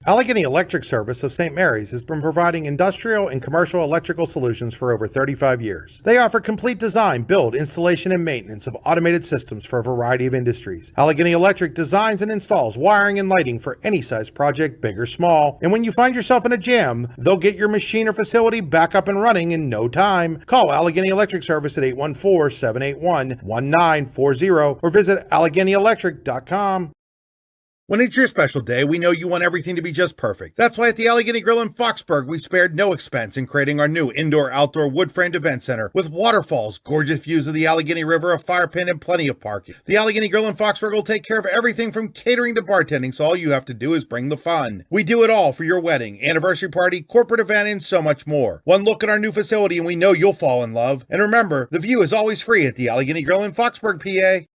Allegheny Electric Service of St. Mary's has been providing industrial and commercial electrical solutions for over 35 years. They offer complete design, build, installation, and maintenance of automated systems for a variety of industries. Allegheny Electric designs and installs wiring and lighting for any size project, big or small. And when you find yourself in a jam, they'll get your machine or facility back up and running in no time. Call Allegheny Electric Service at 814-781-1940 or visit AlleghenyElectric.com. When it's your special day, we know you want everything to be just perfect. That's why at the Allegheny Grill in Foxburg, we spared no expense in creating our new indoor-outdoor wood-framed event center with waterfalls, gorgeous views of the Allegheny River, a fire pit, and plenty of parking. The Allegheny Grill in Foxburg will take care of everything from catering to bartending, so all you have to do is bring the fun. We do it all for your wedding, anniversary party, corporate event, and so much more. One look at our new facility and we know you'll fall in love. And remember, the view is always free at the Allegheny Grill in Foxburg, PA.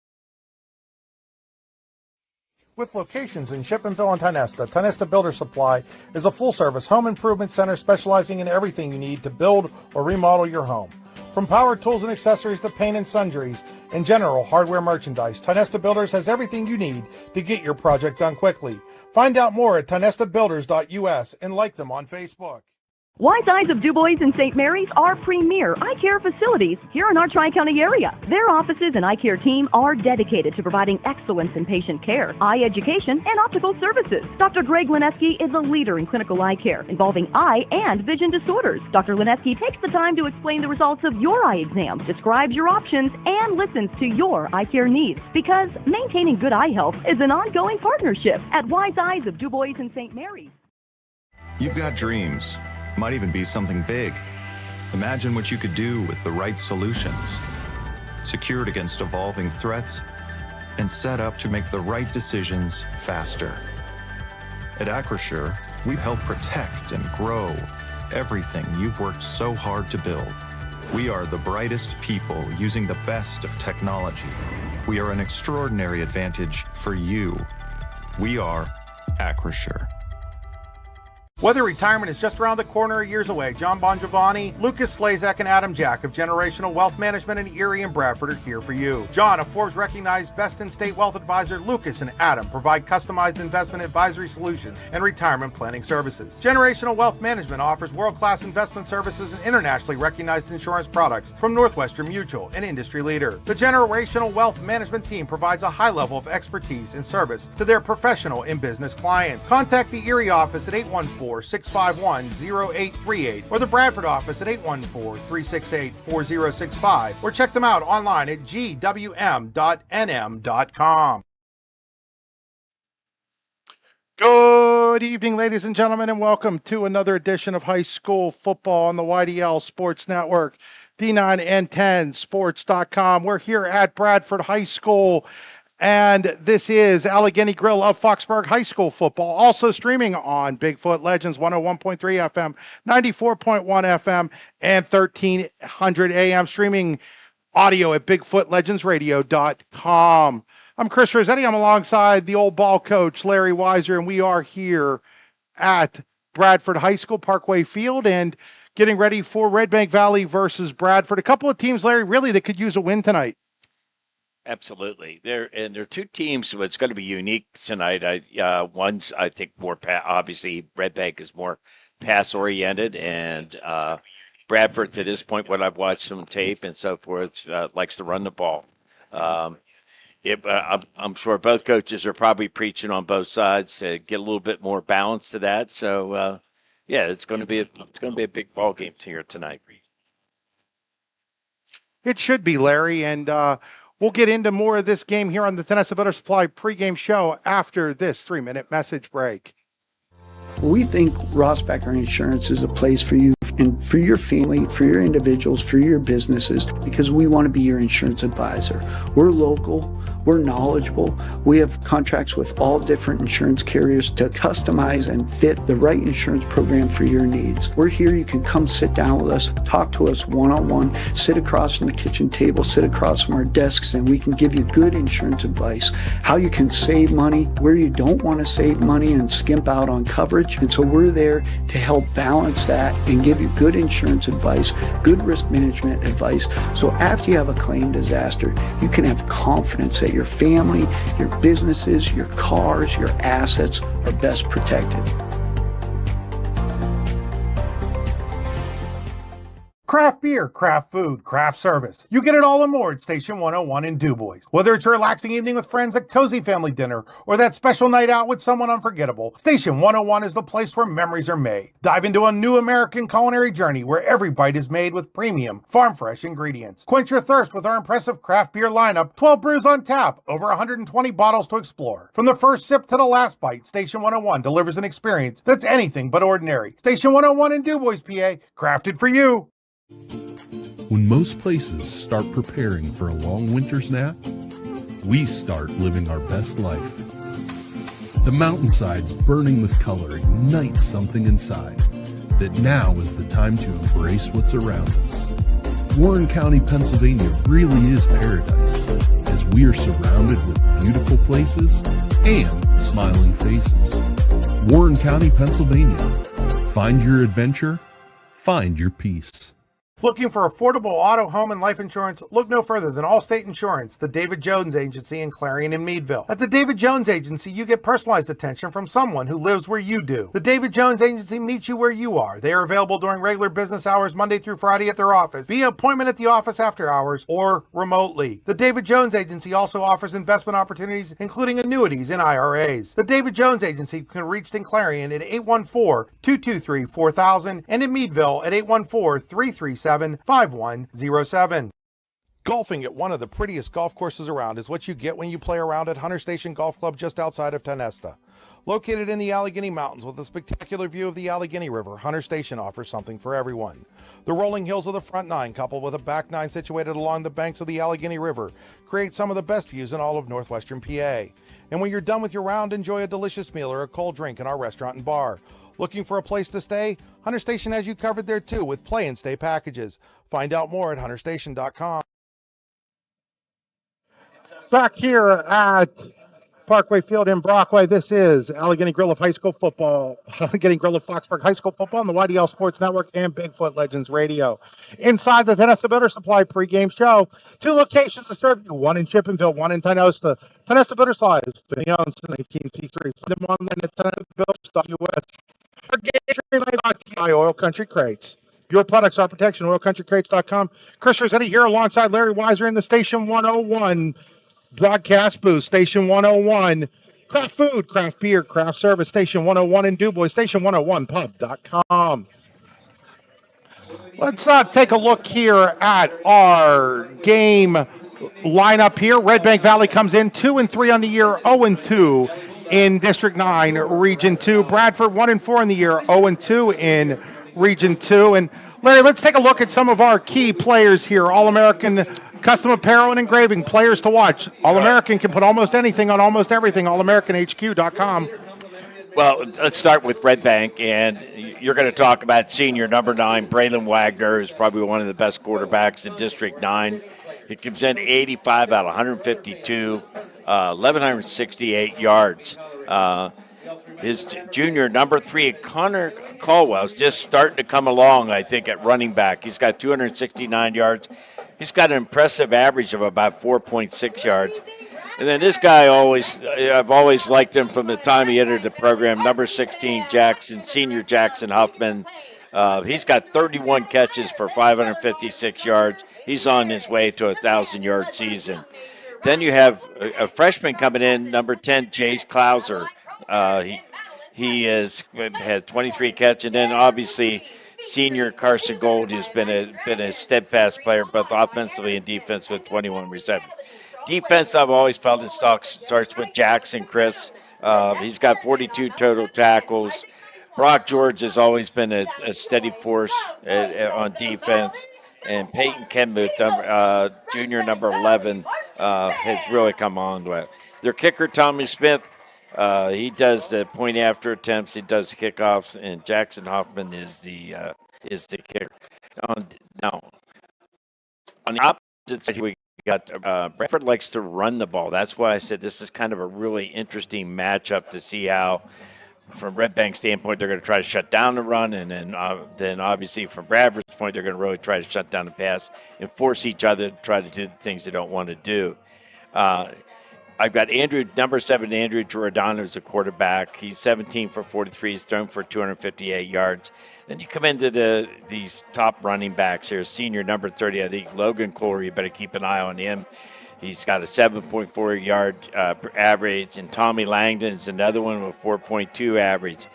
With locations in Shippenville and Tionesta Builder Supply is a full-service home improvement center specializing in everything you need to build or remodel your home. From power tools and accessories to paint and sundries and general hardware merchandise, Tionesta Builders has everything you need to get your project done quickly. Find out more at tionestabuilders.us and like them on Facebook. Wise Eyes of DuBois and St. Mary's are premier eye care facilities here in our Tri-County area. Their offices and eye care team are dedicated to providing excellence in patient care, eye education, and optical services. Dr. Greg Lineski is a leader in clinical eye care involving eye and vision disorders. Dr. Lineski takes the time to explain the results of your eye exam, describes your options, and listens to your eye care needs, because maintaining good eye health is an ongoing partnership at Wise Eyes of DuBois and St. Mary's. You've got dreams. Might even be something big. Imagine what you could do with the right solutions. Secured against evolving threats and set up to make the right decisions faster. At Acrisure, we help protect and grow everything you've worked so hard to build. We are the brightest people using the best of technology. We are an extraordinary advantage for you. We are Acrisure. Whether retirement is just around the corner or years away, John Bongiovanni, Lucas Slazak, and Adam Jack of Generational Wealth Management in Erie and Bradford are here for you. John, a Forbes-recognized best-in-state wealth advisor, Lucas and Adam provide customized investment advisory solutions and retirement planning services. Generational Wealth Management offers world-class investment services and internationally recognized insurance products from Northwestern Mutual, an industry leader. The Generational Wealth Management team provides a high level of expertise and service to their professional and business clients. Contact the Erie office at 814-651-0838 or the Bradford office at 814-368-4065 or check them out online at gwm.nm.com. Good evening, ladies and gentlemen, and welcome to another edition of High School Football on the YDL Sports Network, D9N10sports.com. We're here at Bradford High School, and this is Allegheny Grill of Foxburg High School football, also streaming on Bigfoot Legends 101.3 FM, 94.1 FM, and 1300 AM, streaming audio at BigfootLegendsRadio.com. I'm Chris Rossetti. I'm alongside the old ball coach, Larry Weiser, and we are here at Bradford High School, Parkway Field, and getting ready for Redbank Valley versus Bradford. A couple of teams, Larry, really that could use a win tonight. Absolutely. There are two teams that's going to be unique tonight. One's, I think, more obviously Redbank is more pass oriented, and Bradford, to this point, what I've watched some tape and so forth, likes to run the ball. I'm sure both coaches are probably preaching on both sides to get a little bit more balance to that. So, it's going to be a big ball game here tonight. It should be, Larry, and we'll get into more of this game here on the Tionesta Builder Supply pregame show after this 3-minute message break. We think Ross Becker Insurance is a place for you and for your family, for your individuals, for your businesses, because we want to be your insurance advisor. We're local. We're knowledgeable. We have contracts with all different insurance carriers to customize and fit the right insurance program for your needs. We're here. You can come sit down with us, talk to us one-on-one, sit across from the kitchen table, sit across from our desks, and we can give you good insurance advice, how you can save money, where you don't want to save money and skimp out on coverage. And so we're there to help balance that and give you good insurance advice, good risk management advice. So after you have a claim disaster, you can have confidence that your family, your businesses, your cars, your assets are best protected. Craft beer, craft food, craft service. You get it all and more at Station 101 in DuBois. Whether it's a relaxing evening with friends at cozy family dinner or that special night out with someone unforgettable, Station 101 is the place where memories are made. Dive into a new American culinary journey where every bite is made with premium, farm-fresh ingredients. Quench your thirst with our impressive craft beer lineup, 12 brews on tap, over 120 bottles to explore. From the first sip to the last bite, Station 101 delivers an experience that's anything but ordinary. Station 101 in DuBois, PA, crafted for you. When most places start preparing for a long winter's nap, we start living our best life. The mountainsides burning with color ignite something inside that now is the time to embrace what's around us. Warren County, Pennsylvania really is paradise, as we are surrounded with beautiful places and smiling faces. Warren County, Pennsylvania. Find your adventure, find your peace. Looking for affordable auto, home, and life insurance? Look no further than Allstate Insurance, the David Jones Agency in Clarion and Meadville. At the David Jones Agency, you get personalized attention from someone who lives where you do. The David Jones Agency meets you where you are. They are available during regular business hours, Monday through Friday at their office, via appointment at the office after hours, or remotely. The David Jones Agency also offers investment opportunities, including annuities and IRAs. The David Jones Agency can be reached in Clarion at 814-223-4000 and in Meadville at 814-337-5107. Golfing at one of the prettiest golf courses around is what you get when you play around at Hunter Station Golf Club just outside of Tonesta. Located in the Allegheny Mountains with a spectacular view of the Allegheny River, Hunter Station offers something for everyone. The rolling hills of the front nine, coupled with a back nine situated along the banks of the Allegheny River, create some of the best views in all of northwestern PA. And when you're done with your round, enjoy a delicious meal or a cold drink in our restaurant and bar. Looking for a place to stay? Hunter Station has you covered there too with play and stay packages. Find out more at hunterstation.com. Back here at Parkway Field in Brockway, this is Allegheny Grill of High School Football, Allegheny Grill of Foxburg High School Football on the YDL Sports Network and Bigfoot Legends Radio. Inside the Tonesta Builder Supply pregame show, two locations to serve you, one in Chippenville, one in Tonesta. Tonesta Builder Supply has been owned since 1953. Find them online at TonesaBuilders.us. By Oil Country Crates. Your products, our protection, oilcountrycrates.com. Chris Rossetti here alongside Larry Weiser in the Station 101 broadcast booth. Station 101, craft food, craft beer, craft service. Station 101 in DuBois, station101pub.com. Let's take a look here at our game lineup here. Redbank Valley comes in 2-3 on the year, 0-2 in District 9, Region 2. Bradford 1-4 in the year, 0-2 in Region 2. And Larry, let's take a look at some of our key players here. All-American custom apparel and engraving, players to watch. All-American can put almost anything on almost everything, allamericanhq.com. Well, let's start with Redbank, and you're going to talk about senior number 9, Braylon Wagner, who's probably one of the best quarterbacks in District 9. He comes in 85 out of 152, 1,168 yards. His junior number 3, Connor Caldwell, is just starting to come along, I think, at running back. He's got 269 yards. He's got an impressive average of about 4.6 yards. And then this guy I've always liked him from the time he entered the program, number 16, senior Jackson Huffman. He's got 31 catches for 556 yards. He's on his way to a 1,000-yard season. Then you have a freshman coming in, number 10, Jace Clouser. He has 23 catches, and then obviously senior Carson Gold, who's been a steadfast player both offensively and defense with 21 receptions. Defense, I've always felt it starts with Jackson Chris. He's got 42 total tackles. Brock George has always been a steady force on defense. And Peyton Kenmuth, junior number 11, has really come on to it. Their kicker, Tommy Smith, he does the point after attempts. He does the kickoffs, and Jackson Hoffman is the kicker. Now, on the opposite side, we got Bradford likes to run the ball. That's why I said this is kind of a really interesting matchup to see how, from Redbank's standpoint, they're going to try to shut down the run, and then obviously from Bradford's point, they're going to really try to shut down the pass and force each other to try to do the things they don't want to do. I've got number 7, Andrew Giordano as a quarterback. He's 17 for 43. He's thrown for 258 yards. Then you come into these top running backs here. Senior number 30, I think Logan Corey. You better keep an eye on him. He's got a 7.4 yard average, and Tommy Langdon is another one with 4.2 average.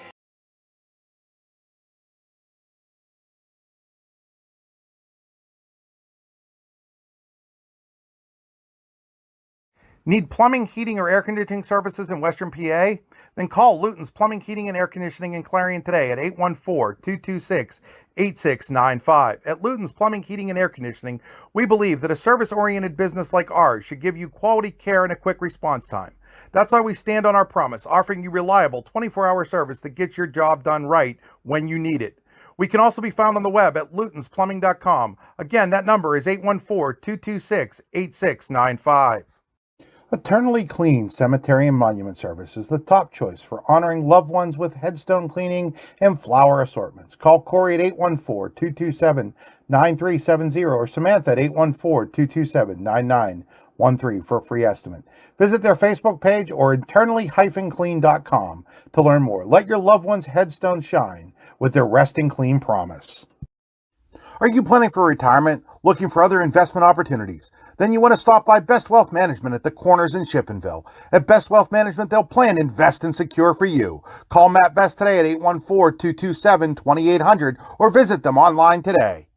Need plumbing, heating, or air conditioning services in Western PA? Then call Luton's Plumbing, Heating, and Air Conditioning in Clarion today at 814-226-8695. At Luton's Plumbing, Heating, and Air Conditioning, we believe that a service-oriented business like ours should give you quality care and a quick response time. That's why we stand on our promise, offering you reliable 24-hour service that gets your job done right when you need it. We can also be found on the web at lutonsplumbing.com. Again, that number is 814-226-8695. Eternally Clean Cemetery and Monument Service is the top choice for honoring loved ones with headstone cleaning and flower assortments. Call Corey at 814-227-9370 or Samantha at 814-227-9913 for a free estimate. Visit their Facebook page or eternally-clean.com to learn more. Let your loved one's headstone shine with their Resting Clean promise. Are you planning for retirement? Looking for other investment opportunities? Then you want to stop by Best Wealth Management at the Corners in Shippenville. At Best Wealth Management, they'll plan, invest, and secure for you. Call Matt Best today at 814-227-2800 or visit them online today.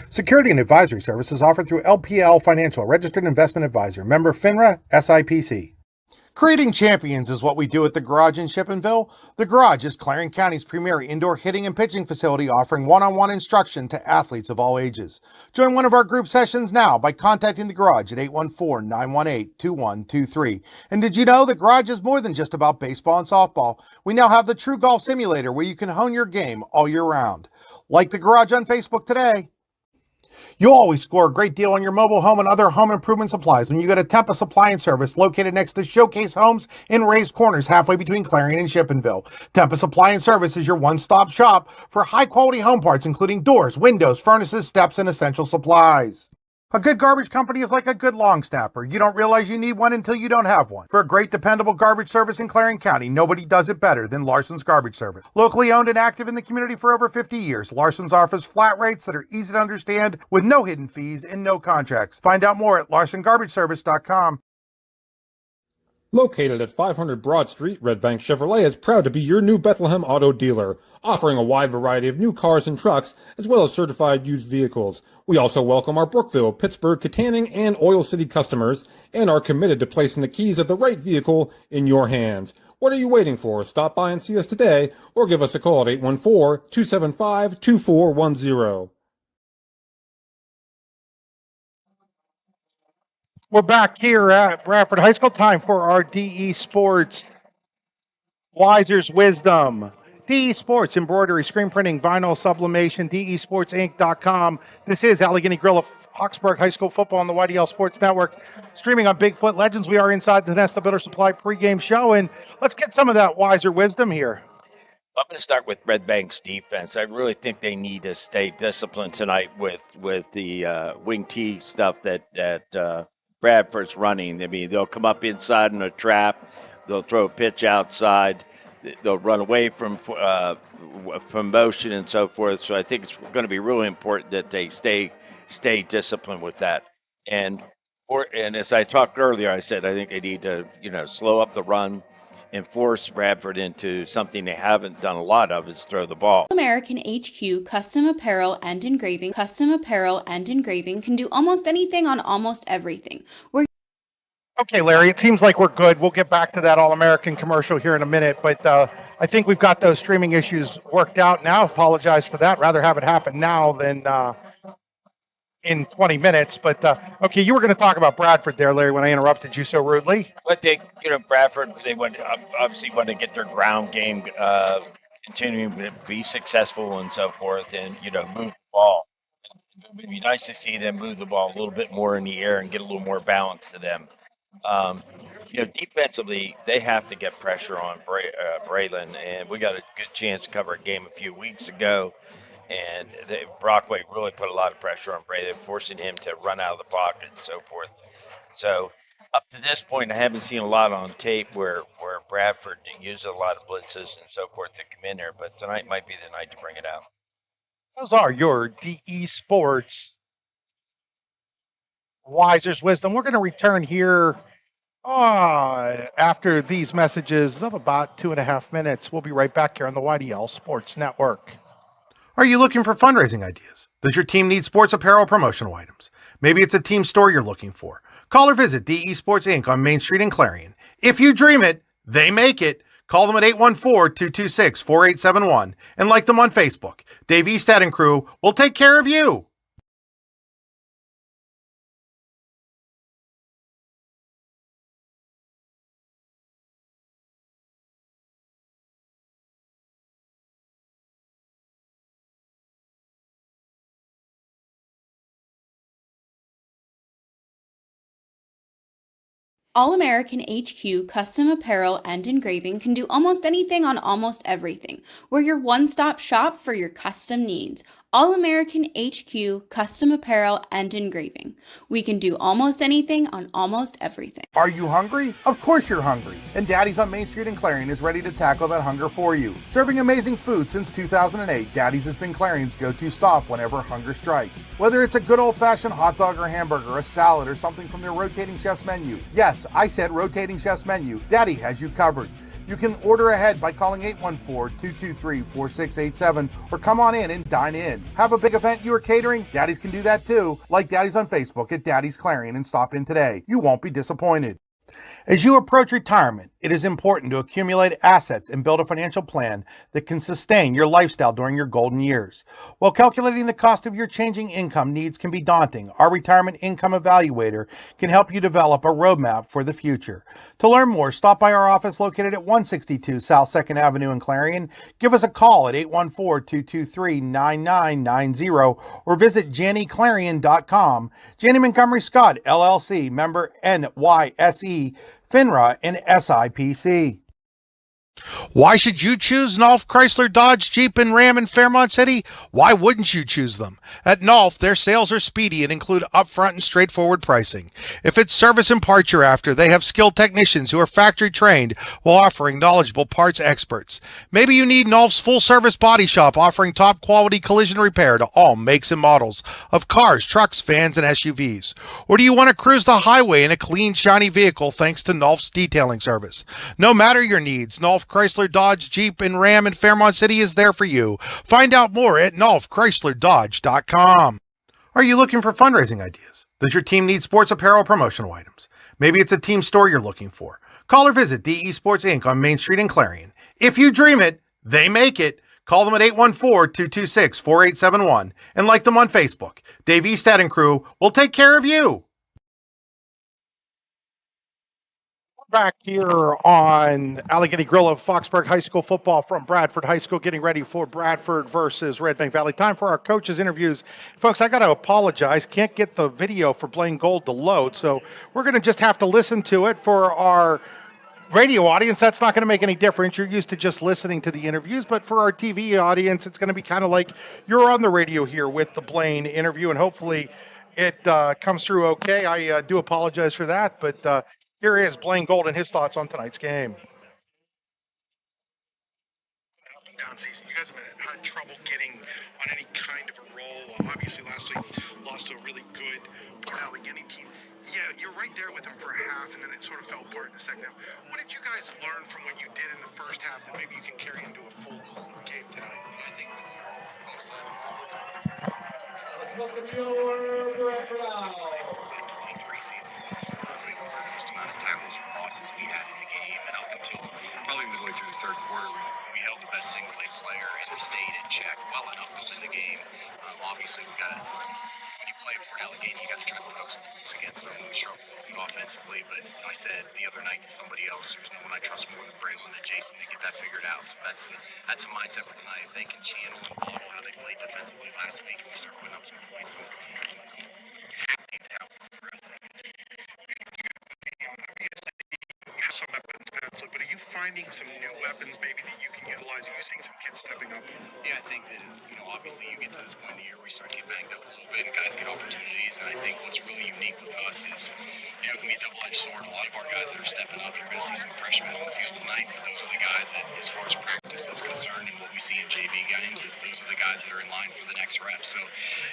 Security and advisory services offered through LPL Financial, registered investment advisor, member FINRA, SIPC. Creating champions is what we do at the Garage in Shippenville. The Garage is Clarion County's premier indoor hitting and pitching facility, offering one-on-one instruction to athletes of all ages. Join one of our group sessions now by contacting the Garage at 814-918-2123. And did you know the Garage is more than just about baseball and softball? We now have the True Golf Simulator where you can hone your game all year round. Like the Garage on Facebook today. You'll always score a great deal on your mobile home and other home improvement supplies when you go to Tempa Supply and Service, located next to Showcase Homes in Raised Corners, halfway between Clarion and Shippenville. Tempa Supply and Service is your one-stop shop for high-quality home parts, including doors, windows, furnaces, steps, and essential supplies. A good garbage company is like a good long snapper. You don't realize you need one until you don't have one. For a great, dependable garbage service in Clarion County, nobody does it better than Larson's Garbage Service. Locally owned and active in the community for over 50 years, Larson's offers flat rates that are easy to understand with no hidden fees and no contracts. Find out more at larsongarageservice.com. Located at 500 Broad Street, Redbank Chevrolet is proud to be your new Bethlehem auto dealer, offering a wide variety of new cars and trucks, as well as certified used vehicles. We also welcome our Brookville, Pittsburgh, Katanning, and Oil City customers, and are committed to placing the keys of the right vehicle in your hands. What are you waiting for? Stop by and see us today, or give us a call at 814-275-2410. We're back here at Bradford High School. Time for our DE Sports Wiser's Wisdom. DE Sports, embroidery, screen printing, vinyl, sublimation, desportsinc.com. This is Allegheny Grill of Hawkesburg High School football on the YDL Sports Network. Streaming on Bigfoot Legends. We are inside the Nesta Builder Supply pregame show, and let's get some of that wiser wisdom here. I'm going to start with Redbank's defense. I really think they need to stay disciplined tonight with the wing T stuff that Bradford's running. I mean, they'll come up inside in a trap. They'll throw a pitch outside. They'll run away from motion and so forth. So I think it's going to be really important that they stay disciplined with that. And as I talked earlier, I said I think they need to slow up the run and force Bradford into something they haven't done a lot of, is throw the ball. American HQ Custom Apparel and Engraving. Custom Apparel and Engraving can do almost anything on almost everything. Okay, Larry, it seems like we're good. We'll get back to that All-American commercial here in a minute, but I think we've got those streaming issues worked out now. Apologize for that. Rather have it happen now than in 20 minutes. But, okay, you were going to talk about Bradford there, Larry, when I interrupted you so rudely. But Bradford, they obviously want to get their ground game continuing to be successful and so forth, and, move the ball. It would be nice to see them move the ball a little bit more in the air and get a little more balance to them. Defensively, they have to get pressure on Braylon, and we got a good chance to cover a game a few weeks ago, and Brockway really put a lot of pressure on Braylon, forcing him to run out of the pocket and so forth. So Up to this point, I haven't seen a lot on tape where Bradford uses a lot of blitzes and so forth to come in there, but tonight might be the night to bring it out. Those are your DE Sports Wiser's Wisdom. We're going to return here after these messages of about 2.5 minutes. We'll be right back here on the YDL Sports Network. Are you looking for fundraising ideas? Does your team need sports apparel or promotional items? Maybe it's a team store you're looking for. Call or visit DE Sports Inc. on Main Street in Clarion. If you dream it, they make it. Call them at 814-226-4871 and like them on Facebook. Dave Eastad and crew will take care of you. All American HQ Custom Apparel and Engraving can do almost anything on almost everything. We're your one-stop shop for your custom needs. All American HQ Custom Apparel and Engraving. We can do almost anything on almost everything. Are you hungry? Of course you're hungry. And Daddy's on Main Street in Clarion is ready to tackle that hunger for you. Serving amazing food since 2008, Daddy's has been Clarion's go-to stop whenever hunger strikes. Whether it's a good old-fashioned hot dog or hamburger, a salad, or something from their rotating chef's menu. Yes, I said rotating chef's menu. Daddy has you covered. You can order ahead by calling 814-223-4687 or come on in and dine in. Have a big event you are catering? Daddy's can do that too. Like Daddy's on Facebook at Daddy's Clarion and stop in today. You won't be disappointed. As you approach retirement, it is important to accumulate assets and build a financial plan that can sustain your lifestyle during your golden years. While calculating the cost of your changing income needs can be daunting, our Retirement Income Evaluator can help you develop a roadmap for the future. To learn more, stop by our office located at 162 South 2nd Avenue in Clarion. Give us a call at 814-223-9990 or visit JannyClarion.com. Janney Montgomery Scott, LLC, member NYSE, FINRA, and SIPC. Why should you choose Nolf, Chrysler, Dodge, Jeep, and Ram in Fairmont City? Why wouldn't you choose them? At Nolf, their sales are speedy and include upfront and straightforward pricing. If it's service and parts you're after, they have skilled technicians who are factory trained while offering knowledgeable parts experts. Maybe you need Nolf's full-service body shop offering top-quality collision repair to all makes and models of cars, trucks, vans, and SUVs. Or do you want to cruise the highway in a clean, shiny vehicle thanks to Nolf's detailing service? No matter your needs, Nolf, Chrysler, Dodge, Jeep, and Ram in Fairmont City is there for you. Find out more at NolfChryslerDodge.com. Are you looking for fundraising ideas? Does your team need sports apparel or promotional items? Maybe it's a team store you're looking for. Call or visit DE Sports Inc. on Main Street in Clarion. If you dream it, they make it. Call them at 814-226-4871 and like them on Facebook. Dave Eastad and crew will take care of you. Back here on Allegheny Grill of Foxburg High School football from Bradford High School, getting ready for Bradford versus Redbank Valley. Time for our coaches' interviews. Folks, I got to apologize. Can't get the video for Blaine Gold to load, so we're going to just have to listen to it. For our radio audience, that's not going to make any difference. You're used to just listening to the interviews, but for our TV audience, it's going to be kind of like you're on the radio here with the Blaine interview, and hopefully it comes through okay. I do apologize for that, but here is Blaine Gold and his thoughts on tonight's game. Down season, you guys have had trouble getting on any kind of a roll. Obviously, last week lost to a really good Allegheny team. Yeah, you're right there with them for a half, and then it sort of fell apart in the second half. What did you guys learn from what you did in the first half that maybe you can carry into a full game tonight? I think welcome to your tackles for losses we had in the game, and up until probably midway through the third quarter, we held the best single A player and stayed in check well enough to win the game. Obviously, when you play for Allegheny, you got to try to put up some points against them. We struggled offensively, but I said the other night to somebody else, there's no one I trust more than Braylon and Jason to get that figured out. So that's a mindset for tonight. If they can channel and model how they played defensively last week, and we start putting up some points. So happy to have for us. Some weapons, but are you finding some new weapons maybe that you can utilize? Are you seeing some kids stepping up? Yeah, I think that, obviously you get to this point in the year where you start to get banged up a little open, guys get opportunities, and I think what's really unique with us is, it can be a double-edged sword. A lot of our guys that are stepping up, you're going to see some freshmen on the field tonight. Those are the guys that, as far as practice is concerned and what we see in JV games, those are the guys that are in line for the next rep. So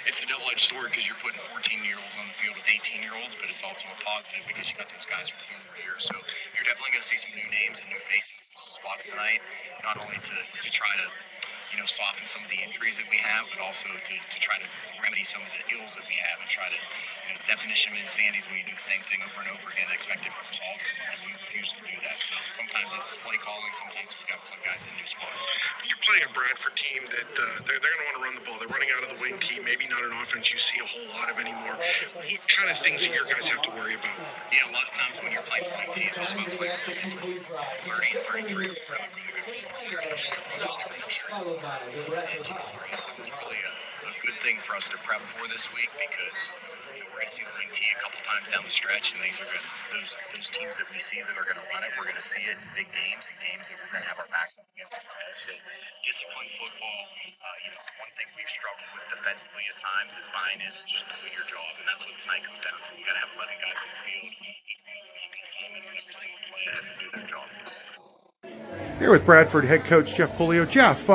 it's a double-edged sword because you're putting 14-year-olds on the field with 18-year-olds, but it's also a positive because you got those guys from junior year. So you're definitely going to see some new names and new faces in some spots tonight, not only to try to soften some of the injuries that we have, but also to try to remedy some of the ills that we have and try to, the definition of insanity is when you do the same thing over and over again and expect different results, and we refuse to do that. So sometimes it's play calling, sometimes we've got to put guys in new spots. You're playing a Bradford team that they're going to want to run the ball. They're running out of the wing team, maybe not an offense you see a whole lot of anymore. What kind of things that your guys have to worry about? Yeah, a lot of times when you're playing wing team, it's all about playing 30 and 33 really, really good players. For us, it was really a good thing for us to prep for this week because we're going to see the wing tee a couple times down the stretch, and these are good. Those teams that we see that are going to run it, we're going to see it in big games and games that we're going to have our backs up against. So disciplined football, one thing we've struggled with defensively at times is buying in and just doing your job, and that's what tonight comes down to. You got to have 11 guys on the field, each one of them have an assignment on every single play to have to do their job. Here with Bradford head coach Jeff Puleo. Jeff,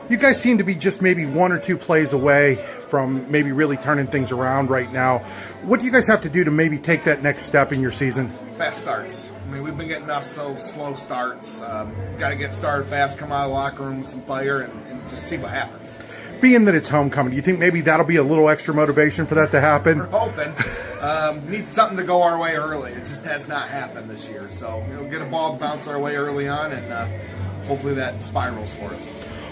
you guys seem to be just maybe one or two plays away from maybe really turning things around right now. What do you guys have to do to maybe take that next step in your season? Fast starts. I mean, we've been getting off so slow starts. Got to get started fast, come out of the locker room with some fire, and just see what happens. Being that it's homecoming, do you think maybe that'll be a little extra motivation for that to happen? We're hoping. Need something to go our way early. It just has not happened this year. So get a ball to bounce our way early on, and hopefully that spirals for us.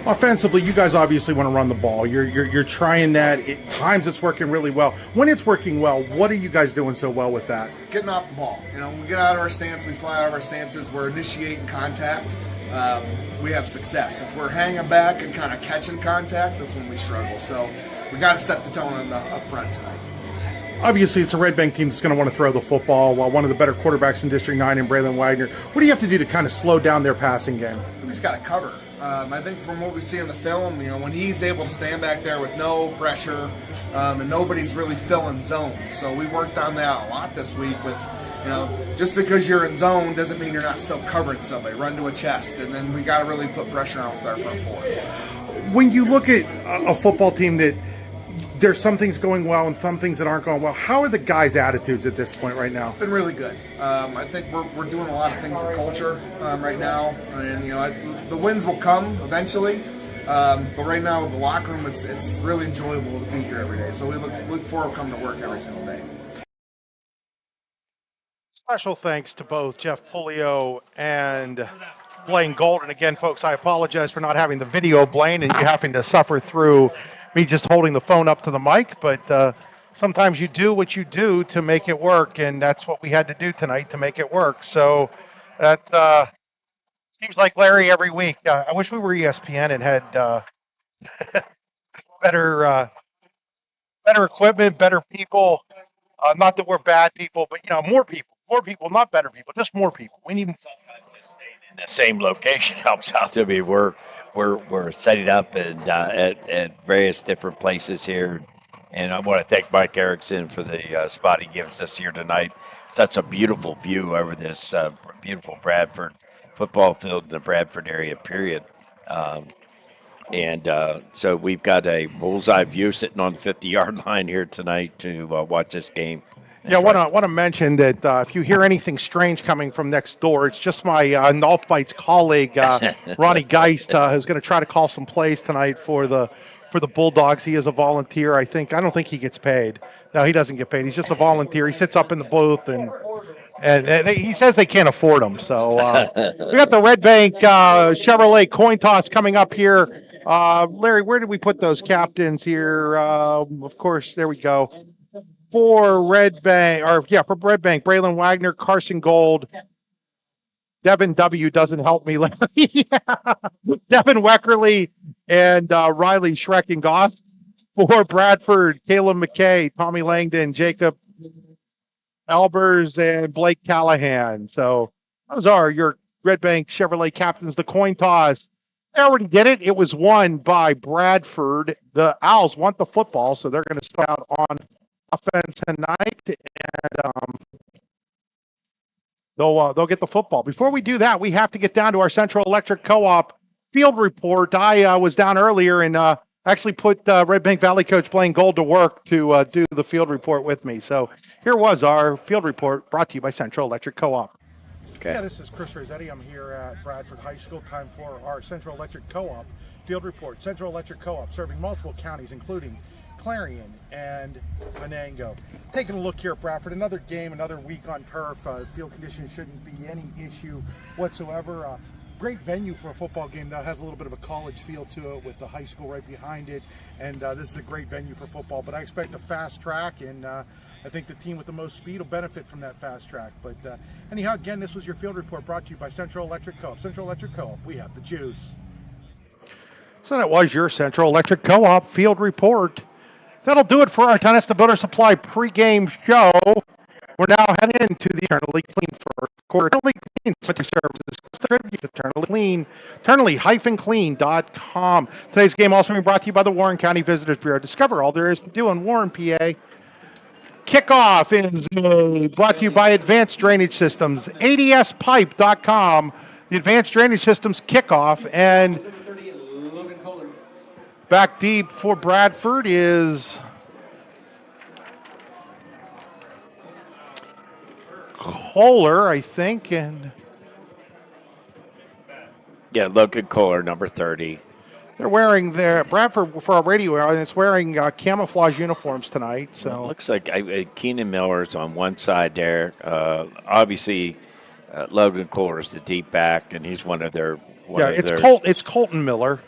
Offensively, you guys obviously want to run the ball. You're trying that. At times it's working really well. When it's working well, what are you guys doing so well with that? Getting off the ball. When we get out of our stance, we fly out of our stances, we're initiating contact. We have success. If we're hanging back and kind of catching contact, that's when we struggle. So we got to set the tone up front tonight. Obviously, it's a Redbank team that's going to want to throw the football, while one of the better quarterbacks in District 9 in Braylon Wagner. What do you have to do to kind of slow down their passing game? We just got to cover. I think from what we see in the film, when he's able to stand back there with no pressure and nobody's really filling zones. So we worked on that a lot this week with, just because you're in zone doesn't mean you're not still covering somebody. Run to a chest, and then we got to really put pressure on with our front four. When you look at a football team that there's some things going well and some things that aren't going well, how are the guys' attitudes at this point right now? Been really good. I think we're doing a lot of things with culture right now, and the wins will come eventually. But right now with the locker room, it's really enjoyable to be here every day. So we look forward to coming to work every single day. Special thanks to both Jeff Puleo and Blaine Golden. Again, folks, I apologize for not having the video, Blaine, and you having to suffer through me just holding the phone up to the mic, but sometimes you do what you do to make it work, and that's what we had to do tonight to make it work. So that seems like Larry every week. I wish we were ESPN and had better equipment, better people. Not that we're bad people, but more people, not better people, just more people. We need sometimes just staying in the same location helps out. I mean, we're setting up and at various different places here, and I want to thank Mike Erickson for the spot he gives us here tonight. Such a beautiful view over this beautiful Bradford football field in the Bradford area, period. So we've got a bullseye view sitting on the 50-yard line here tonight to watch this game. Yeah, I want to mention that if you hear anything strange coming from next door, it's just my Golf Bites colleague, Ronnie Geist, who's going to try to call some plays tonight for the Bulldogs. He is a volunteer. I don't think he gets paid. No, he doesn't get paid. He's just a volunteer. He sits up in the booth and he says they can't afford him. So we got the Redbank Chevrolet coin toss coming up here. Larry, where did we put those captains here? Of course, there we go. For Redbank, Braylon Wagner, Carson Gold, Devin W. doesn't help me, Larry. Devin Weckerly and Riley Schreckengoss. For Bradford, Caleb McKay, Tommy Langdon, Jacob Albers, and Blake Callahan. So those are your Redbank Chevrolet captains. The coin toss They already did it. It was won by Bradford. The Owls want the football, so they're going to start out on offense tonight, and they'll get the football. Before we do that, we have to get down to our Central Electric Co-op field report. I was down earlier and actually put Redbank Valley coach Blaine Gold to work to do the field report with me. So here was our field report brought to you by Central Electric Co-op. Okay. Yeah, this is Chris Rossetti. I'm here at Bradford High School. Time for our Central Electric Co-op field report. Central Electric Co-op serving multiple counties, including Clarion and Venango. Taking a look here at Bradford, another game, another week on turf. Field conditions shouldn't be any issue whatsoever. Great venue for a football game that has a little bit of a college feel to it with the high school right behind it. And this is a great venue for football, but I expect a fast track, and I think the team with the most speed will benefit from that fast track. But anyhow, again, this was your field report brought to you by Central Electric Co-op. Central Electric Co-op, we have the juice. So that was your Central Electric Co-op field report. That'll do it for our Tennis to Builder Supply pregame show. We're now heading into the Eternally Clean first quarter. Eternally Clean services distribute Eternally Clean, eternally-clean.com. Today's game also being brought to you by the Warren County Visitors Bureau. Discover all there is to do in Warren, PA. Kickoff is brought to you by Advanced Drainage Systems, adspipe.com. The Advanced Drainage Systems kickoff, and back deep for Bradford is Kohler, I think, and yeah, Logan Kohler, number 30. They're wearing their Bradford for our radio audience wearing camouflage uniforms tonight. So it looks like Keenan Miller's on one side there. Obviously, Logan Kohler is the deep back, and he's one of their. It's Colton Miller.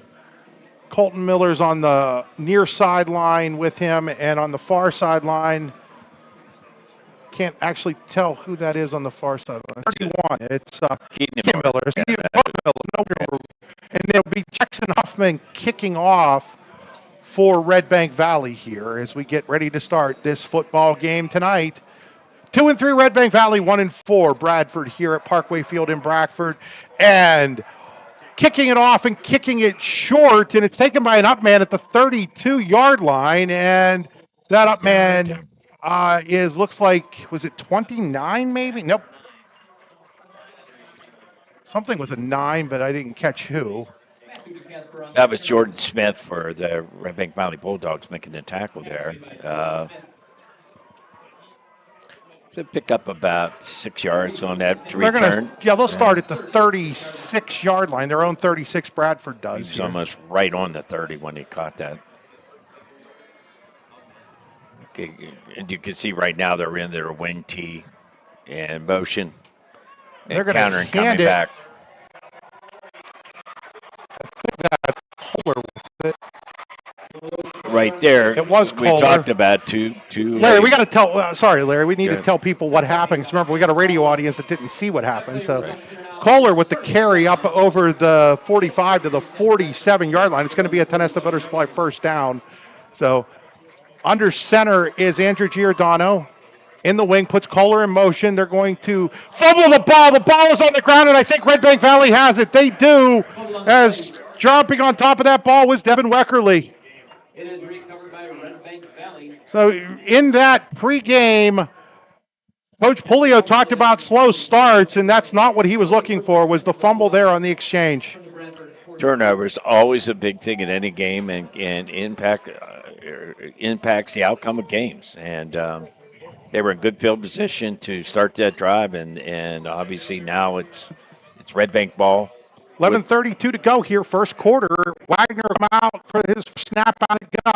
Colton Miller's on the near sideline with him, and on the far sideline, can't actually tell who that is on the far sideline. 31. It's Keenan Miller. And there'll be Jackson Huffman kicking off for Redbank Valley here as we get ready to start this football game tonight. 2-3 Redbank Valley, 1-4 Bradford here at Parkway Field in Bradford. And kicking it off and kicking it short, and it's taken by an up man at the 32-yard line, and that up man looks like, was it 29 maybe? Nope. Something with a 9, but I didn't catch who. That was Jordan Smith for the Redbank Valley Bulldogs making the tackle there. So pick up about 6 yards on that return. They'll start at the 36-yard line. Their own 36 Bradford does. He's almost right on the 30 when he caught that. Okay, and you can see right now they're in their wing tee and motion. They're going to hand coming it back. I think that's Kohler with it. Right there. It was Kohler. We talked about two. Larry, we got to tell. Sorry, Larry. We need to tell people what happened. Because remember, we got a radio audience that didn't see what happened. So, Kohler with the carry up over the 45 to the 47-yard line. It's going to be a Tenesta Builder Supply first down. So, under center is Andrew Giordano. In the wing, puts Kohler in motion. They're going to fumble the ball. The ball is on the ground, and I think Redbank Valley has it. They do, as jumping on top of that ball was Devin Weckerly. It is recovered by Redbank Valley. So in that pregame, Coach Pulio talked about slow starts, and that's not what he was looking for, was the fumble there on the exchange. Turnover is always a big thing in any game and impacts the outcome of games. And they were in good field position to start that drive, and obviously now it's Redbank ball. 11:32 to go here, first quarter. Wagner come out for his snap out of gun.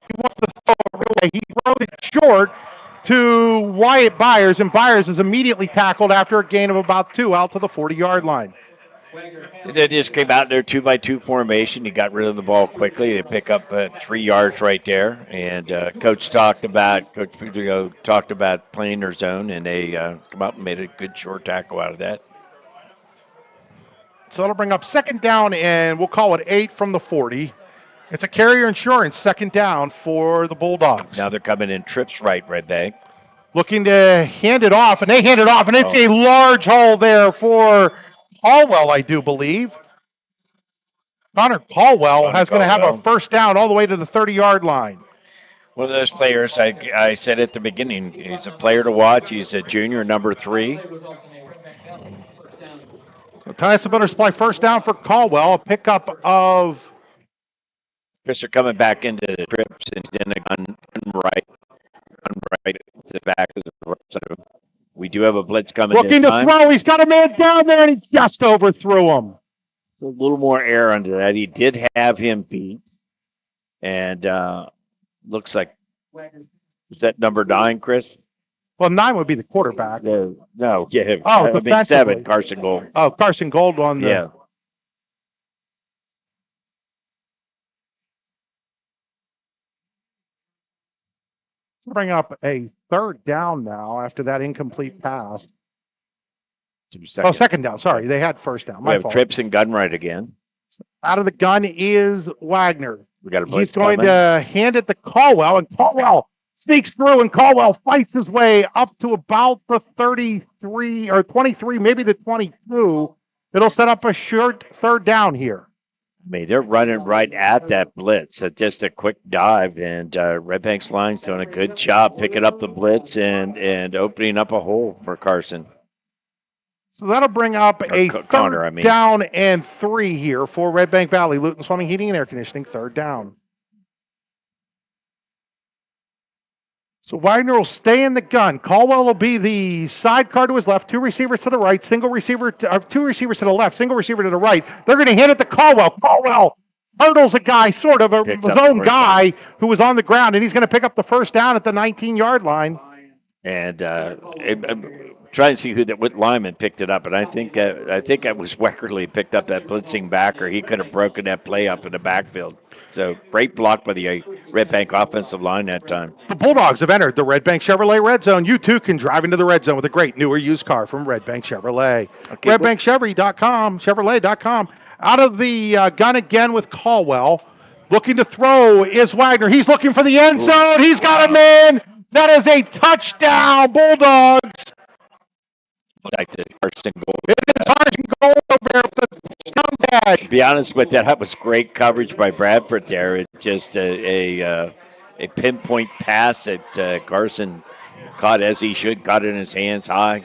He wants to throw it away. He throws it short to Wyatt Byers, and Byers is immediately tackled after a gain of about 2 out to the 40-yard line. They just came out in their 2-by-2 formation. He got rid of the ball quickly. They pick up 3 yards right there. And Coach Pugio talked about playing their zone, and they come up and made a good short tackle out of that. So that'll bring up second down, and we'll call it 8 from the 40. It's a carrier insurance second down for the Bulldogs. Now they're coming in trips right, Redbank. Looking to hand it off, and they hand it off, and it's a large hole there for Hallwell, I do believe. Connor Caldwell is going to have a first down all the way to the 30-yard line. One of those players I said at the beginning, he's a player to watch. He's a junior, number 3. So Tyson Butter Supply first down for Caldwell, a pickup of... Chris are coming back into the trips and then a gun right to the back of the right side of him. We do have a blitz coming Looking to throw. He's got a man down there, and he just overthrew him. A little more air under that. He did have him beat. And looks like, is that number 9, Chris? Well, 9 would be the quarterback. No, yeah. Oh, defensively. 7, Carson Gold. Oh, Carson Gold on the... Yeah. Bring up a third down now after that incomplete pass. Second down. Sorry, they had first down. We have trips and gun right again. Out of the gun is Wagner. We got a He's going to hand it to Caldwell, and Caldwell sneaks through, and Caldwell fights his way up to about the 33 or 23, maybe the 22. It'll set up a short third down here. I mean, they're running right at that blitz. Just a quick dive, and Redbank's line's doing a good job picking up the blitz and opening up a hole for Carson. So that'll bring up a third down and 3 here for Redbank Valley. Luton's Plumbing, Heating, and Air Conditioning, third down. So Wagner will stay in the gun. Caldwell will be the sidecar to his left, 2 receivers to the right, 2 receivers to the left, single receiver to the right. They're going to hand it to Caldwell. Caldwell hurdles a guy, sort of, his own guy who was on the ground, and he's going to pick up the first down at the 19-yard line. And I'm trying to see what lineman picked it up, and I think it was Weckerly picked up that blitzing backer. He could have broken that play up in the backfield. So great block by the Redbank offensive line that time. The Bulldogs have entered the Redbank Chevrolet Red Zone. You too can drive into the Red Zone with a great newer used car from Redbank Chevrolet. Okay, RedbankChevrolet.com. Out of the gun again with Caldwell. Looking to throw is Wagner. He's looking for the end zone. He's got a man. That is a touchdown, Bulldogs. Back to Carson Gold. It is Carson Gold over there with the touchdown dash. To be honest with that was great coverage by Bradford there. It's just a pinpoint pass that Carson caught as he should, got it in his hands high.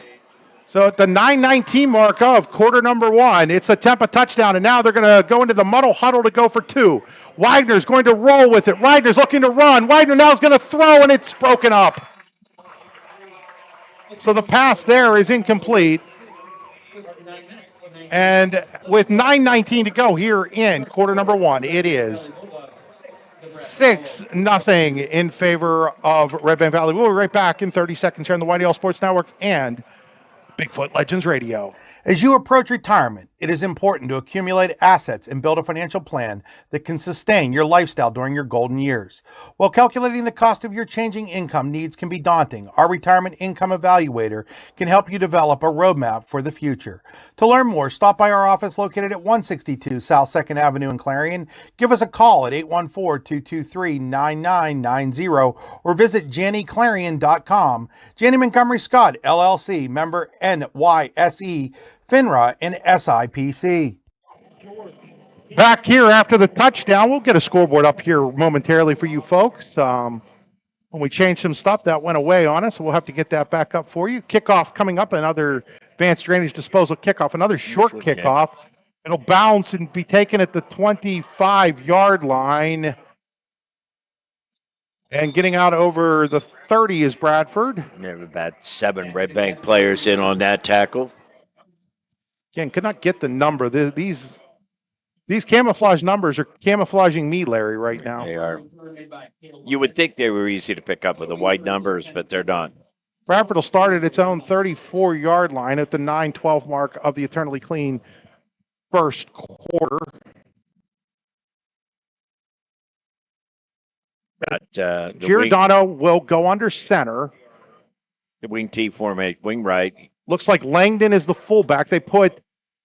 So at the 9:19 mark of quarter number 1, it's a Tempa touchdown, and now they're going to go into the muddle huddle to go for 2. Wagner's going to roll with it. Wagner's looking to run. Wagner now is going to throw, and it's broken up. So the pass there is incomplete. And with 9:19 to go here in quarter number 1, it is 6-0 in favor of Redbank Valley. We'll be right back in 30 seconds here on the YDL Sports Network and Bigfoot Legends Radio. As you approach retirement, it is important to accumulate assets and build a financial plan that can sustain your lifestyle during your golden years. While calculating the cost of your changing income needs can be daunting, our Retirement Income Evaluator can help you develop a roadmap for the future. To learn more, stop by our office located at 162 South 2nd Avenue in Clarion. Give us a call at 814-223-9990 or visit JannyClarion.com. Janney Montgomery Scott, LLC, member NYSE, FINRA, and SIPC. Back here after the touchdown. We'll get a scoreboard up here momentarily for you folks. When we changed some stuff, that went away on us, so we'll have to get that back up for you. Kickoff coming up, another advanced drainage disposal kickoff, another short kickoff. It'll bounce and be taken at the 25-yard line. And getting out over the 30 is Bradford. We have about 7 Redbank players in on that tackle. Again, could not get the number. These camouflage numbers are camouflaging me, Larry, right now. They are. You would think they were easy to pick up with the white numbers, but they're not. Bradford will start at its own 34-yard line at the 9:12 mark of the eternally clean first quarter. Giordano will go under center. The wing T formation, wing right. Looks like Langdon is the fullback. They put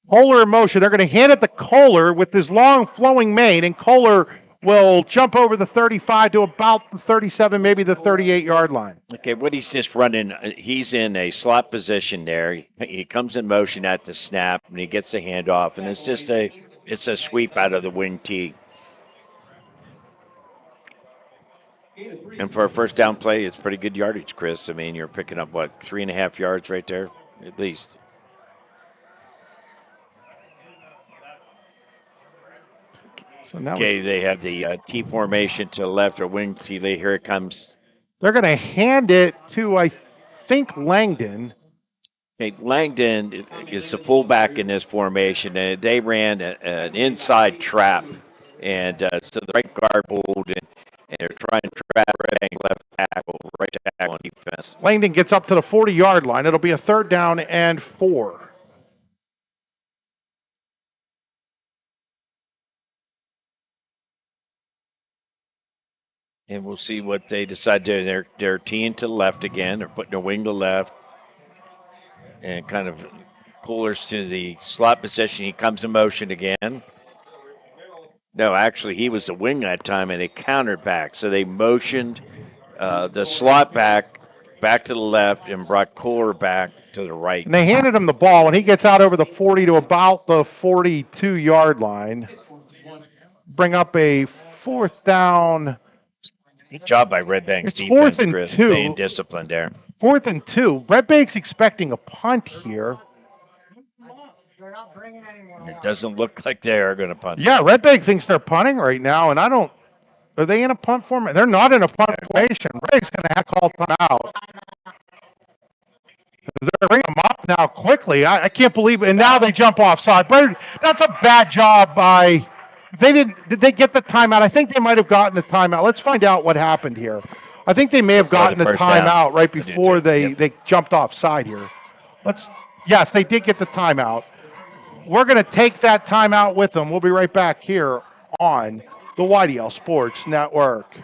Kohler in motion. They're going to hand it to Kohler with his long flowing mane, and Kohler will jump over the 35 to about the 37, maybe the 38-yard line. Okay, what he's just running, he's in a slot position there. He comes in motion at the snap, and he gets the handoff, and it's just a It's a sweep out of the wing tee. And for a first down play, it's pretty good yardage, Chris. I mean, you're picking up, 3.5 yards right there, at least. So now okay, they have the T formation to the left or wing T. Here it comes. They're going to hand it to, I think, Langdon. Okay, Langdon is the fullback in this formation, and they ran an inside trap. And so the right guard pulled in, and they're trying to trap left tackle on defense. Langdon gets up to the 40-yard line. It'll be a 3rd down and 4. And we'll see what they decide to do. They're teeing to the left again. They're putting their wing to the left. And kind of Coolers to the slot position. He comes in motion again. No, actually, he was the wing that time, and they countered back. So they motioned the slot back to the left and brought Kohler back to the right. And they handed him the ball, and he gets out over the 40 to about the 42-yard line. Bring up a 4th down. Good job by Redbank's It's defense, 4th and Chris, 2. being disciplined there. 4th and 2. Redbank's expecting a punt here. It doesn't look like they are going to punt. Yeah, Redbank thinks they're punting right now, and I don't. Are they in a punt formation? They're not in a punt formation. Redbank's going to have to call timeout. They're bringing them up now quickly. I can't believe it. And now they jump offside. But that's a bad job by. Did they get the timeout? I think they might have gotten the timeout. Let's find out what happened here. I think they may have gotten the timeout right before they jumped offside here. Yes, they did get the timeout. We're going to take that timeout with them. We'll be right back here on the YDL Sports Network.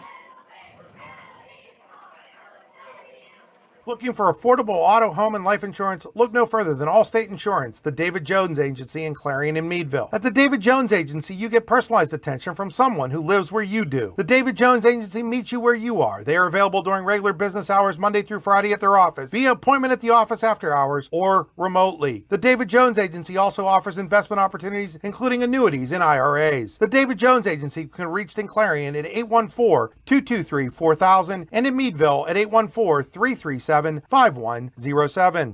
Looking for affordable auto, home, and life insurance? Look no further than Allstate Insurance, the David Jones Agency in Clarion and Meadville. At the David Jones Agency, you get personalized attention from someone who lives where you do. The David Jones Agency meets you where you are. They are available during regular business hours, Monday through Friday at their office, via appointment at the office after hours, or remotely. The David Jones Agency also offers investment opportunities, including annuities and IRAs. The David Jones Agency can be reached in Clarion at 814-223-4000 and in Meadville at 814-337-5107. Back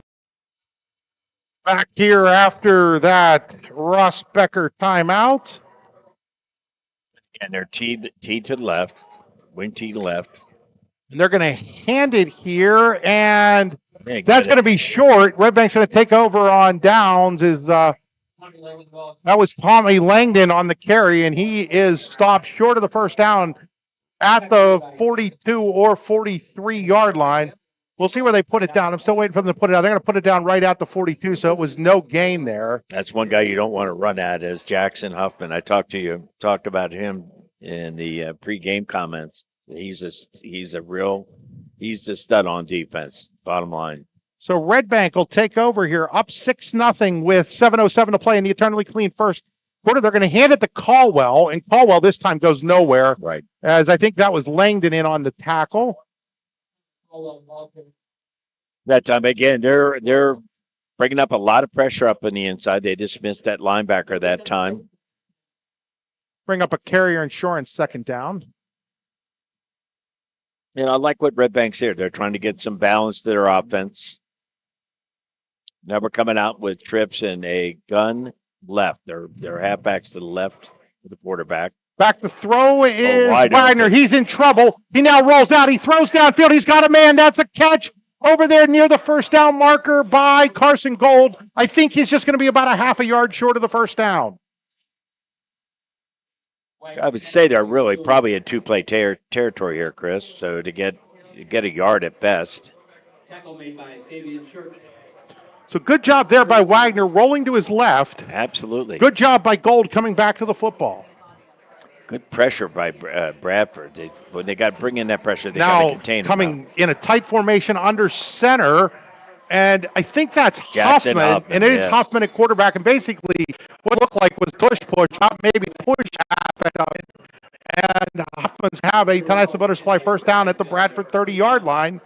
here after that Ross Becker timeout. And they're teed to the left, wing tee to the left. And they're going to hand it here, and that's going to be short. Redbank's going to take over on downs. That was Tommy Langdon on the carry, and he is stopped short of the first down at the 42 or 43-yard line. We'll see where they put it down. I'm still waiting for them to put it out. They're going to put it down right at the 42, so it was no gain there. That's one guy you don't want to run at is Jackson Huffman. I talked about him in the pregame comments. He's the stud on defense, bottom line. So Redbank will take over here, up 6-0 with 7:07 to play in the eternally clean first quarter. They're going to hand it to Caldwell, and Caldwell this time goes nowhere. Right. As I think that was Langdon in on the tackle. That time again, they're bringing up a lot of pressure up on the inside. They dismissed that linebacker that time. Bring up a carrier insurance 2nd down. I like what Redbank's here. They're trying to get some balance to their offense. Now we're coming out with trips and a gun left. They're halfbacks to the left of the quarterback. Back to throw is Wagner. Open. He's in trouble. He now rolls out. He throws downfield. He's got a man. That's a catch over there near the first down marker by Carson Gold. I think he's just going to be about a half a yard short of the first down. I would say they're really probably in two-play territory here, Chris. So to get a yard at best. So good job there by Wagner rolling to his left. Absolutely. Good job by Gold coming back to the football. Good pressure by Bradford. When they got bring in that pressure, they got to contain him. Now coming in a tight formation under center, and I think that's Huffman, and it is Huffman at quarterback, and basically what looked like was push, maybe push happened, and Huffman's have a tonight's a butterfly first down at the Bradford 30-yard line.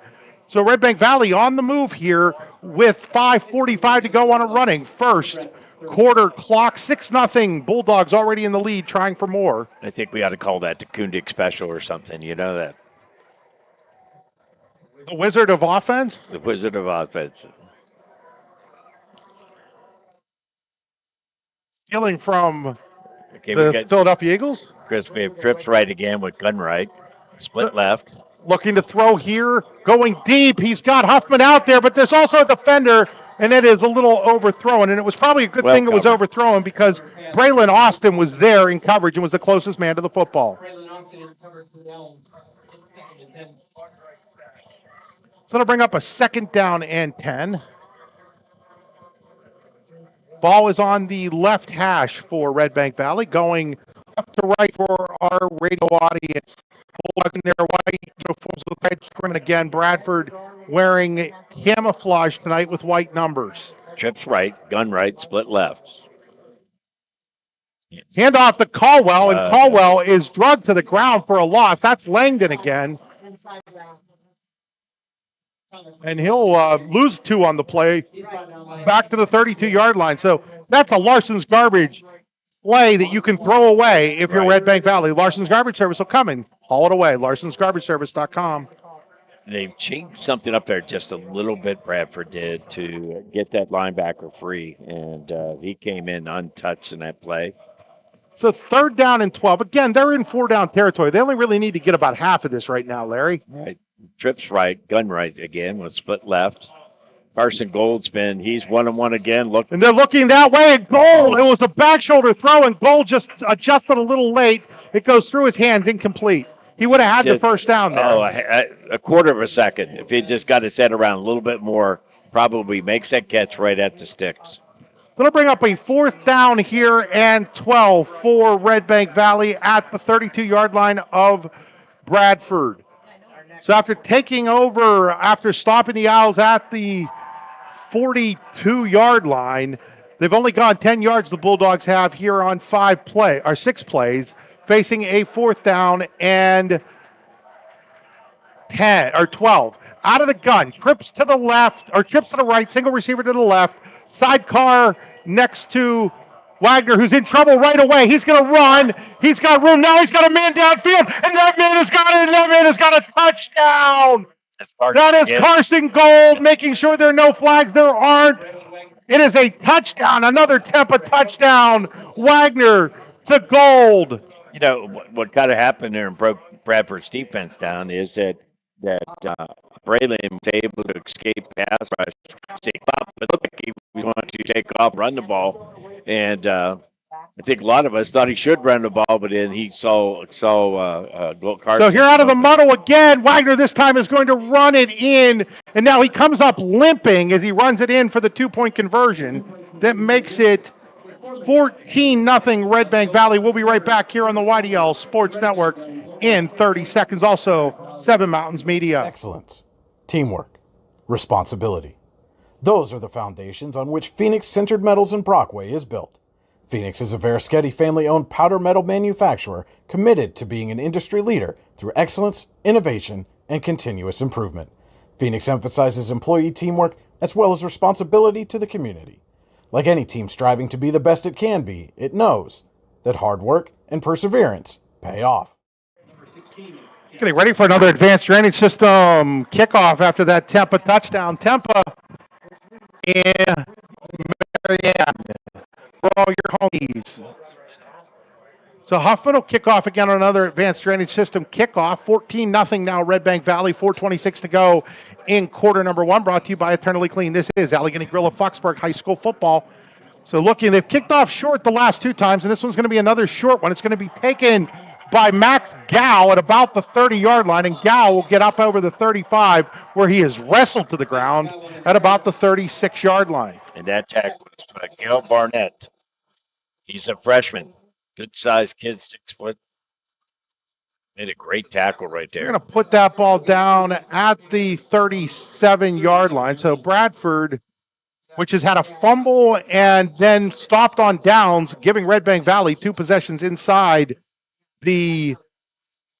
So Redbank Valley on the move here with 5:45 to go on a running first quarter clock. 6-0. Bulldogs already in the lead, trying for more. I think we ought to call that the Kundik special or something. You know that. The Wizard of Offense? The Wizard of Offense. Stealing from Okay, the Philadelphia Eagles. Chris, we have trips right again with gun right. Split left. Looking to throw here, going deep. He's got Huffman out there, but there's also a defender, and it is a little overthrown. And it was probably a good thing it was overthrown because Braylon Austin was there in coverage and was the closest man to the football. So it'll bring up a 2nd down and 10. Ball is on the left hash for Redbank Valley, going left to right for our radio audience. In their white uniforms with red trim, and again, Bradford wearing camouflage tonight with white numbers. Trips right, gun right, split left. Hand off to Caldwell, and Caldwell is drugged to the ground for a loss. That's Langdon again. And he'll lose 2 on the play, back to the 32-yard line. So that's a Larson's garbage play that you can throw away if you're Redbank Valley. Larson's Garbage Service will come and haul it away. Larson'sGarbageService.com. They've changed something up there just a little bit, Bradford did, to get that linebacker free, and he came in untouched in that play. So 3rd down and 12. Again, they're in 4-down territory. They only really need to get about half of this right now, Larry. Right. Trips right, gun right again with split left. Carson Goldsman, he's 1-on-1 again. Look, and they're looking that way, and Gold, it was a back shoulder throw, and Gold just adjusted a little late. It goes through his hands, incomplete. He would have had the first down there. Oh, a quarter of a second. If he just got his head around a little bit more, probably makes that catch right at the sticks. So they'll bring up a 4th down here and 12 for Redbank Valley at the 32-yard line of Bradford. So after taking over, after stopping the Owls at the 42-yard line, they've only gone 10 yards, the Bulldogs have here on 6 plays, facing a 4th down and 12. Out of the gun, trips to the left, or trips to the right, single receiver to the left, sidecar next to Wagner, who's in trouble right away. He's going to run. He's got room. Now he's got a man downfield, and that man has got it, and that man has got a touchdown. That is Carson Gold, making sure there are no flags. There aren't. It is a touchdown, another Tampa touchdown. Wagner to Gold. You know, what kind of happened there and broke Bradford's defense down is that Braylon was able to escape pass rush, but looked like he was going to take off, run the ball, and I think a lot of us thought he should run the ball, but then he saw Carson. So here out of the muddle again, Wagner this time is going to run it in, and now he comes up limping as he runs it in for the 2-point conversion. That makes it 14-0 Redbank Valley. We'll be right back here on the YDL Sports Network in 30 seconds. Also, 7 Mountains Media. Excellence, teamwork, responsibility. Those are the foundations on which Phoenix Sintered Metals in Brockway is built. Phoenix is a Verischetti family-owned powder metal manufacturer committed to being an industry leader through excellence, innovation, and continuous improvement. Phoenix emphasizes employee teamwork as well as responsibility to the community. Like any team striving to be the best it can be, it knows that hard work and perseverance pay off. Getting ready for another advanced drainage system kickoff after that Tampa touchdown. Tampa and Marianne for all your homies. So Huffman will kick off again on another advanced drainage system kickoff. 14-0 now, Redbank Valley, 4:26 to go in quarter number 1. Brought to you by Eternally Clean. This is Allegheny Grill of Foxburg High School football. So looking, they've kicked off short the last 2 times, and this one's going to be another short one. It's going to be taken by Max Gow at about the 30-yard line, and Gow will get up over the 35, where he is wrestled to the ground at about the 36-yard line. And that tackle was Gail Barnett. He's a freshman. Good-sized kid, 6 foot. Made a great tackle right there. They're going to put that ball down at the 37-yard line. So Bradford, which has had a fumble and then stopped on downs, giving Redbank Valley 2 possessions inside the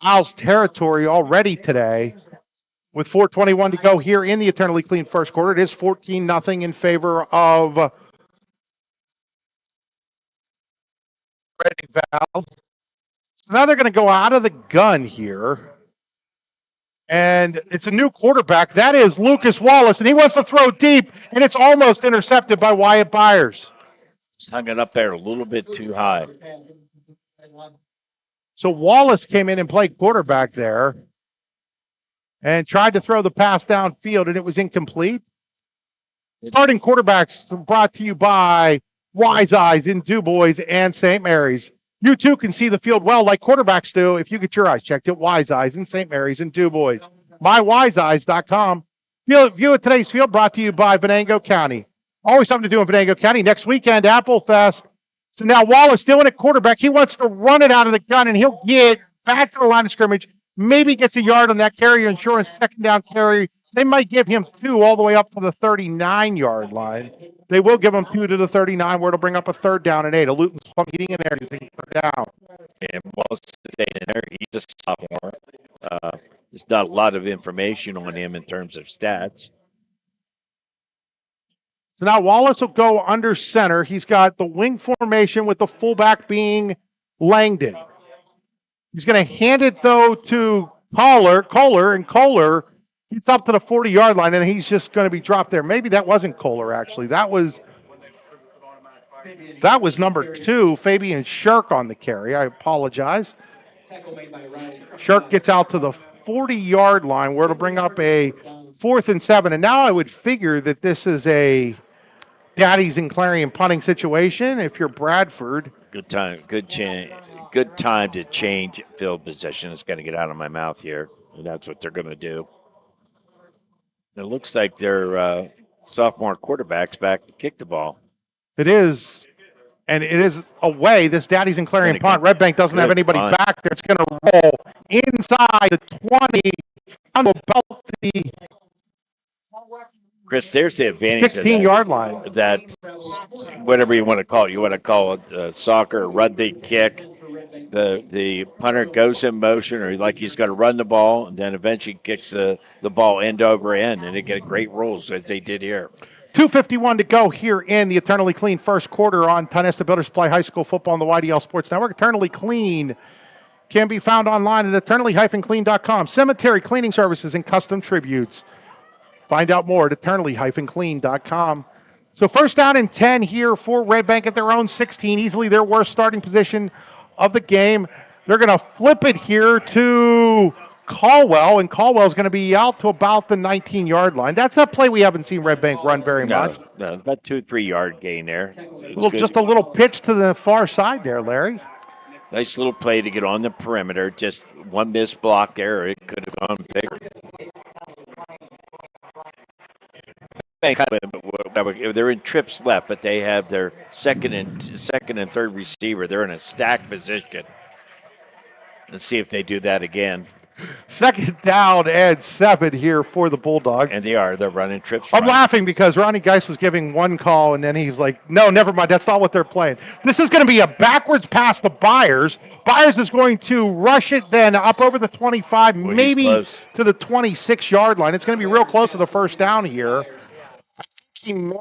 Owls territory already today. With 4:21 to go here in the Eternally Clean first quarter, it is 14-0 in favor of ready valve. So now they're going to go out of the gun here. And it's a new quarterback. That is Lucas Wallace, and he wants to throw deep, and it's almost intercepted by Wyatt Byers. Just hung it up there a little bit too high. So Wallace came in and played quarterback there and tried to throw the pass downfield, and it was incomplete. Starting quarterbacks brought to you by Wise Eyes in DuBois and St. Mary's. You too can see the field well like quarterbacks do if you get your eyes checked at Wise Eyes in St. Mary's and DuBois. MyWiseEyes.com. View of today's field brought to you by Venango County. Always something to do in Venango County. Next weekend, Apple Fest. So now Wallace still in at quarterback. He wants to run it out of the gun, and he'll get back to the line of scrimmage. Maybe gets a yard on that carrier insurance second down carry. They might give him 2 all the way up to the 39-yard line. They will give him 2 to the 39, where it'll bring up a 3rd down and 8. A Luton's getting in there, using 3rd down. And Wallace stayed in there. He's a sophomore. There's not a lot of information on him in terms of stats. So now Wallace will go under center. He's got the wing formation with the fullback being Langdon. He's going to hand it, though, to Kohler, and Kohler gets up to the 40-yard line, and he's just going to be dropped there. Maybe that wasn't Kohler, actually. That was number 2, Fabian Shirk on the carry. I apologize. Shirk gets out to the 40-yard line, where it'll bring up a 4th and 7. And now I would figure that this is a Daddies and Clarion punting situation if you're Bradford. Good time to change field position. It's got to get out of my mouth here, and that's what they're going to do. It looks like their sophomore quarterback's back to kick the ball. It is, and it is away. This Daddies and Clarion punt. Redbank doesn't have anybody back there. It's going to roll inside the 20, on about the Chris, there's the advantage. 16-yard line. That, whatever you want to call it. You want to call it soccer, rugby, kick. The punter goes in motion, or like he's going to run the ball, and then eventually kicks the ball end over end, and they get great rolls as they did here. 2:51 to go here in the Eternally Clean first quarter on Tonesta Builder Supply High School Football on the YDL Sports Network. Eternally Clean can be found online at eternally-clean.com. Cemetery cleaning services and custom tributes. Find out more at eternally-clean.com. So 1st down and 10 here for Redbank at their own 16, easily their worst starting position of the game. They're going to flip it here to Caldwell, and Caldwell's going to be out to about the 19-yard line. That's a play we haven't seen Redbank run very much. No, about 2-3 yard gain there. Just a little pitch to the far side there, Larry. Nice little play to get on the perimeter. Just one missed block there, or it could have gone bigger. They're in trips left, but they have their second and 3rd receiver. They're in a stacked position. Let's see if they do that again. 2nd down and 7 here for the Bulldogs. And they're running trips. I'm laughing because Ronnie Geis was giving one call, and then he's like, no, never mind. That's not what they're playing. This is going to be a backwards pass to Byers. Byers is going to rush it then up over the 25, maybe to the 26-yard line. It's going to be real close to the 1st down here. In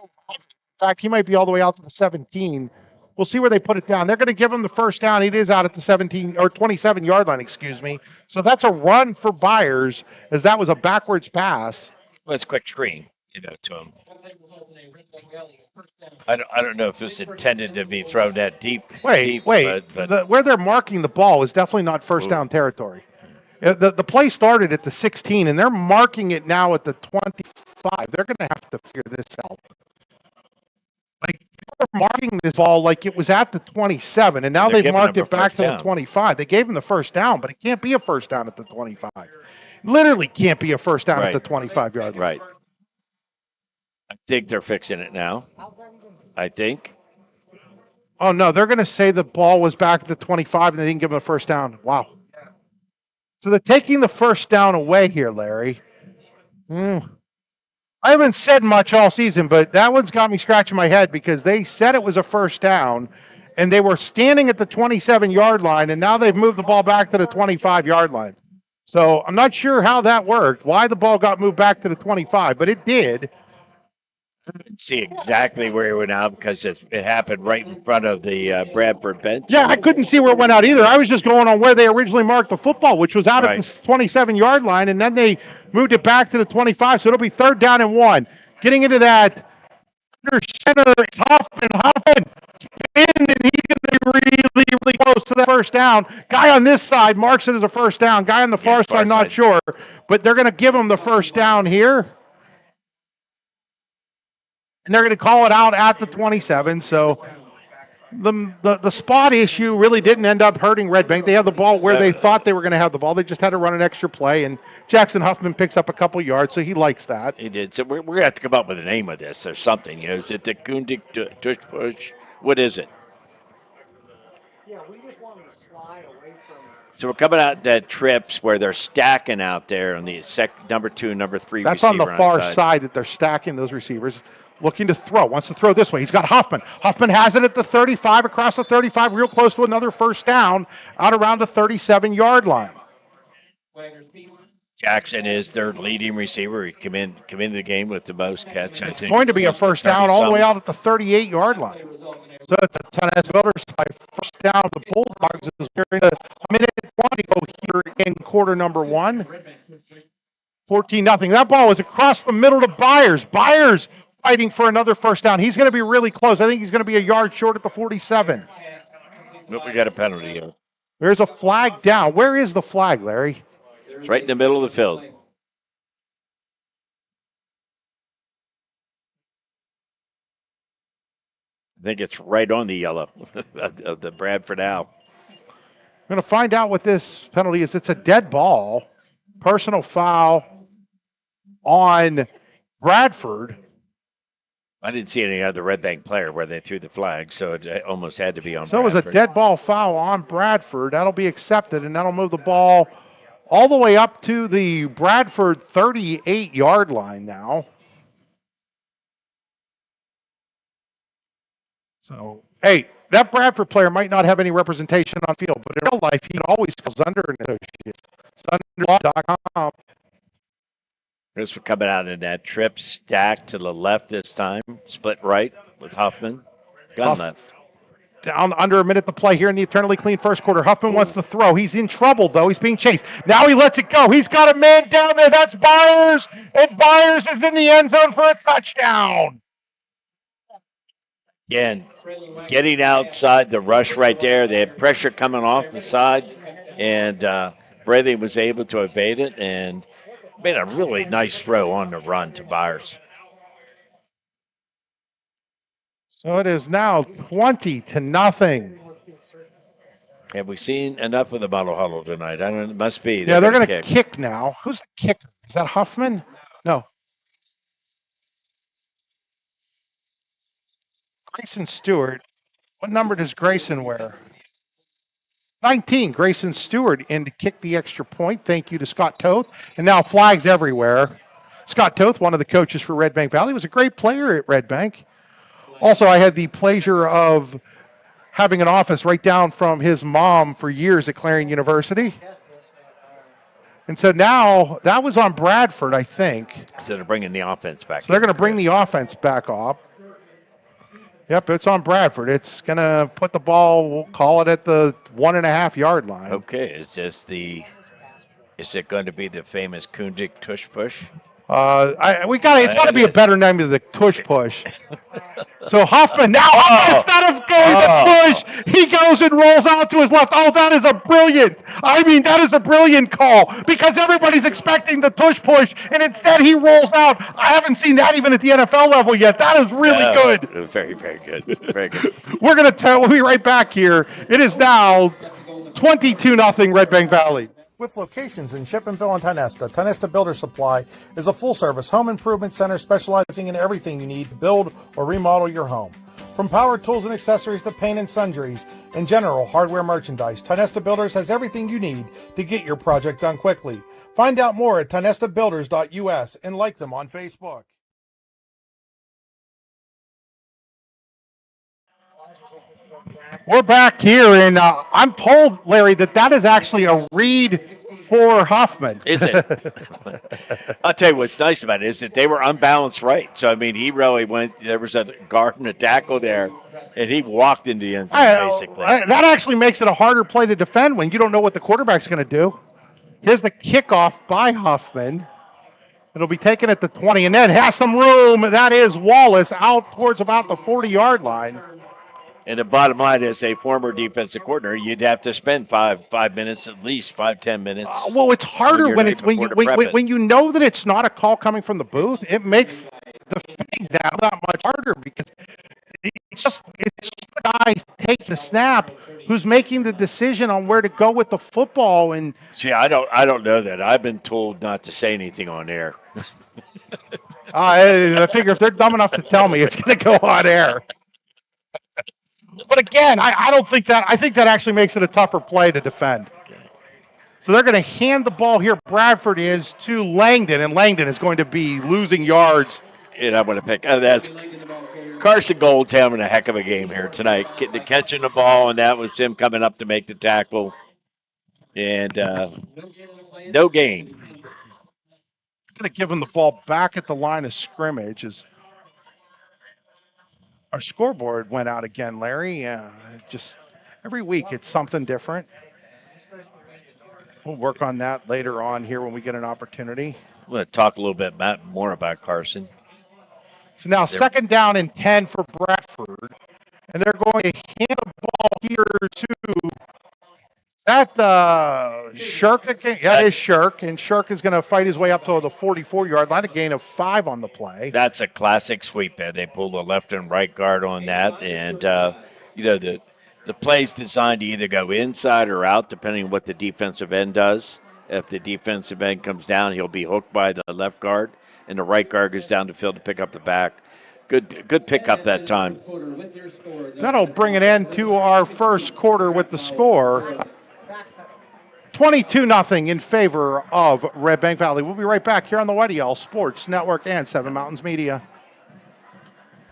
fact, he might be all the way out to the 17. We'll see where they put it down. They're going to give him the 1st down. It is out at the 17 or 27-yard line, excuse me. So that's a run for Byers, as that was a backwards pass. Well, it's a quick screen, to him. I don't know if it's intended to be thrown that deep. Wait. Where they're marking the ball is definitely not 1st down territory. The play started at the 16, and they're marking it now at the 25. They're going to have to figure this out. Like, they're marking this ball like it was at the 27, and now they've marked it back to the 25. They gave him the 1st down, but it can't be a 1st down at the 25. Literally can't be a 1st down at the 25-yard line. Right. I think they're fixing it now. I think. Oh, no, they're going to say the ball was back at the 25, and they didn't give him a 1st down. Wow. So they're taking the 1st down away here, Larry. I haven't said much all season, but that one's got me scratching my head because they said it was a 1st down, and they were standing at the 27-yard line, and now they've moved the ball back to the 25-yard line. So I'm not sure how that worked, why the ball got moved back to the 25, but it did. See exactly where he went out because it happened right in front of the Bradford bench. Yeah, I couldn't see where it went out either. I was just going on where they originally marked the football, which was out at the 27-yard line, and then they moved it back to the 25, so it'll be 3rd down and 1. Getting into that under center, it's Hoffman in, and he's going to be really, really close to that first down. Guy on this side marks it as a first down. Guy on the far side, not sure, but they're going to give him the first down here. And they're going to call it out at the 27. So the spot issue really didn't end up hurting Redbank. They had the ball where they thought they were going to have the ball. They just had to run an extra play, and Jackson Huffman picks up a couple yards, so he likes that. He did. So we're going to have to come up with a name of this or something. Is it the Kundik Tush Push? What is it? Yeah, we just want to slide away from. So we're coming out that trips where they're stacking out there on the number 2, number 3 That's receiver on the far side that they're stacking those receivers. Looking to throw. Wants to throw this way. He's got Huffman. Huffman has it at the 35, across the 35, real close to another first down, out around the 37-yard line. Jackson is their leading receiver. He come into the game with the most catch. It's going to be a first down all the way out at the 38-yard line. So it's a Tennessee Builders by first down. The Bulldogs is wearing a minute 20 to go here in quarter number 1. 14-0. That ball was across the middle to Byers. Byers fighting for another first down. He's going to be really close. I think he's going to be a yard short at the 47. But we got a penalty here. There's a flag down. Where is the flag, Larry? It's right in the middle of the field. I think it's right on the yellow of the Bradford Owl. I'm going to find out what this penalty is. It's a dead ball. Personal foul on Bradford. I didn't see any other Redbank player where they threw the flag, so it almost had to be on So Bradford. it was a dead ball foul on Bradford. That'll be accepted, and that'll move the ball all the way up to the Bradford 38-yard line now. So, hey, that Bradford player might not have any representation on field, but in real life, he always goes under an associate. Sunderlaw.com. This for coming out in that trip, stack to the left this time, split right with Huffman. Gun left. Down under a minute to play here in the eternally clean first quarter. Huffman wants to throw. He's in trouble, though. He's being chased. Now he lets it go. He's got a man down there. That's Byers, and Byers is in the end zone for a touchdown. Again, getting outside the rush right there. They had pressure coming off the side, and Bradley was able to evade it and made a really nice throw on the run to Byers. So it is now 20-0. Have we seen enough of the Model Huddle tonight? I don't know. It must be. Yeah, they're going to kick now. Who's the kicker? Is that Huffman? No. Grayson Stewart. What number does Grayson wear? 19. Grayson Stewart in to kick the extra point. Thank you to Scott Toth. And now flags everywhere. Scott Toth, one of the coaches for Redbank Valley, was a great player at Redbank. Also, I had the pleasure of having an office right down from his mom for years at Clarion University. And so now that was on Bradford, I think. Instead of bringing the offense back. So they're going to bring the offense back up. Yep, it's on Bradford. It's going to put the ball, we'll call it at the 1.5-yard line. Okay, is it going to be the famous Kundik Tush Push? It's got to be a better name than the Tush Push. So Huffman now, instead of going to push, he goes and rolls out to his left. Oh, that is a brilliant call because everybody's expecting the Tush Push, and instead he rolls out. I haven't seen that even at the NFL level yet. That is really good. Very, very good. Very good. We'll be right back here. It is now 22-0 Redbank Valley. With locations in Shippenville and Tionesta, Tionesta Builder Supply is a full-service home improvement center specializing in everything you need to build or remodel your home. From power tools and accessories to paint and sundries and general hardware merchandise, Tionesta Builders has everything you need to get your project done quickly. Find out more at tionestabuilders.us and like them on Facebook. We're back here, and I'm told, Larry, that is actually a read for Huffman. Is it? I'll tell you what's nice about it is that they were unbalanced right. So, I mean, he really went, there was a guard and a tackle there, and he walked into the end zone, basically. That actually makes it a harder play to defend when you don't know what the quarterback's going to do. Here's the kickoff by Huffman. It'll be taken at the 20, and then has some room. That is Wallace out towards about the 40-yard line. And the bottom line is, a former defensive coordinator, you'd have to spend 5 minutes at least, 5-10 minutes. Well, it's harder when you know that it's not a call coming from the booth. It makes the defending that much harder because it's just the guys taking the snap who's making the decision on where to go with the football. And see, I don't know that. I've been told not to say anything on air. I figure if they're dumb enough to tell me, it's going to go on air. But again, I don't think that. I think that actually makes it a tougher play to defend. So they're going to hand the ball here. Bradford is to Langdon, and Langdon is going to be losing yards. And I'm going to pick. That's Carson Gold's having a heck of a game here tonight, catching the ball, and that was him coming up to make the tackle. And no gain. Going to give him the ball back at the line of scrimmage as our scoreboard went out again, Larry. Just every week it's something different. We'll work on that later on here when we get an opportunity. We'll talk a little bit more about Carson. So now second down and 10 for Bradford. And they're going to hand the ball here to, is that Shirk again? Yeah, it is Shirk. And Shirk is going to fight his way up to the 44-yard line, a gain of 5 on the play. That's a classic sweep. They pull the left and right guard on that. And, the play's designed to either go inside or out, depending on what the defensive end does. If the defensive end comes down, he'll be hooked by the left guard, and the right guard goes down the field to pick up the back. Good pickup that time. That'll bring it into our first quarter with the score. 22-0 in favor of Redbank Valley. We'll be right back here on the YDL Sports Network and Seven Mountains Media.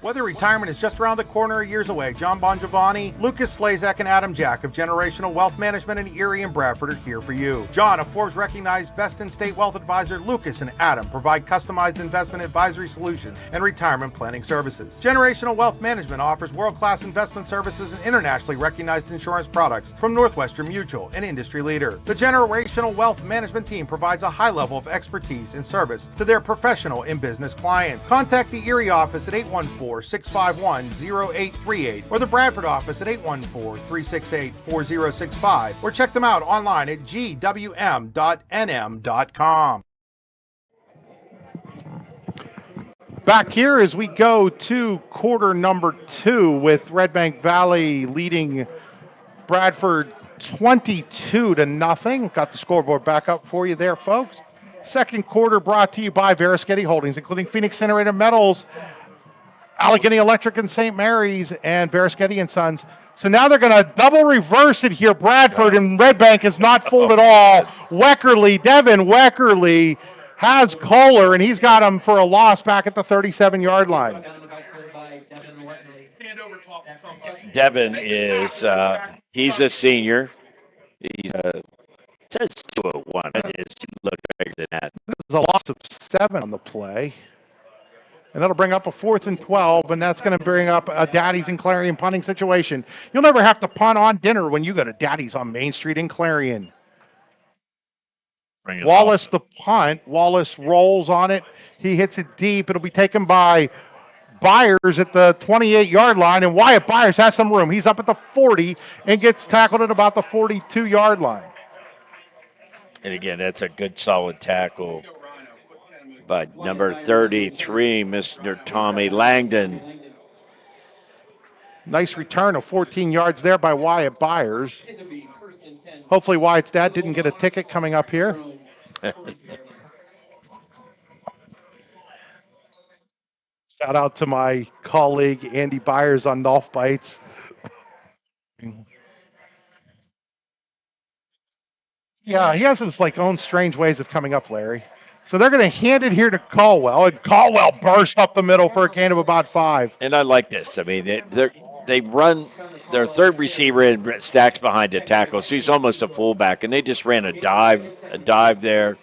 Whether retirement is just around the corner or years away, John Bongiovanni, Lucas Slazak, and Adam Jack of Generational Wealth Management in Erie and Bradford are here for you. John, a Forbes-recognized best-in-state wealth advisor, Lucas and Adam provide customized investment advisory solutions and retirement planning services. Generational Wealth Management offers world-class investment services and internationally recognized insurance products from Northwestern Mutual, an industry leader. The Generational Wealth Management team provides a high level of expertise and service to their professional and business clients. Contact the Erie office at 814-651-0838 or the Bradford office at 814-368-4065 or check them out online at gwm.nm.com. Back here as we go to quarter number 2 with Redbank Valley leading Bradford 22-0. Got the scoreboard back up for you there, folks. Second quarter brought to you by Verischetti Holdings, including Phoenix Incinerator Metals, Allegheny Electric and St. Mary's, and Verischetti and Sons. So now they're going to double reverse it here. Bradford and Redbank is not fooled at all. Devin Weckerly has Kohler, and he's got him for a loss back at the 37-yard line. Devin is, he's a senior. He's says 201. It looked bigger than that. This is a loss of 7 on the play. And that'll bring up a 4th and 12, and that's going to bring up a Daddy's and Clarion punting situation. You'll never have to punt on dinner when you go to Daddy's on Main Street in Clarion. Wallace the punt. Wallace rolls on it. He hits it deep. It'll be taken by Byers at the 28-yard line, and Wyatt Byers has some room. He's up at the 40 and gets tackled at about the 42-yard line. And again, that's a good solid tackle by number 33, Mr. Tommy Langdon. Nice return of 14 yards there by Wyatt Byers. Hopefully Wyatt's dad didn't get a ticket coming up here. Shout out to my colleague Andy Byers on Golf Bites. Yeah, he has his own strange ways of coming up, Larry. So they're going to hand it here to Caldwell, and Caldwell burst up the middle for a gain of about 5. And I like this. I mean, they run their third receiver in stacks behind a tackle, so he's almost a fullback, and they just ran a dive there,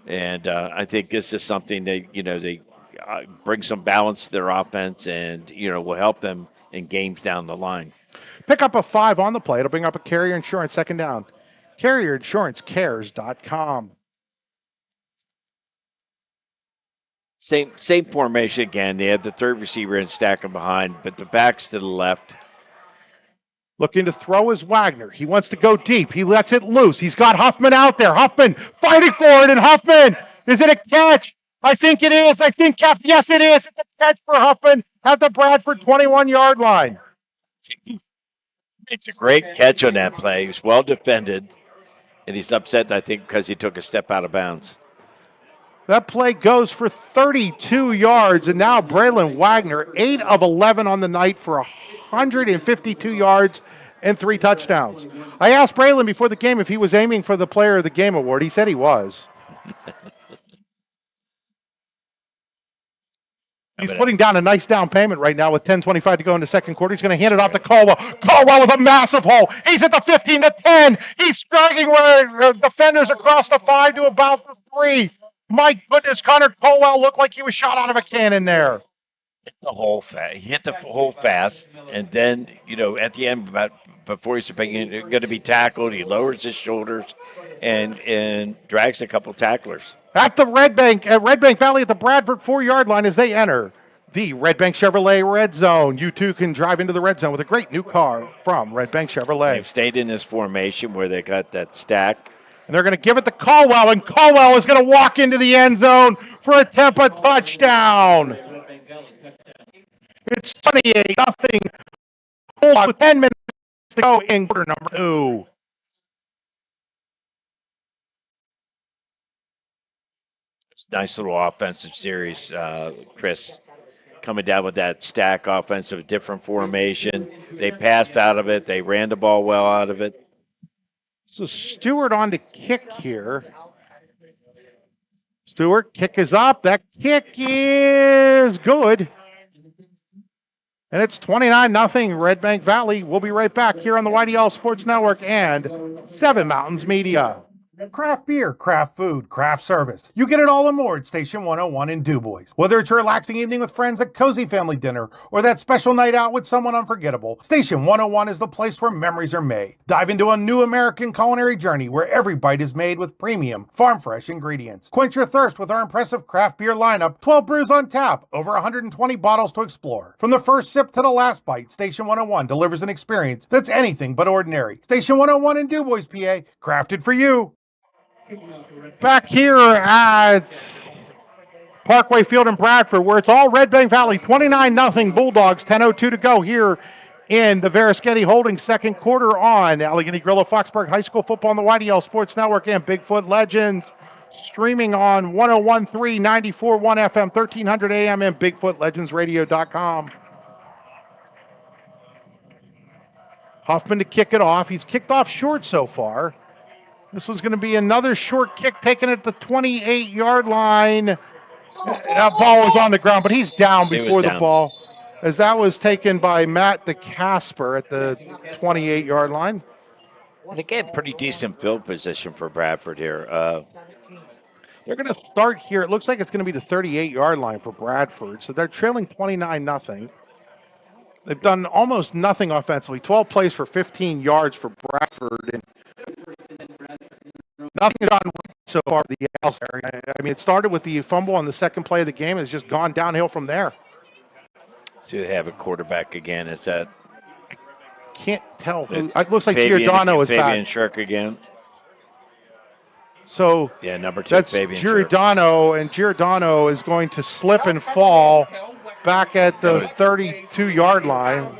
and I think this is something they bring some balance to their offense, and will help them in games down the line. Pick up a 5 on the play. It'll bring up a Carrier Insurance second down. CarrierInsuranceCares.com. Same formation again. They have the third receiver in stacking behind, but the back's to the left. Looking to throw is Wagner. He wants to go deep. He lets it loose. He's got Huffman out there. Huffman fighting for it, and Huffman, is it a catch? I think it is. Yes, it is. It's a catch for Huffman at the Bradford 21-yard line. It's a great catch on that play. He was well defended, and he's upset, I think, because he took a step out of bounds. That play goes for 32 yards, and now Braylon Wagner, 8 of 11 on the night for 152 yards and 3 touchdowns. I asked Braylon before the game if he was aiming for the Player of the Game award. He said he was. He's putting down a nice down payment right now with 10:25 to go in the second quarter. He's going to hand it off to Caldwell. Caldwell with a massive hole. He's at the 15, the 10. He's striking where defenders across the 5 to about the 3. My goodness, Connor Caldwell looked like he was shot out of a cannon there. He hit the hole fast, and then, at the end, before he's going to be tackled, he lowers his shoulders and drags a couple tacklers. At the Redbank Valley at the Bradford 4-yard line as they enter the Redbank Chevrolet Red Zone. You too can drive into the Red Zone with a great new car from Redbank Chevrolet. They've stayed in this formation where they got that stack. And they're going to give it to Caldwell, and Caldwell is going to walk into the end zone for a Tampa touchdown. It's 28-0. With 10 minutes to go in quarter number 2. Nice little offensive series, Chris, coming down with that stack offensive, different formation. They passed out of it. They ran the ball well out of it. So Stewart on to kick here. Stewart, kick is up. That kick is good. And it's 29-0 Redbank Valley. We'll be right back here on the YDL Sports Network and 7 Mountains Media. Craft beer, craft food, craft service. You get it all and more at Station 101 in DuBois. Whether it's a relaxing evening with friends at Cozy Family Dinner or that special night out with someone unforgettable, Station 101 is the place where memories are made. Dive into a new American culinary journey where every bite is made with premium, farm-fresh ingredients. Quench your thirst with our impressive craft beer lineup, 12 brews on tap, over 120 bottles to explore. From the first sip to the last bite, Station 101 delivers an experience that's anything but ordinary. Station 101 in DuBois, PA, crafted for you. Back here at Parkway Field in Bradford, where it's all Redbank Valley, 29-0 Bulldogs, 10:02 to go here in the Verischetti Holdings second quarter on Allegheny Grill of Foxburg High School football on the YDL Sports Network and Bigfoot Legends, streaming on 101.3, 94.1 FM, 1300 AM, and BigfootLegendsRadio.com. Huffman to kick it off. He's kicked off short so far. This was going to be another short kick taken at the 28-yard line. That ball was on the ground, but he's down before the ball, as that was taken by Matt DeCasper at the 28-yard line. And again, pretty decent field position for Bradford here. They're going to start here. It looks like it's going to be the 38-yard line for Bradford, so they're trailing 29-0. They've done almost nothing offensively. 12 plays for 15 yards for Bradford, and nothing done so far for the Owls. I mean, it started with the fumble on the second play of the game, and it's just gone downhill from there. Do they have a quarterback again? Is that? I can't tell who. It looks like Giordano is back. Fabian Shirk again. So yeah, number 2. That's Fabian Giordano, and Giordano is going to slip and fall back at the 32-yard line.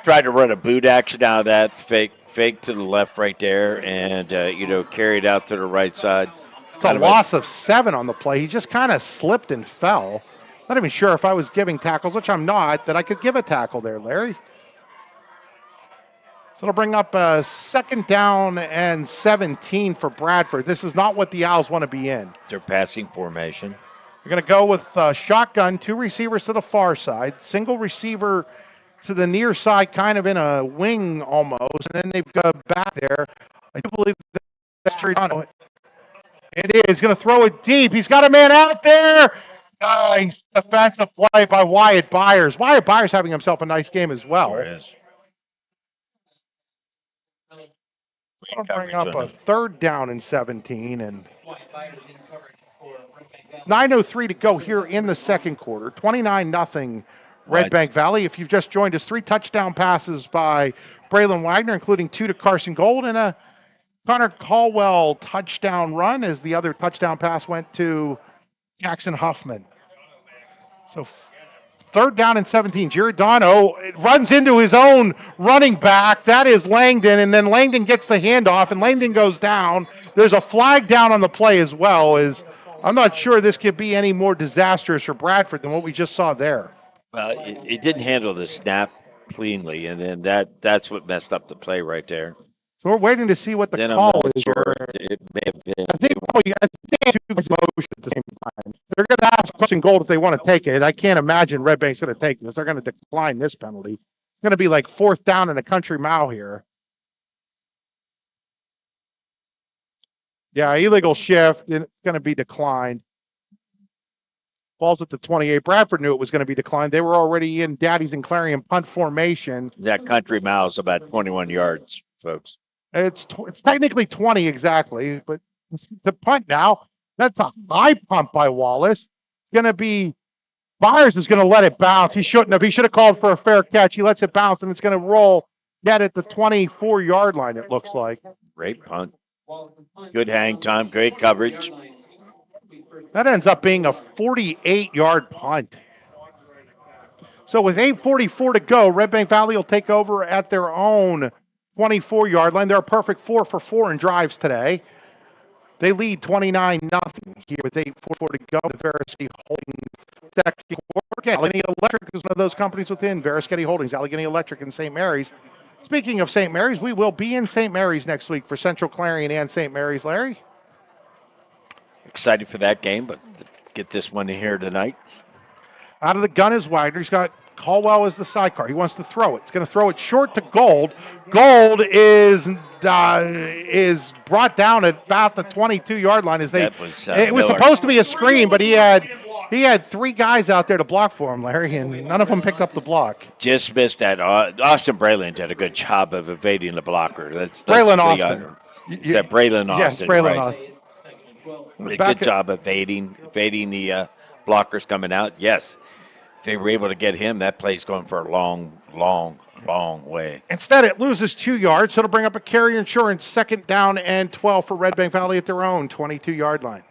Tried to run a boot action out of that, fake to the left right there, and carry it out to the right side. It's a loss of 7 on the play. He just kind of slipped and fell. Not even sure if I was giving tackles, which I'm not, that I could give a tackle there, Larry. So it'll bring up a 2nd down and 17 for Bradford. This is not what the Owls want to be in. Their passing formation. They're going to go with shotgun, 2 receivers to the far side, single receiver to the near side, kind of in a wing almost, and then they've got back there. I do believe that's Triano. It is. He's going to throw it deep. He's got a man out there. Nice defensive play by Wyatt Byers. Wyatt Byers having himself a nice game as well. Sure is. We'll bring up a 3rd down and 17, and 9:03 to go here in the second quarter. 29-0 Redbank Valley. If you've just joined us, 3 touchdown passes by Braylon Wagner, including 2 to Carson Gold, and a Connor Caldwell touchdown run as the other touchdown pass went to Jackson Huffman. So 3rd down and 17. Giordano runs into his own running back. That is Langdon, and then Langdon gets the handoff, and Langdon goes down. There's a flag down on the play as well. I'm not sure this could be any more disastrous for Bradford than what we just saw there. Well, it didn't handle the snap cleanly, and then that's what messed up the play right there. So we're waiting to see what the Then call I'm not is. sure it may have been. I think they have 2 motions at the same time. They're going to ask Carson Gold if they want to take it. I can't imagine Redbank's going to take this. They're going to decline this penalty. It's going to be like 4th down and a country mile here. Yeah, illegal shift. It's going to be declined. Balls at the 28. Bradford knew it was going to be declined. They were already in Daddy's and Clarion punt formation. That country mile is about 21 yards, folks. It's technically 20 exactly, but the punt now. That's a high punt by Wallace. It's going to be Byers is going to let it bounce. He shouldn't have. He should have called for a fair catch. He lets it bounce, and it's going to roll dead at the 24-yard line, it looks like. Great punt. Good hang time. Great coverage. That ends up being a 48-yard punt. So with 8:44 to go, Redbank Valley will take over at their own 24-yard line. They're a perfect 4 for 4 in drives today. They lead 29-0 here with 8:44 to go. The Veriskety Holdings second quarter. Allegheny Electric is one of those companies within Veriskety Holdings, Allegheny Electric and St. Mary's. Speaking of St. Mary's, we will be in St. Mary's next week for Central Clarion and St. Mary's. Larry? Excited for that game, but get this one in here tonight. Out of the gun is Wagner. He's got Caldwell as the sidecar. He wants to throw it. He's going to throw it short to Gold. Gold is brought down at about the 22-yard line. It was supposed to be a screen, but he had 3 guys out there to block for him, Larry, and none of them picked up the block. Just missed that. Austin Braylon did a good job of evading the blocker. That's Braylon Austin. Is that Braylon Austin? Yes, Braylon right? Austin. Good job evading the blockers coming out. Yes, if they were able to get him, that play's going for a long way. Instead, it loses 2 yards, so it'll bring up a carrier insurance 2nd down and 12 for Redbank Valley at their own 22-yard line.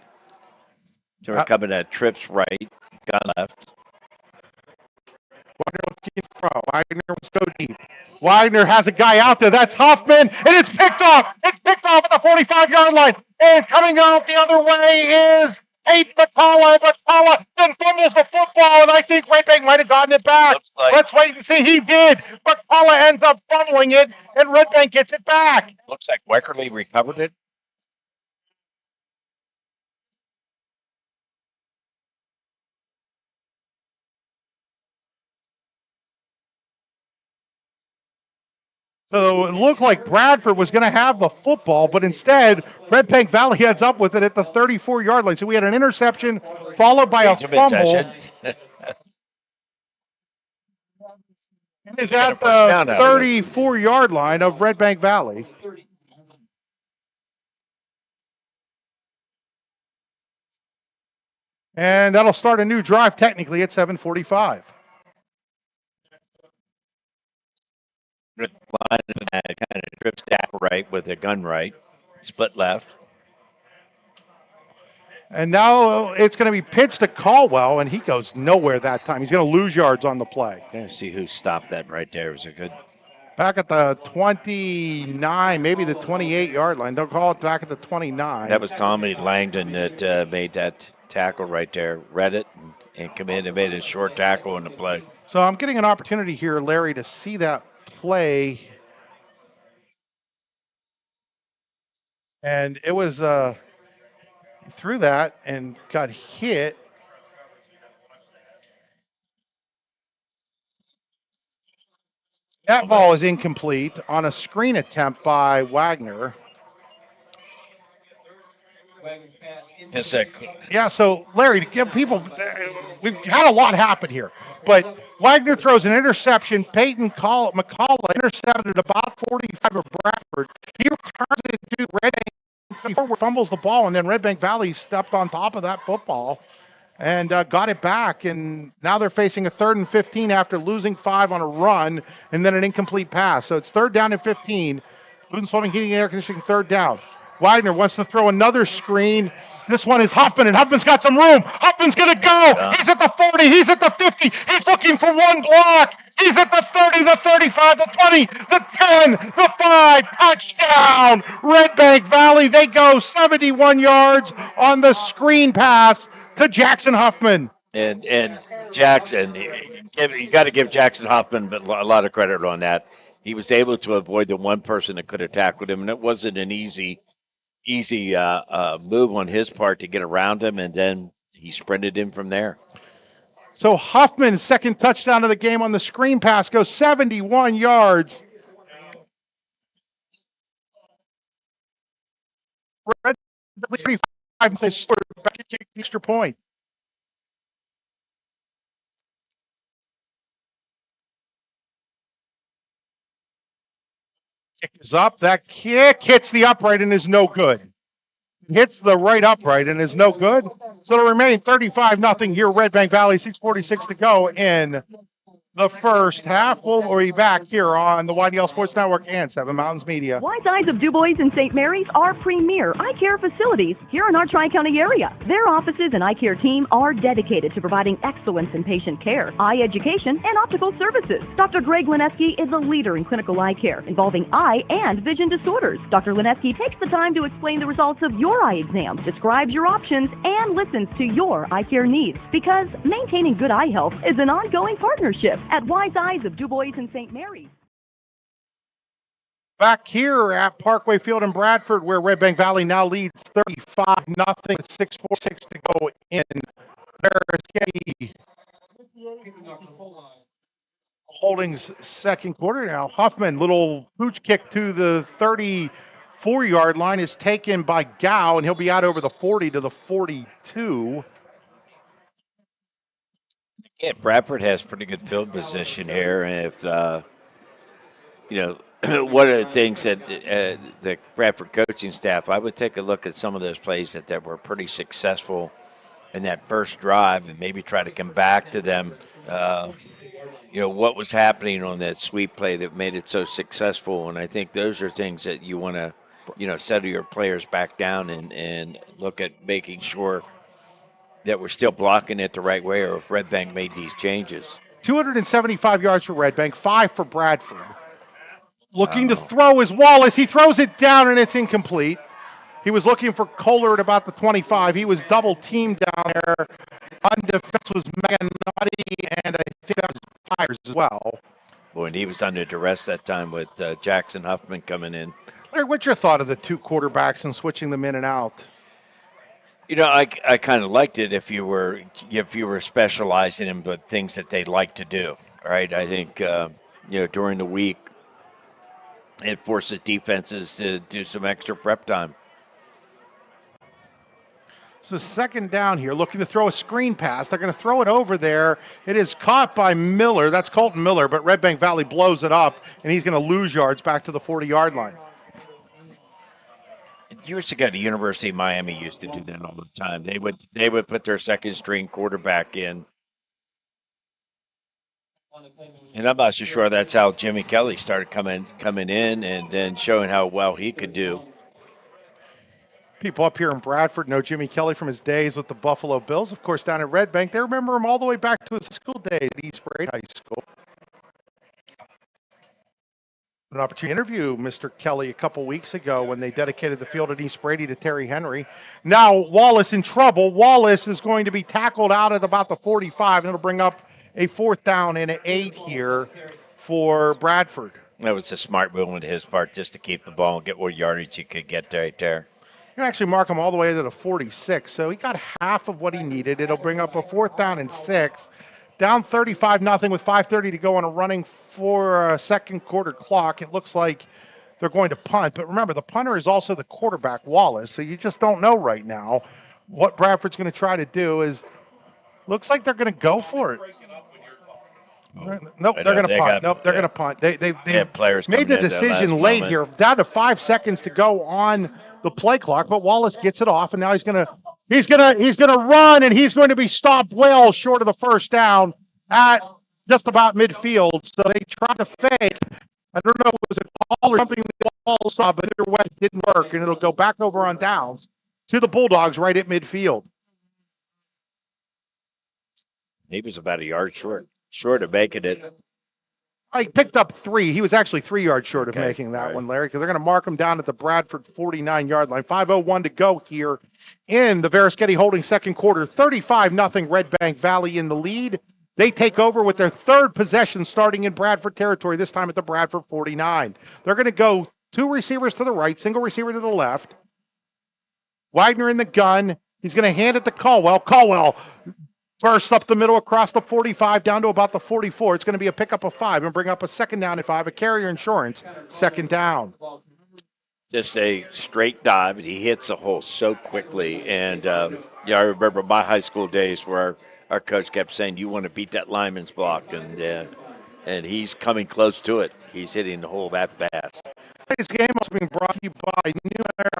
So we're coming at trips right, gun left. Wagner looking to throw. Wagner wants to go deep. Wagner has a guy out there. That's Huffman, and it's picked off. It's picked off at the 45-yard line. And coming out the other way is Tate McCullough. McCullough then fumbles the football, and I think Redbank might have gotten it back. Let's wait and see. He did. McCullough ends up fumbling it, and Redbank gets it back. Looks like Weckerly recovered it. So it looked like Bradford was going to have the football, but instead, Redbank Valley heads up with it at the 34-yard line. So we had an interception followed by a fumble. Is at the 34-yard line of Redbank Valley. And that'll start a new drive technically at 7:45. Good line of that kind of trip stack right with a gun right, split left. And now it's going to be pitched to Caldwell, and he goes nowhere that time. He's going to lose yards on the play. Going to see who stopped that right there. It was a good. Back at the 29, maybe the 28-yard line. They'll call it back at the 29. That was Tommy Langdon that made that tackle right there. Read it and come in and made a short tackle in the play. So I'm getting an opportunity here, Larry, to see that play. And it was threw that and got hit. That ball is incomplete on a screen attempt by Wagner. Yeah, so Larry, to give people, we've had a lot happen here, but Wagner throws an interception. Peyton McCullough intercepted about 45 of Bradford. He returns it to Redbank, forward, fumbles the ball, and then Redbank Valley stepped on top of that football and got it back. And now they're facing a 3rd and 15 after losing 5 on a run and then an incomplete pass. So it's 3rd down and 15. Luton Swimming, Heating, and Air Conditioning, 3rd down. Wagner wants to throw another screen. This one is Huffman, and Huffman's got some room. Huffman's going to go. He's at the 40. He's at the 50. He's looking for one block. He's at the 30, the 35, the 20, the 10, the 5. Touchdown. Redbank Valley. They go 71 yards on the screen pass to Jackson Huffman. And Jackson, you got to give Jackson Huffman a lot of credit on that. He was able to avoid the one person that could have tackled him, and it wasn't an easy move on his part to get around him, and then he sprinted in from there. So Huffman's second touchdown of the game on the screen pass goes 71 yards. Red 35, they scored back to kick the extra point. Kick is up. That kick hits the upright and is no good. Hits the right upright and is no good. So to remain 35-0 here, Redbank Valley, 6:46 to go in the first half. We'll be back here on the YDL Sports Network and 7 Mountains Media. Wise Eyes of DuBois and St. Mary's are premier eye care facilities here in our Tri-County area. Their offices and eye care team are dedicated to providing excellence in patient care, eye education, and optical services. Dr. Greg Lineski is a leader in clinical eye care involving eye and vision disorders. Dr. Lineski takes the time to explain the results of your eye exam, describes your options, and listens to your eye care needs, because maintaining good eye health is an ongoing partnership at Wise Eyes of DuBois and St. Mary's. Back here at Parkway Field in Bradford, where Redbank Valley now leads 35-0 with 6:46 to go in Beresky Holdings second quarter now. Huffman, little pooch kick to the 34-yard line is taken by Gow, and he'll be out over the 40 to the 42. Yeah, Bradford has pretty good field position here. And if, one of the things that the Bradford coaching staff, I would take a look at some of those plays that were pretty successful in that first drive and maybe try to come back to them. What was happening on that sweep play that made it so successful. And I think those are things that you want to, settle your players back down and look at making sure that we're still blocking it the right way, or if Redbank made these changes. 275 yards for Redbank, 5 for Bradford. Looking to throw is Wallace. He throws it down, and it's incomplete. He was looking for Kohler at about the 25. He was double teamed down there. On defense was Maganotti, and I think that was Myers as well. Boy, and he was under duress that time with Jackson Huffman coming in. Larry, what's your thought of the two quarterbacks and switching them in and out? I kind of liked it if you were specializing in the things that they like to do, right? I think during the week it forces defenses to do some extra prep time. So second down here, looking to throw a screen pass. They're going to throw it over there. It is caught by Miller. That's Colton Miller, but Redbank Valley blows it up, and he's going to lose yards back to the 40-yard line. Years ago, the University of Miami used to do that all the time. They would put their second string quarterback in, and I'm not so sure that's how Jimmy Kelly started coming in and then showing how well he could do. People up here in Bradford know Jimmy Kelly from his days with the Buffalo Bills. Of course, down at Redbank, they remember him all the way back to his school days at East Braid High School. An opportunity to interview Mr. Kelly a couple weeks ago when they dedicated the field at East Brady to Terry Henry. Now Wallace in trouble. Wallace is going to be tackled out at about the 45, and it'll bring up a 4th down and an 8 here for Bradford. That was a smart move on his part, just to keep the ball and get what yardage he could get right there. You can actually mark him all the way to the 46, so he got half of what he needed. It'll bring up a 4th down and 6. Down 35-0 with 5:30 to go on a running for second quarter clock. It looks like they're going to punt. But remember, the punter is also the quarterback, Wallace. So you just don't know right now what Bradford's going to try to do. Looks like they're going to go for it. Nope, they're going to punt. Nope, they're going to punt. They players made the decision late here, down to 5 seconds to go on the play clock. But Wallace gets it off, and now he's going to run, and he's going to be stopped well short of the first down at just about midfield. So they tried to fake. I don't know if it was a call or something the ball saw, but either way, it didn't work, and it'll go back over on downs to the Bulldogs right at midfield. He was about a yard short of making it. He picked up 3. He was actually 3 yards short of making that one, Larry, because they're going to mark him down at the Bradford 49-yard line. 5:01 to go here in the Verischetti Holding second quarter. 35-0 Redbank Valley in the lead. They take over with their third possession starting in Bradford territory, this time at the Bradford 49. They're going to go 2 receivers to the right, single receiver to the left. Wagner in the gun. He's going to hand it to Caldwell. Caldwell bursts up the middle across the 45 down to about the 44. It's going to be a pickup of 5 and bring up a second down at 5, a Carrier Insurance second down. Just a straight dive, and he hits the hole so quickly. And, I remember my high school days where our coach kept saying, you want to beat that lineman's block, and he's coming close to it. He's hitting the hole that fast. Today's game is being brought to you by New Era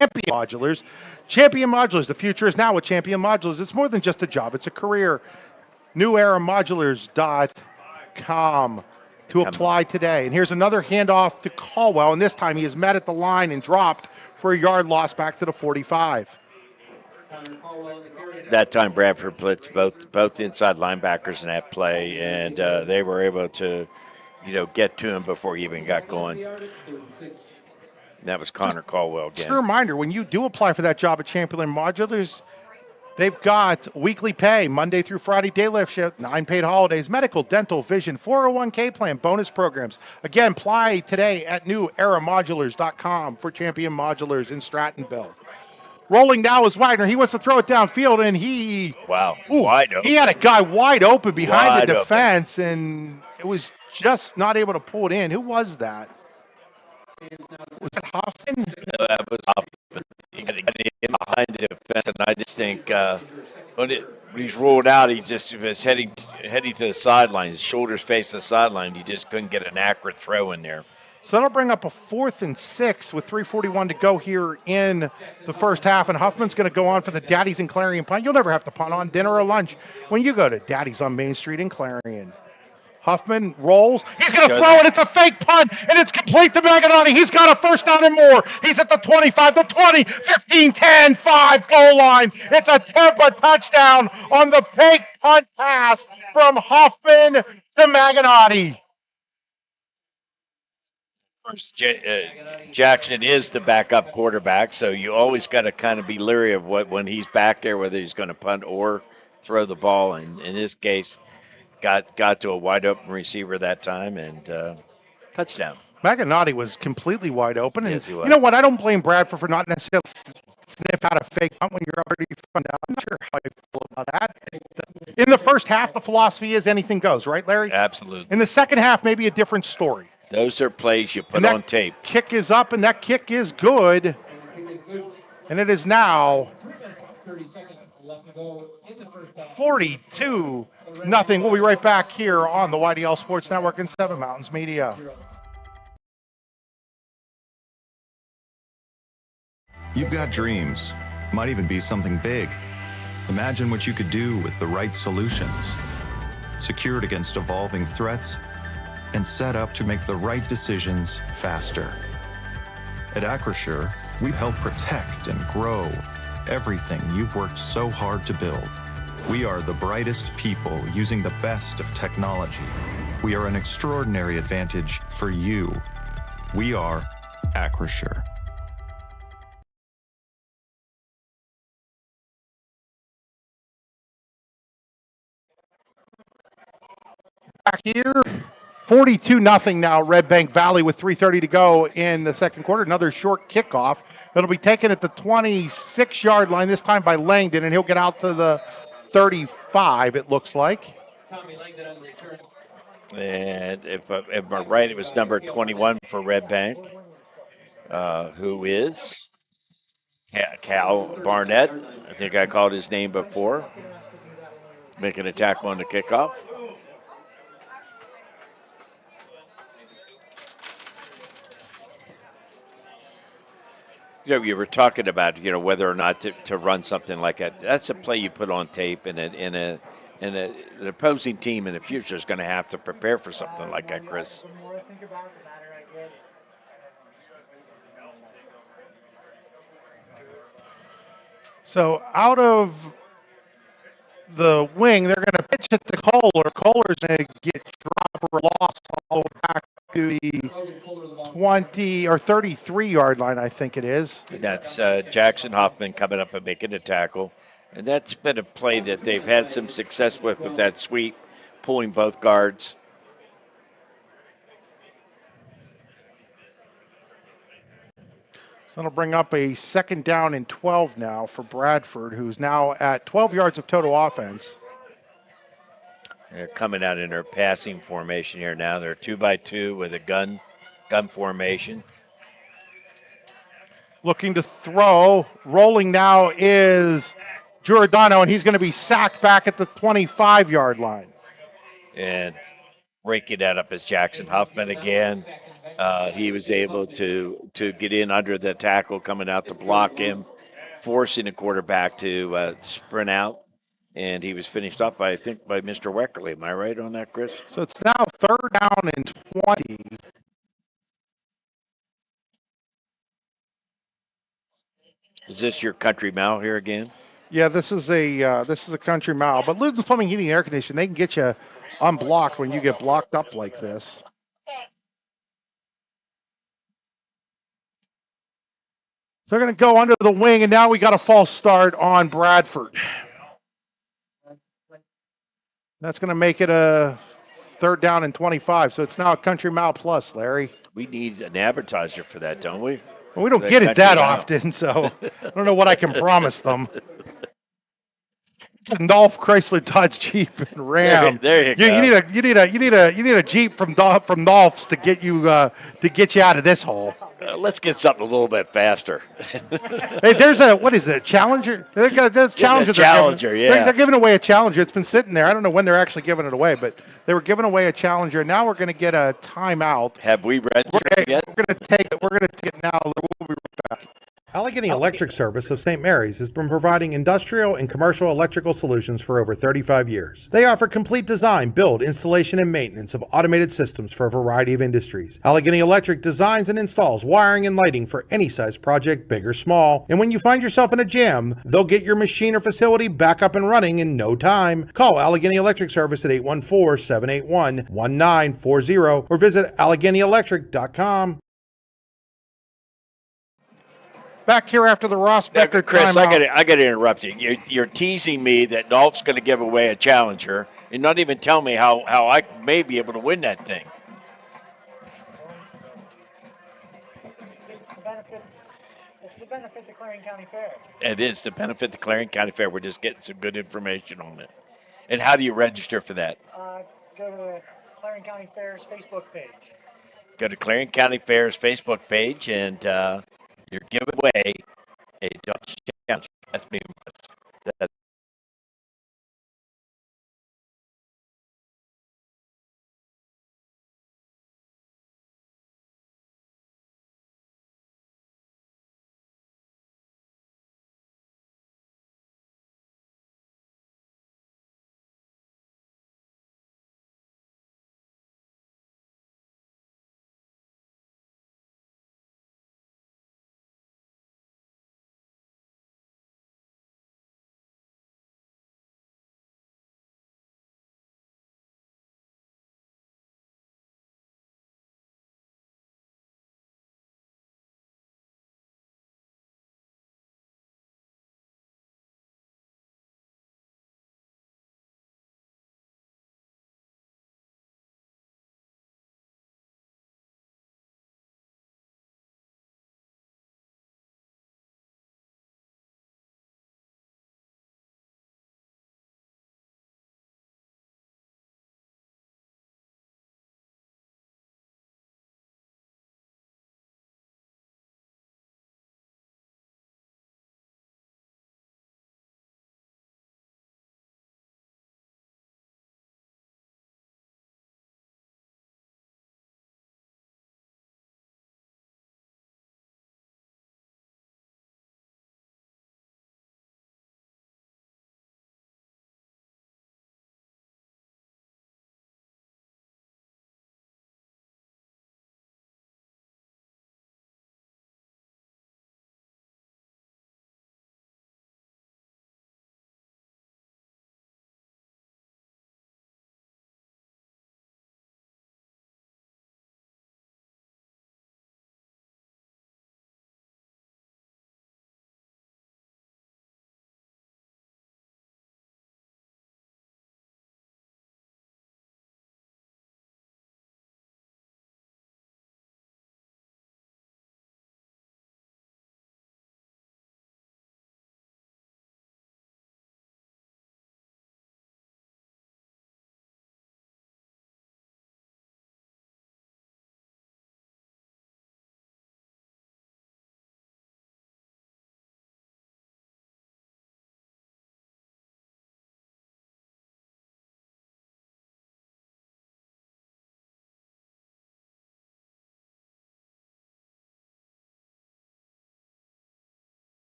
Champion Modulars. Champion Modulars. The future is now with Champion Modulars. It's more than just a job. It's a career. NewEraModulars.com to apply today. And here's another handoff to Caldwell, and this time he is met at the line and dropped for a yard loss back to the 45. That time Bradford blitzed both inside linebackers in that play, and they were able to, get to him before he even got going. And that was Connor Caldwell again. Just a reminder, when you do apply for that job at Champion Modulars, they've got weekly pay, Monday through Friday, day lift shift, 9 paid holidays, medical, dental, vision, 401k plan, bonus programs. Again, apply today at NewEraModulars.com for Champion Modulars in Strattonville. Rolling now is Wagner. He wants to throw it downfield, and wide open. He had a guy wide open behind the defense, and it was just not able to pull it in. Who was that? Was it Hoffman? No, that was Hoffman. He got in behind the defense, and I just think when he's rolled out, he just was heading to the sideline. His shoulders facing the sideline. He just couldn't get an accurate throw in there. So that'll bring up a 4th and 6 with 3:41 to go here in the first half. And Huffman's going to go on for the Daddy's in Clarion punt. You'll never have to punt on dinner or lunch when you go to Daddy's on Main Street in Clarion. Huffman rolls. He's going to throw it. It's a fake punt, and it's complete to Maganotti. He's got a first down and more. He's at the 25, the 20, 15, 10, 5 goal line. It's a Tampa touchdown on the fake punt pass from Huffman to Maganotti. Jackson is the backup quarterback, so you always got to kind of be leery of when he's back there, whether he's going to punt or throw the ball. And in this case, got to a wide open receiver that time and touchdown. Maganotti was completely wide open. And yes, he was. You know what? I don't blame Bradford for not necessarily sniff out a fake punt when you're already found out. I'm not sure how I feel about that. In the first half, the philosophy is anything goes, right, Larry? Absolutely. In the second half, maybe a different story. Those are plays you put on tape. Kick is up, and that kick is good. And it is now 42-0. We'll be right back here on the YDL Sports Network and Seven Mountains Media. You've got dreams. Might even be something big. Imagine what you could do with the right solutions. Secured against evolving threats and set up to make the right decisions faster. At Acrisure, we help protect and grow everything you've worked so hard to build. We are the brightest people using the best of technology. We are an extraordinary advantage for you. We are Acrisure. Back here, 42-0 now, Redbank Valley with 3:30 to go in the second quarter. Another short kickoff. It'll be taken at the 26-yard line, this time by Langdon, and he'll get out to the 35, it looks like. And if I'm right, it was number 21 for Redbank, who is Cal Barnett. I think I called his name before. Making a tackle on the kickoff. You were talking about whether or not to run something like that. That's a play you put on tape, and an opposing team in the future is going to have to prepare for something like that, Chris. So out of the wing, they're going to pitch it to Kohler. Kohler's going to get dropped or lost all the way back to the 20 or 33-yard line, I think it is. And that's Jackson Hoffman coming up and making a tackle. And that's been a play that they've had some success with that sweep, pulling both guards. So it'll bring up a 2nd down and 12 now for Bradford, who's now at 12 yards of total offense. They're coming out in their passing formation here now. They're 2-by-2 with a gun formation. Looking to throw. Rolling now is Giordano, and he's going to be sacked back at the 25-yard line. And breaking that up is Jackson Huffman again. He was able to get in under the tackle coming out to block him, forcing the quarterback to sprint out. And he was finished up, by Mr. Weckerly. Am I right on that, Chris? So it's now 3rd down and 20. Is this your country mile here again? Yeah, this is a country mile. But Luden's Plumbing, Heating, and Air Conditioning, they can get you unblocked when you get blocked up like this. So they're going to go under the wing, and now we got a false start on Bradford. That's going to make it a 3rd down and 25. So it's now a country mile plus, Larry. We need an advertiser for that, don't we? Well, we don't get it that often, so I don't know what I can promise them. It's a Nolf Chrysler Dodge Jeep and Ram. There you go. You need a Jeep from Nolf's to get you out of this hole. Let's get something a little bit faster. Hey, there's what is it? Challenger? There's Challenger. Challenger, yeah. They're giving away a Challenger. It's been sitting there. I don't know when they're actually giving it away, but they were giving away a Challenger. Now we're going to get a timeout. Have we registered yet? We're going to take it. We're going to take it now. We'll be right back. Allegheny Electric Service of St. Mary's has been providing industrial and commercial electrical solutions for over 35 years. They offer complete design, build, installation, and maintenance of automated systems for a variety of industries. Allegheny Electric designs and installs wiring and lighting for any size project, big or small. And when you find yourself in a jam, they'll get your machine or facility back up and running in no time. Call Allegheny Electric Service at 814-781-1940 or visit AlleghenyElectric.com. Back here after the Ross Becker Chris, timeout. I got to interrupt you. You're teasing me that Nolf's going to give away a Challenger and not even tell me how I may be able to win that thing. It's the benefit to Clarion County Fair. It is the benefit to Clarion County Fair. We're just getting some good information on it. And how do you register for that? Go to the Clarion County Fair's Facebook page. Go to Clarion County Fair's Facebook page and you're giving away a Dodge Challenger. That's me.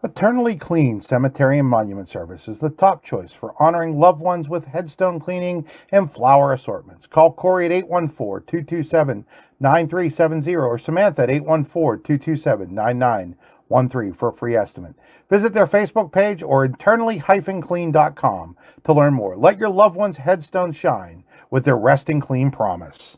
Eternally Clean Cemetery and Monument Service is the top choice for honoring loved ones with headstone cleaning and flower assortments. Call Corey at 814-227-9370 or Samantha at 814-227-9913 for a free estimate. Visit their Facebook page or eternally-clean.com to learn more. Let your loved one's headstone shine with their Resting Clean promise.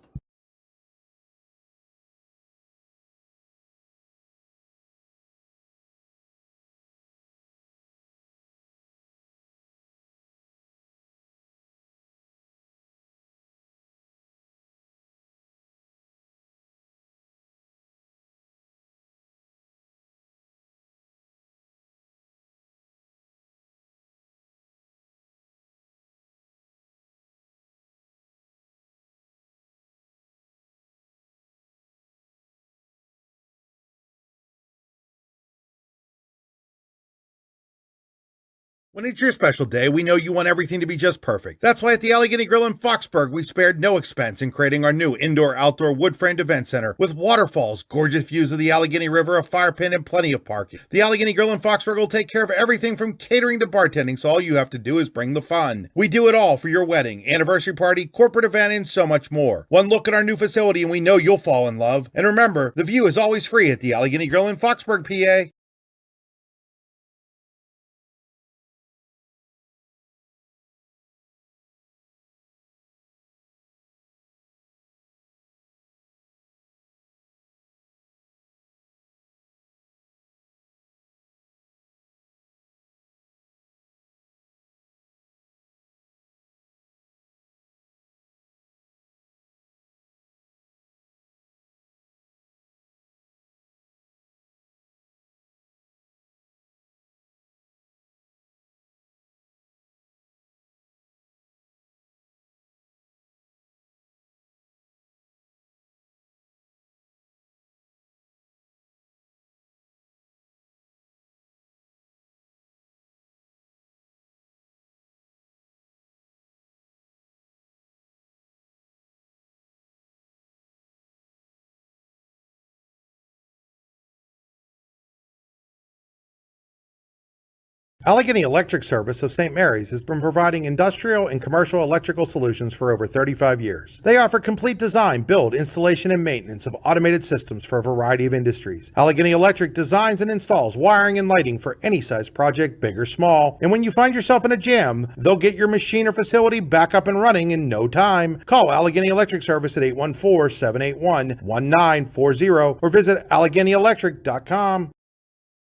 When it's your special day, we know you want everything to be just perfect. That's why at the Allegheny Grill in Foxburg, we spared no expense in creating our new indoor-outdoor wood-framed event center with waterfalls, gorgeous views of the Allegheny River, a fire pit, and plenty of parking. The Allegheny Grill in Foxburg will take care of everything from catering to bartending, so all you have to do is bring the fun. We do it all for your wedding, anniversary party, corporate event, and so much more. One look at our new facility and we know you'll fall in love. And remember, the view is always free at the Allegheny Grill in Foxburg, PA. Allegheny Electric Service of St. Mary's has been providing industrial and commercial electrical solutions for over 35 years. They offer complete design, build, installation, and maintenance of automated systems for a variety of industries. Allegheny Electric designs and installs wiring and lighting for any size project, big or small. And when you find yourself in a jam, they'll get your machine or facility back up and running in no time. Call Allegheny Electric Service at 814-781-1940 or visit AlleghenyElectric.com.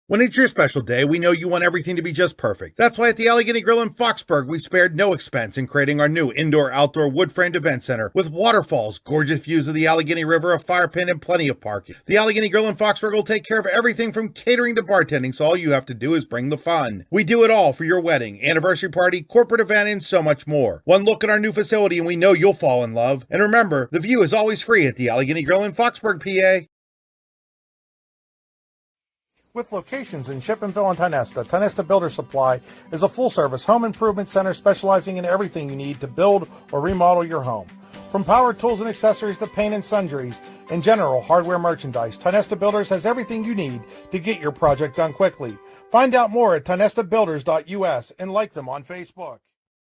When it's your special day, we know you want everything to be just perfect. That's why at the Allegheny Grill in Foxburg, we spared no expense in creating our new indoor-outdoor wood-framed event center with waterfalls, gorgeous views of the Allegheny River, a fire pit, and plenty of parking. The Allegheny Grill in Foxburg will take care of everything from catering to bartending, so all you have to do is bring the fun. We do it all for your wedding, anniversary party, corporate event, and so much more. One look at our new facility and we know you'll fall in love. And remember, the view is always free at the Allegheny Grill in Foxburg, PA. With locations in Shippenville and Tionesta Builder Supply is a full-service home improvement center specializing in everything you need to build or remodel your home. From power tools and accessories to paint and sundries and general hardware merchandise, Tionesta Builders has everything you need to get your project done quickly. Find out more at tionestabuilders.us and like them on Facebook.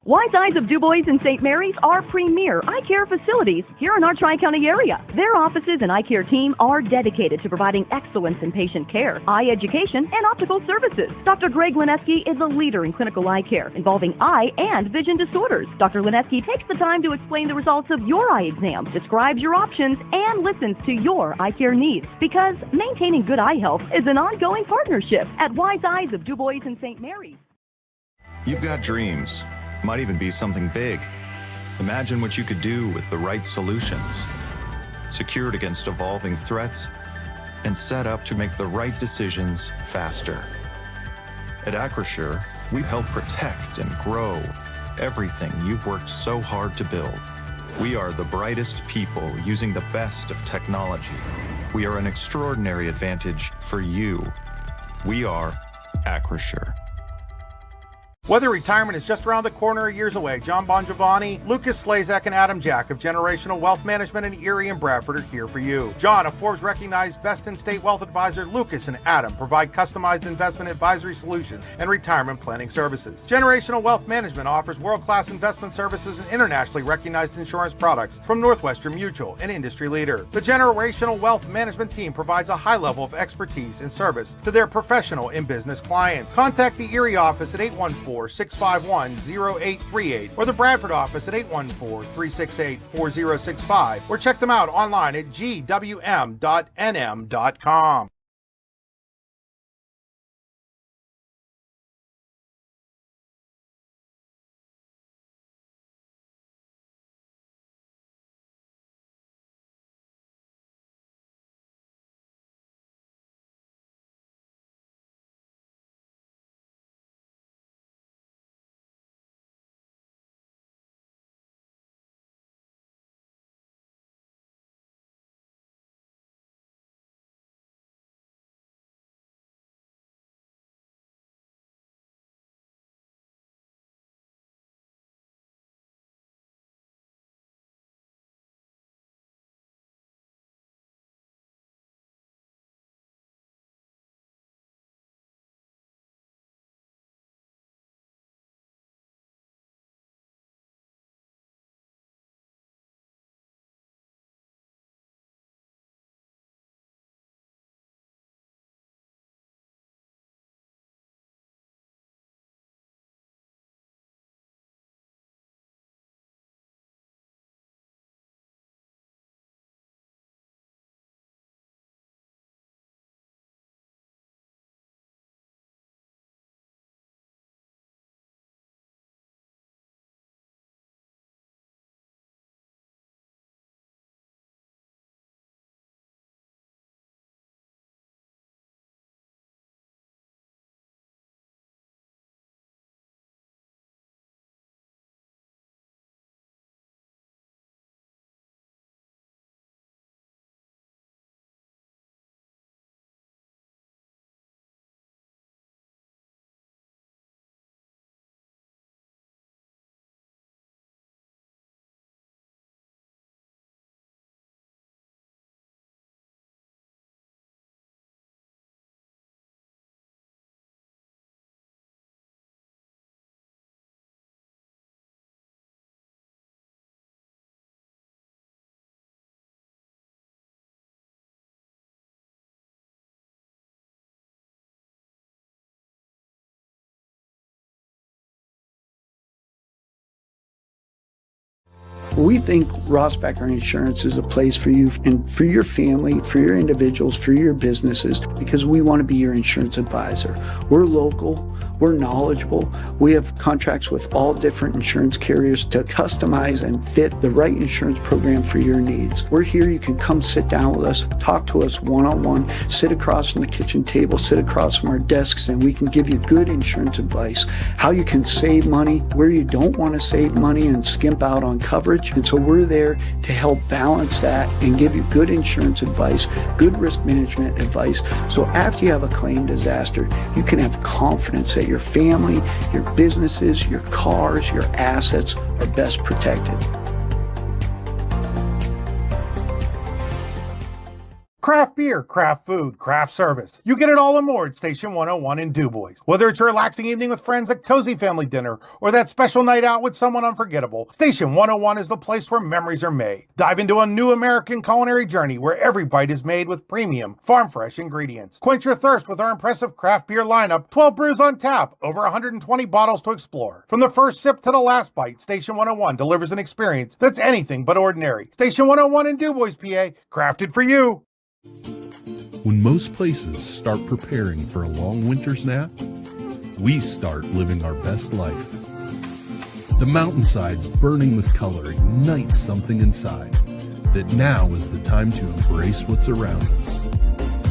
Wise Eyes of DuBois and St. Mary's are premier eye care facilities here in our Tri-County area. Their offices and eye care team are dedicated to providing excellence in patient care, eye education, and optical services. Dr. Greg Lineski is a leader in clinical eye care involving eye and vision disorders. Dr. Lineski takes the time to explain the results of your eye exam, describes your options, and listens to your eye care needs, because maintaining good eye health is an ongoing partnership at Wise Eyes of DuBois and St. Mary's. You've got dreams. Might even be something big. Imagine what you could do with the right solutions. Secured against evolving threats and set up to make the right decisions faster. At Acrisure, we help protect and grow everything you've worked so hard to build. We are the brightest people using the best of technology. We are an extraordinary advantage for you. We are Acrisure. Whether retirement is just around the corner or years away, John Bongiovanni, Lucas Slazak, and Adam Jack of Generational Wealth Management in Erie and Bradford are here for you. John, a Forbes-recognized best-in-state wealth advisor, Lucas and Adam provide customized investment advisory solutions and retirement planning services. Generational Wealth Management offers world-class investment services and internationally recognized insurance products from Northwestern Mutual, an industry leader. The Generational Wealth Management team provides a high level of expertise and service to their professional and business clients. Contact the Erie office at 814-651-0838 or the Bradford office at 814-368-4065 or check them out online at gwm.nm.com. We think Rossbacker Insurance is a place for you and for your family, for your individuals, for your businesses, because we want to be your insurance advisor. We're local. We're knowledgeable. We have contracts with all different insurance carriers to customize and fit the right insurance program for your needs. We're here. You can come sit down with us, talk to us one-on-one, sit across from the kitchen table, sit across from our desks, and we can give you good insurance advice, how you can save money, where you don't want to save money and skimp out on coverage. And so we're there to help balance that and give you good insurance advice, good risk management advice. So after you have a claim disaster, you can have confidence that your family, your businesses, your cars, your assets are best protected. Craft beer, craft food, craft service. You get it all and more at Station 101 in DuBois. Whether it's a relaxing evening with friends at Cozy Family Dinner or that special night out with someone unforgettable, Station 101 is the place where memories are made. Dive into a new American culinary journey where every bite is made with premium, farm-fresh ingredients. Quench your thirst with our impressive craft beer lineup, 12 brews on tap, over 120 bottles to explore. From the first sip to the last bite, Station 101 delivers an experience that's anything but ordinary. Station 101 in DuBois, PA, crafted for you. When most places start preparing for a long winter's nap, we start living our best life. The mountainsides burning with color ignite something inside that now is the time to embrace what's around us.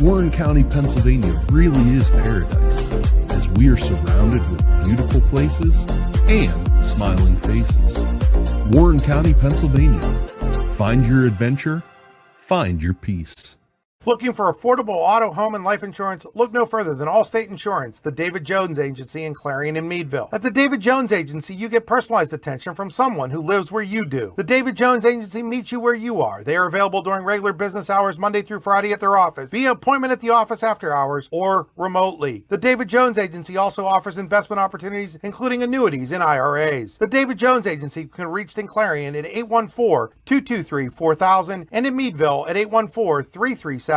Warren County, Pennsylvania really is paradise, as we are surrounded with beautiful places and smiling faces. Warren County, Pennsylvania. Find your adventure, find your peace. Looking for affordable auto, home, and life insurance? Look no further than Allstate Insurance, the David Jones Agency in Clarion and Meadville. At the David Jones Agency, you get personalized attention from someone who lives where you do. The David Jones Agency meets you where you are. They are available during regular business hours, Monday through Friday at their office, via appointment at the office after hours, or remotely. The David Jones Agency also offers investment opportunities, including annuities and IRAs. The David Jones Agency can be reached in Clarion at 814-223-4000 and in Meadville at 814-337-5107.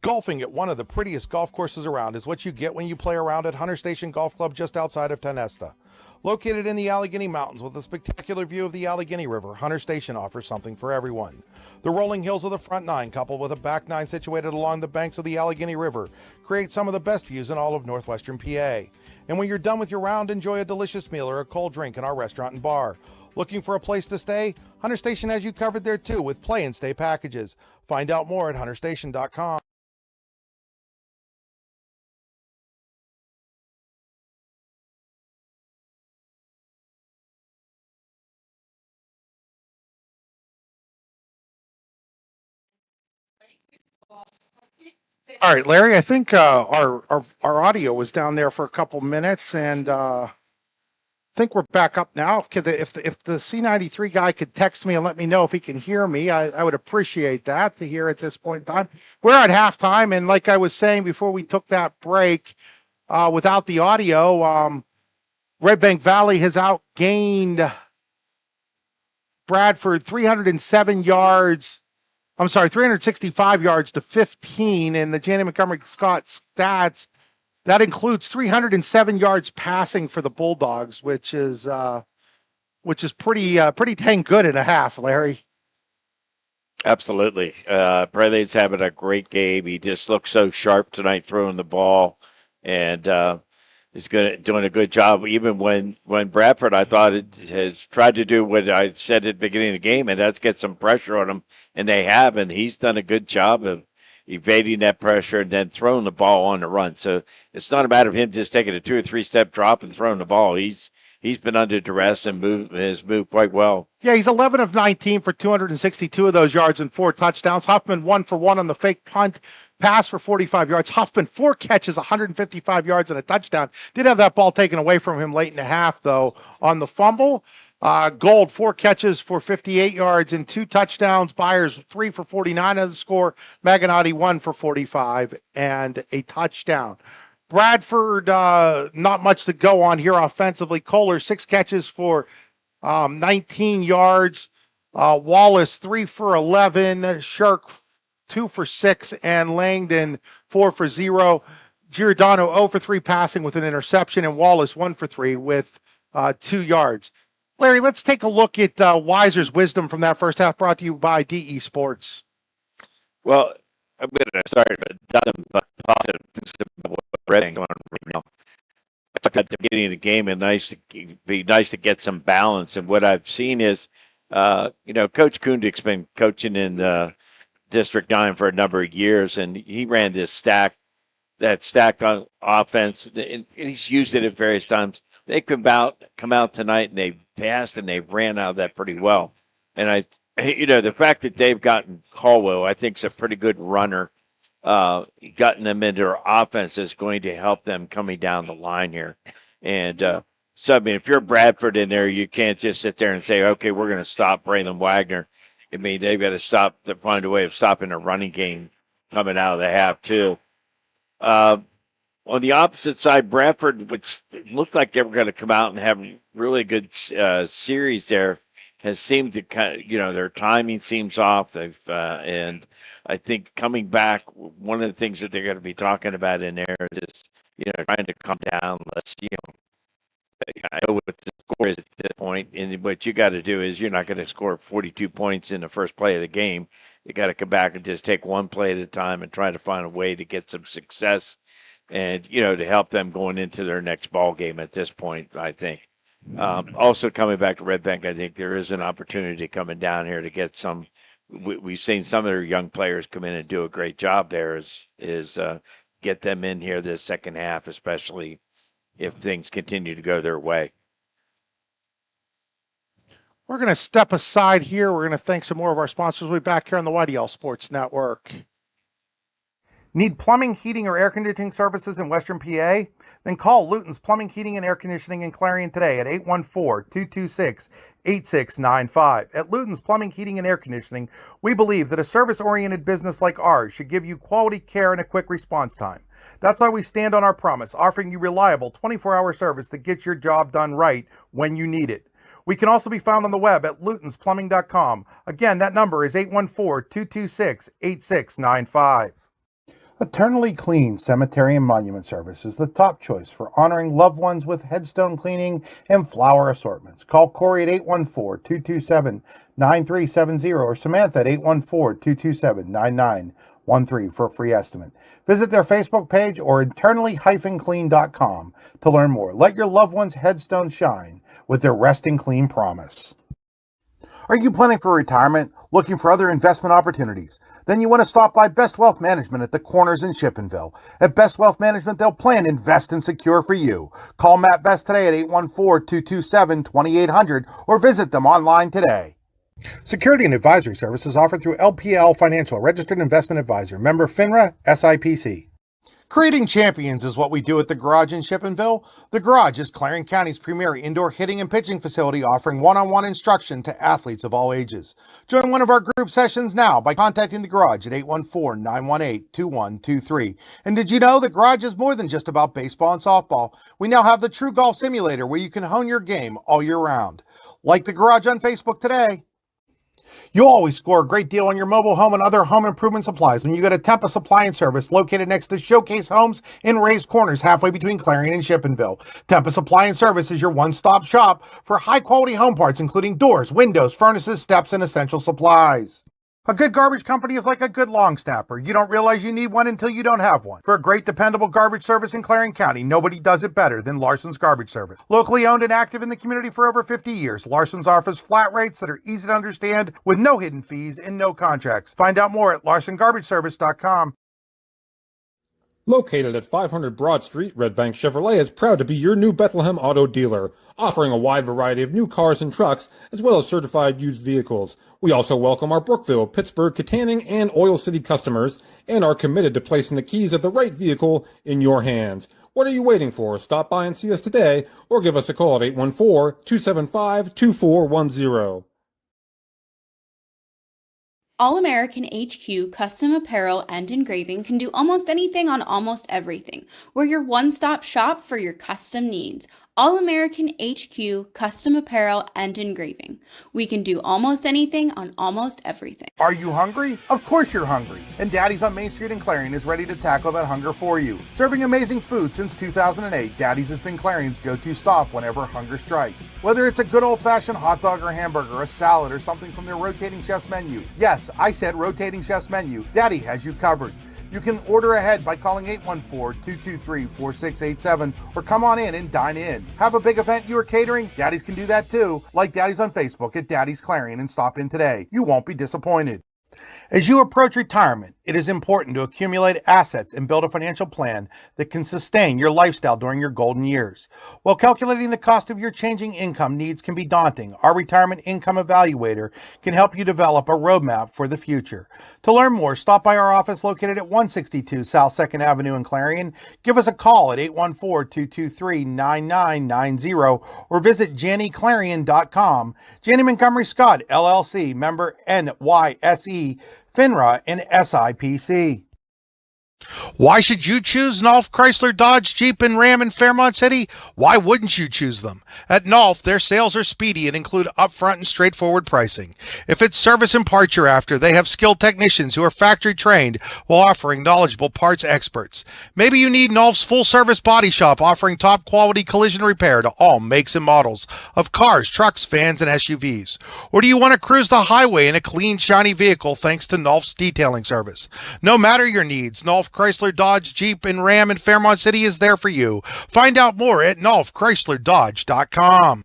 Golfing at one of the prettiest golf courses around is what you get when you play around at Hunter Station Golf Club just outside of Tonesta. Located in the Allegheny Mountains with a spectacular view of the Allegheny River, Hunter Station offers something for everyone. The rolling hills of the front nine, coupled with a back nine situated along the banks of the Allegheny River, create some of the best views in all of northwestern PA. And when you're done with your round, enjoy a delicious meal or a cold drink in our restaurant and bar. Looking for a place to stay? Hunter Station has you covered there too with play and stay packages. Find out more at hunterstation.com. All right, Larry, I think our audio was down there for a couple minutes, and I think we're back up now. If the C93 guy could text me and let me know if he can hear me, I would appreciate that to hear at this point in time. We're at halftime, and like I was saying before we took that break, without the audio, Redbank Valley has outgained Bradford 365 yards to 15 in the Janie Montgomery Scott stats. That includes 307 yards passing for the Bulldogs, which is pretty dang good and a half, Larry. Absolutely. Bradley's having a great game. He just looks so sharp tonight throwing the ball, and is doing a good job. Even when Bradford, I thought, has tried to do what I said at the beginning of the game, and that's get some pressure on him, and they have, and he's done a good job of evading that pressure and then throwing the ball on the run. So it's not a matter of him just taking a 2 or 3 step drop and throwing the ball. He's been under duress and has moved quite well. Yeah, he's 11 of 19 for 262 of those yards and 4 touchdowns. Huffman 1 for 1 on the fake punt, pass for 45 yards. Huffman 4 catches, 155 yards and a touchdown. Did have that ball taken away from him late in the half, though, on the fumble. Gold 4 catches for 58 yards and 2 touchdowns. Byers 3 for 49 of the score. Maganotti 1 for 45 and a touchdown. Bradford, not much to go on here offensively. Kohler 6 catches for 19 yards. Wallace 3 for 11. Shirk 2 for 6, and Langdon 4 for 0. Giordano 0 for 3 passing with an interception, and Wallace 1 for 3 with 2 yards. Larry, let's take a look at Weiser's wisdom from that first half, brought to you by DE Sports. Well, I'm going to start with some positive things about what Redbank on right now. At the beginning of the game, and be nice to get some balance. And what I've seen is, Coach Kundick's been coaching in District 9 for a number of years, and he ran this stacked on offense, and he's used it at various times. They come out tonight, and they passed and they ran out of that pretty well. And the fact that they've gotten Caldwell, I think, is a pretty good runner. Gotten them into their offense is going to help them coming down the line here. And so, I mean, if you're Bradford in there, you can't just sit there and say, okay, we're going to stop Braylon Wagner. I mean, they've got to find a way of stopping a running game coming out of the half, too. On the opposite side, Bradford, which looked like they were going to come out and have a really good series there, has seemed to kind of, their timing seems off. And I think coming back, one of the things that they're going to be talking about in there is, trying to come down. I know what the score is at this point, and what you got to do is you're not going to score 42 points in the first play of the game. You got to come back and just take one play at a time and try to find a way to get some success and, to help them going into their next ball game at this point, I think. Also coming back to Redbank, I think there is an opportunity coming down here to get some. We've seen some of their young players come in and do a great job there. Is get them in here this second half, especially if things continue to go their way. We're going to step aside here. We're going to thank some more of our sponsors. We'll be back here on the YDL Sports Network. Need plumbing, heating, or air conditioning services in Western PA? Then call Luton's Plumbing, Heating, and Air Conditioning in Clarion today at 814-226-8695. At Luton's Plumbing, Heating, and Air Conditioning, we believe that a service-oriented business like ours should give you quality care and a quick response time. That's why we stand on our promise, offering you reliable 24-hour service that gets your job done right when you need it. We can also be found on the web at lutonsplumbing.com. Again, that number is 814-226-8695. Eternally Clean Cemetery and Monument Service is the top choice for honoring loved ones with headstone cleaning and flower assortments. Call Corey at 814-227-9370 or Samantha at 814-227-9913 for a free estimate. Visit their Facebook page or eternally-clean.com to learn more. Let your loved one's headstone shine with their Resting Clean promise. Are you planning for retirement? Looking for other investment opportunities? Then you want to stop by Best Wealth Management at the Corners in Shippenville. At Best Wealth Management, they'll plan, invest, and secure for you. Call Matt Best today at 814-227-2800 or visit them online today. Security and advisory services offered through LPL Financial, registered investment advisor, member FINRA, SIPC. Creating champions is what we do at the Garage in Shippenville. The Garage is Clarion County's premier indoor hitting and pitching facility, offering one-on-one instruction to athletes of all ages. Join one of our group sessions now by contacting the Garage at 814-918-2123. And did you know the Garage is more than just about baseball and softball? We now have the True Golf Simulator where you can hone your game all year round. Like the Garage on Facebook today. You'll always score a great deal on your mobile home and other home improvement supplies when you go to Tempest Supply and Service, located next to Showcase Homes in Raised Corners, halfway between Clarion and Shippenville. Tempest Supply and Service is your one-stop shop for high-quality home parts, including doors, windows, furnaces, steps, and essential supplies. A good garbage company is like a good long snapper. You don't realize you need one until you don't have one. For a great, dependable garbage service in Clarion County, nobody does it better than Larson's Garbage Service. Locally owned and active in the community for over 50 years, Larson's offers flat rates that are easy to understand with no hidden fees and no contracts. Find out more at larsongarbageservice.com. Located at 500 Broad Street, Redbank Chevrolet is proud to be your new Bethlehem auto dealer, offering a wide variety of new cars and trucks, as well as certified used vehicles. We also welcome our Brookville, Pittsburgh, Katanning, and Oil City customers, and are committed to placing the keys of the right vehicle in your hands. What are you waiting for? Stop by and see us today, or give us a call at 814-275-2410. All-American HQ Custom Apparel and Engraving can do almost anything on almost everything. We're your one-stop shop for your custom needs. All-American HQ Custom Apparel and Engraving. We can do almost anything on almost everything. Are you hungry? Of course you're hungry. And Daddy's on Main Street in Clarion is ready to tackle that hunger for you. Serving amazing food since 2008, Daddy's has been Clarion's go-to stop whenever hunger strikes. Whether it's a good old-fashioned hot dog or hamburger, a salad, or something from their rotating chef's menu. Yes, I said rotating chef's menu. Daddy has you covered. You can order ahead by calling 814-223-4687 or come on in and dine in. Have a big event you are catering? Daddy's can do that too. Like Daddy's on Facebook at Daddy's Clarion and stop in today. You won't be disappointed. As you approach retirement, it is important to accumulate assets and build a financial plan that can sustain your lifestyle during your golden years. While calculating the cost of your changing income needs can be daunting, our Retirement Income Evaluator can help you develop a roadmap for the future. To learn more, stop by our office located at 162 South 2nd Avenue in Clarion. Give us a call at 814-223-9990 or visit JannyClarion.com. Janney Montgomery Scott, LLC, member NYSE, FINRA, and SIPC. Why should you choose Nolf, Chrysler, Dodge, Jeep, and Ram in Fairmont City? Why wouldn't you choose them? At Nolf, their sales are speedy and include upfront and straightforward pricing. If it's service and parts you're after, they have skilled technicians who are factory trained while offering knowledgeable parts experts. Maybe you need Nolf's full-service body shop offering top-quality collision repair to all makes and models of cars, trucks, vans, and SUVs. Or do you want to cruise the highway in a clean, shiny vehicle thanks to Nolf's detailing service? No matter your needs, Nolf, Chrysler, Dodge, Jeep, and Ram in Fairmont City is there for you. Find out more at NolfChryslerDodge.com.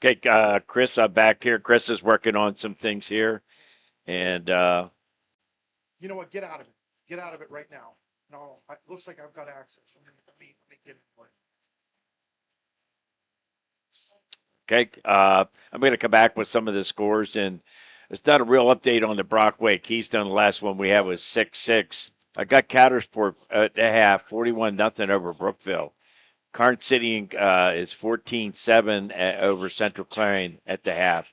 Okay, Chris, I'm back here. Chris is working on some things here. And You know what? Get out of it. Get out of it right now. No, it looks like I've got access. Let me get into it. okay, I'm going to come back with some of the scores, and it's not a real update on the Brockway Keystone. The last one we had was 6-6. I got Coudersport at the half, 41-0 over Brookville. Carn City is 14-7 over Central Clarion at the half.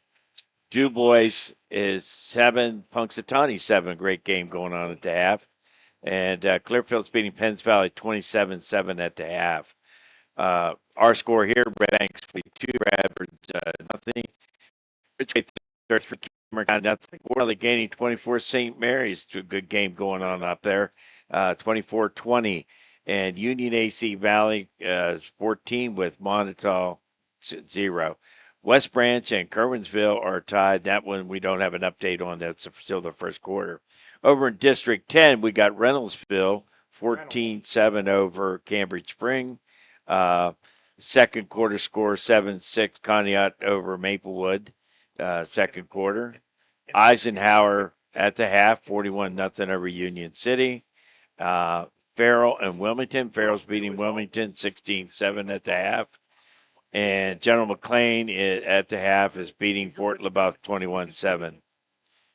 DuBois is 7, Punxsutawney 7. Great game going on at the half. And Clearfield's beating Penns Valley 27-7 at the half. Our score here, Redbank 42, Bradford nothing. Ridgeway 33, Cameron nothing. We're gaining 24. St. Mary's, a good game going on up there, 24-20. And Union AC Valley is 14 with Montauk 0. West Branch and Kerwinsville are tied. That one we don't have an update on. That's still the first quarter. Over in District 10, we got Reynoldsville 14-7 over Cambridge Spring. Second quarter score 7-6 Conneaut over Maplewood. Second quarter. Eisenhower at the half 41-0 over Union City. Farrell and Wilmington. Farrell's beating Wilmington 16-7 at the half. And General McLean at the half is beating Fort LaBeouf 21-7.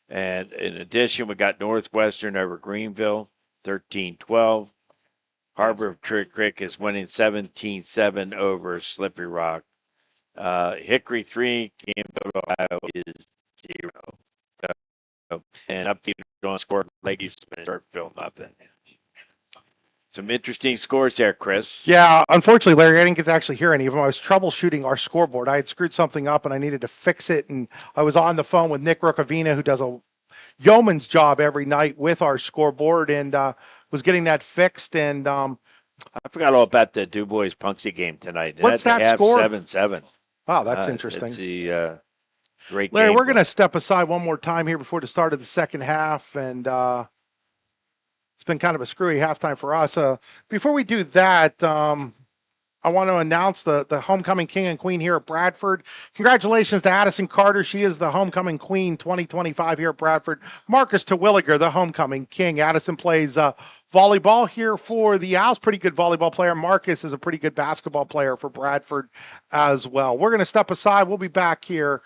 And in addition, we got Northwestern over Greenville 13-12. Harbor Creek is winning 17-7 over Slippery Rock. Hickory 3, Campbell, Ohio is 0. And updated on score, Lake Houston, Starkville, nothing. Some interesting scores there, Chris. Yeah, unfortunately, Larry, I didn't get to actually hear any of them. I was troubleshooting our scoreboard. I had screwed something up, and I needed to fix it. And I was on the phone with Nick Rukavina, who does a yeoman's job every night with our scoreboard, and was getting that fixed. And I forgot all about the DuBois Punxsy game tonight. What's that score? 7-7. Wow, that's interesting. It's the great Larry, game. we're going to step aside one more time here before the start of the second half, and it's been kind of a screwy halftime for us. Before we do that, I want to announce the homecoming king and queen here at Bradford. Congratulations to Addison Carter. She is the homecoming queen 2025 here at Bradford. Marcus Terwilliger, the homecoming king. Addison plays volleyball here for the Owls. Pretty good volleyball player. Marcus is a pretty good basketball player for Bradford as well. We're going to step aside. We'll be back here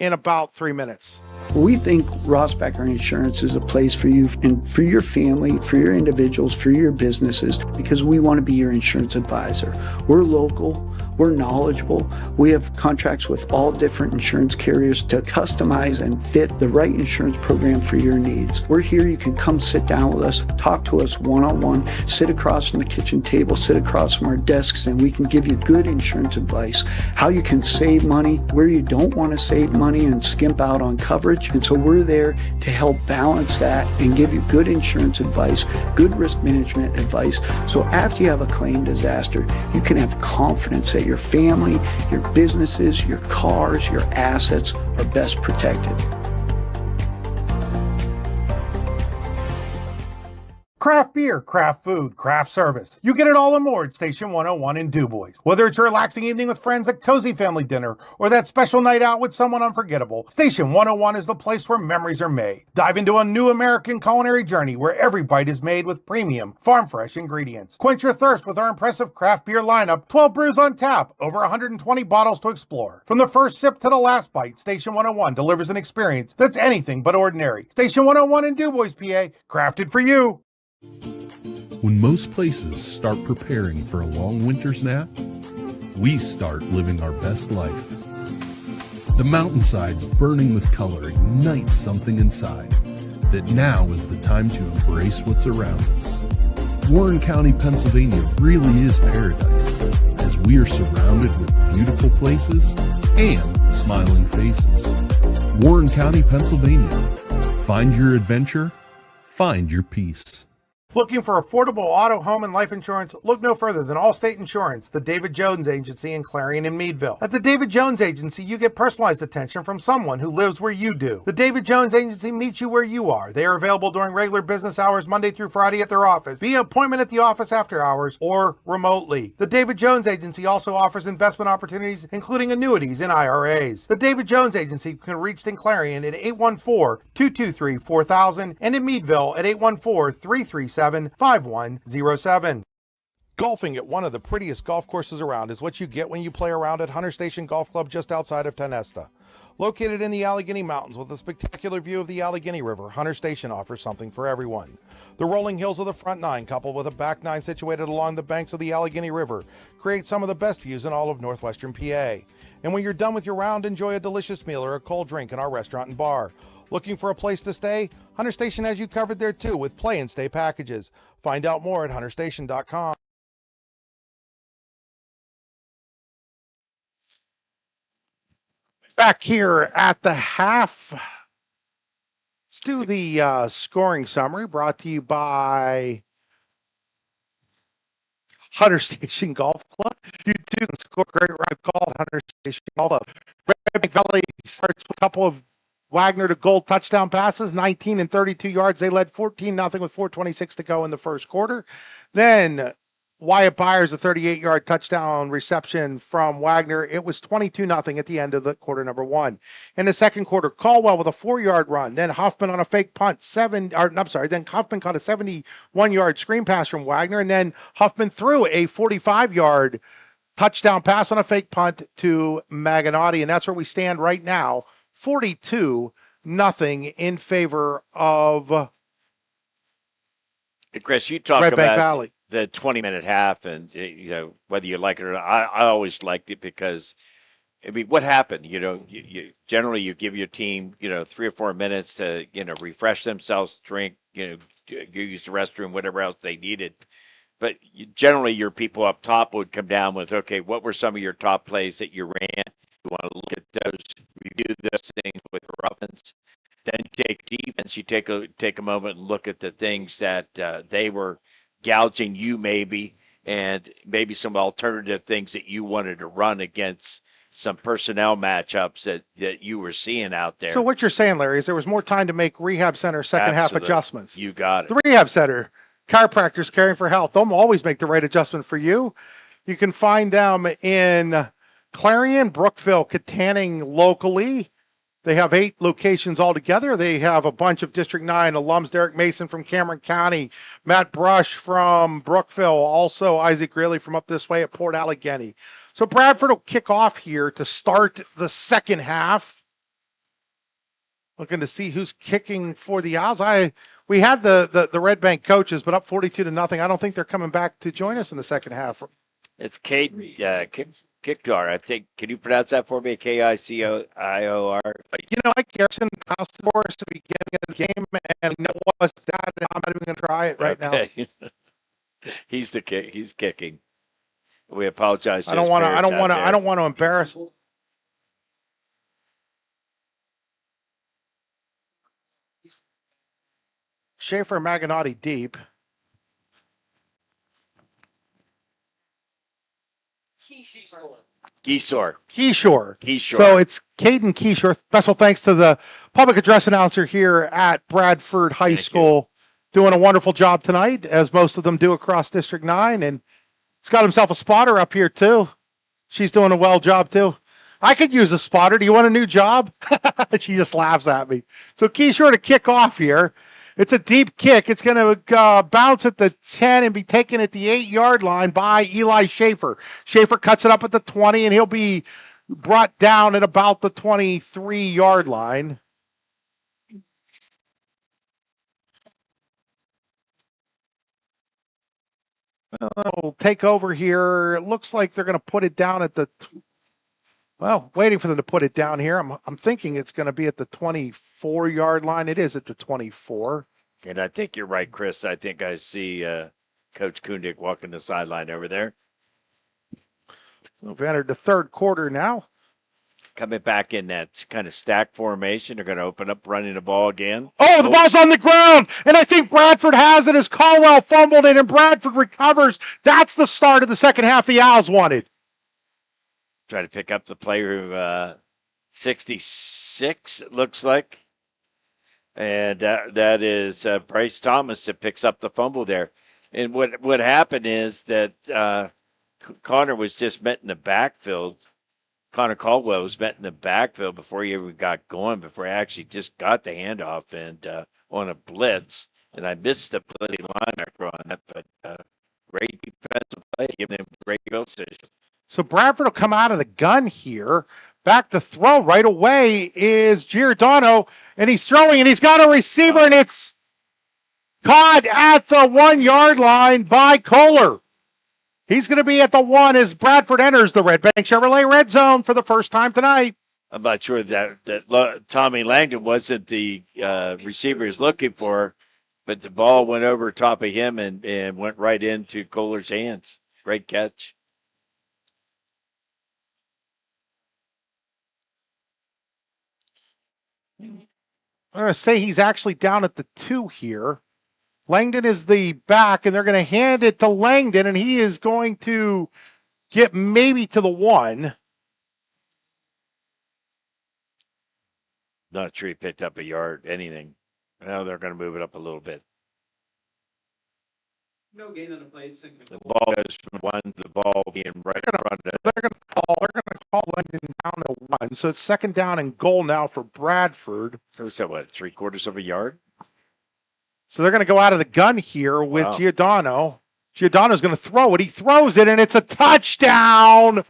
in about 3 minutes. We think Rossbacher Insurance is a place for you and for your family, for your individuals, for your businesses, because we want to be your insurance advisor. We're local. We're knowledgeable. We have contracts with all different insurance carriers to customize and fit the right insurance program for your needs. We're here. You can come sit down with us, talk to us one-on-one, sit across from the kitchen table, sit across from our desks, and we can give you good insurance advice, how you can save money, where you don't want to save money and skimp out on coverage. And so we're there to help balance that and give you good insurance advice, good risk management advice. So after you have a claim disaster, you can have confidence that your family, your businesses, your cars, your assets are best protected. Craft beer, craft food, craft service. You get it all and more at Station 101 in DuBois. Whether it's a relaxing evening with friends at cozy family dinner or that special night out with someone unforgettable, Station 101 is the place where memories are made. Dive into a new American culinary journey where every bite is made with premium, farm-fresh ingredients. Quench your thirst with our impressive craft beer lineup, 12 brews on tap, over 120 bottles to explore. From the first sip to the last bite, Station 101 delivers an experience that's anything but ordinary. Station 101 in DuBois, PA, crafted for you. When most places start preparing for a long winter's nap, we start living our best life. The mountainsides burning with color ignite something inside that now is the time to embrace what's around us. Warren County, Pennsylvania really is paradise, as we are surrounded with beautiful places and smiling faces. Warren County, Pennsylvania. Find your adventure, find your peace. Looking for affordable auto, home, and life insurance? Look no further than Allstate Insurance, the David Jones Agency in Clarion and Meadville. At the David Jones Agency, you get personalized attention from someone who lives where you do. The David Jones Agency meets you where you are. They are available during regular business hours Monday through Friday at their office, via appointment at the office after hours, or remotely. The David Jones Agency also offers investment opportunities, including annuities and IRAs. The David Jones Agency can be reached in Clarion at 814-223-4000 and in Meadville at 814-337-5107. Golfing at one of the prettiest golf courses around is what you get when you play around at Hunter Station Golf Club just outside of Tonesta. Located in the Allegheny Mountains with a spectacular view of the Allegheny River, Hunter Station offers something for everyone. The rolling hills of the front nine, coupled with a back nine situated along the banks of the Allegheny River, create some of the best views in all of northwestern PA. And when you're done with your round, enjoy a delicious meal or a cold drink in our restaurant and bar. Looking for a place to stay? Hunter Station has you covered there too with play and stay packages. Find out more at hunterstation.com. Back here at the half, let's do the scoring summary brought to you by Hunter Station Golf Club. You too can score a great ride called Hunter Station Golf Club. Redbank Valley starts with a couple of Wagner to goal touchdown passes, 19 and 32 yards. They led 14-0 with 4:26 to go in the first quarter. Then Wyatt Byers, a 38-yard touchdown reception from Wagner. It was 22-0 at the end of the quarter number one. In the second quarter, Caldwell with a 4-yard run. Then Huffman on a fake punt. Then Huffman caught a 71-yard screen pass from Wagner. And then Huffman threw a 45-yard touchdown pass on a fake punt to Maganotti. And that's where we stand right now, 42-0 in favor of Chris, you talk Redbank about Valley. The 20-minute half, and whether you like it or not. I always liked it because, I mean, what happened? You generally you give your team 3 or 4 minutes to refresh themselves, drink, use the restroom, whatever else they needed. But generally, your people up top would come down with, okay, what were some of your top plays that you ran? You want to look at those, review those things with offense. Then take defense. You take a moment and look at the things that they were gouging you maybe, and maybe some alternative things that you wanted to run against some personnel matchups that you were seeing out there. So what you're saying, Larry, is there was more time to make rehab center second half adjustments. You got it. The rehab center, chiropractors caring for health, they'll always make the right adjustment for you. You can find them in Clarion, Brookville, Katanning locally. They have 8 locations altogether. They have a bunch of District 9 alums, Derek Mason from Cameron County, Matt Brush from Brookville, also Isaac Greeley from up this way at Port Allegheny. So Bradford will kick off here to start the second half. Looking to see who's kicking for the Owls. We had the Redbank coaches, but up 42-0. I don't think they're coming back to join us in the second half. It's Kate Kickdar, I think. Can you pronounce that for me? Kicoior. Mike Garrison passed for us at the beginning of the game, and we know what's that, and I'm not even going to try it right now. He's kicking. We apologize. I don't want to embarrass. Schaefer Maganotti deep. Keyshore. So it's Caden Keyshore. Special thanks to the public address announcer here at Bradford High School. Doing a wonderful job tonight, as most of them do across District 9. And he's got himself a spotter up here, too. She's doing a well job, too. I could use a spotter. Do you want a new job? She just laughs at me. So Keyshore to kick off here. It's a deep kick. It's going to bounce at the 10 and be taken at the 8-yard line by Eli Schaefer. Schaefer cuts it up at the 20, and he'll be brought down at about the 23-yard line. We'll take over here. It looks like they're going to put it down at the waiting for them to put it down here. I'm thinking it's going to be at the 24-yard line. It is at the 24. And I think you're right, Chris. I think I see Coach Kundig walking the sideline over there. So we've entered the third quarter now. coming back in that kind of stack formation. They're going to open up running the ball again. Oh, the ball's on the ground, and I think Bradford has it as Caldwell fumbled it, and Bradford recovers. That's the start of the second half the Owls wanted. Try to pick up the player who 66, it looks like. And that is Bryce Thomas that picks up the fumble there. And what happened is that Connor was just met in the backfield. Connor Caldwell was met in the backfield before he even got going, before he actually just got the handoff and on a blitz. And I missed the bloody linebacker on that, but great defensive play, giving him great field position. So Bradford will come out of the gun here. Back to throw right away is Giordano, and he's throwing, and he's got a receiver, and it's caught at the 1 yard line by Kohler. He's going to be at the 1 as Bradford enters the Redbank Chevrolet red zone for the first time tonight. I'm not sure that Tommy Langdon wasn't the receiver he's looking for, but the ball went over top of him and went right into Kohler's hands. Great catch. I'm going to say he's actually down at the 2 here. Langdon is the back, and they're going to hand it to Langdon, and he is going to get maybe to the 1. Not sure he picked up a yard, anything. Now they're going to move it up a little bit. No gain on the play. The ball goes from 1 to the ball being right in front of it. They're going to call Langdon down to 1. So it's second down and goal now for Bradford. So what, 3/4 of a yard? So they're going to go out of the gun here with Giordano. Giordano's going to throw it. He throws it, and it's a touchdown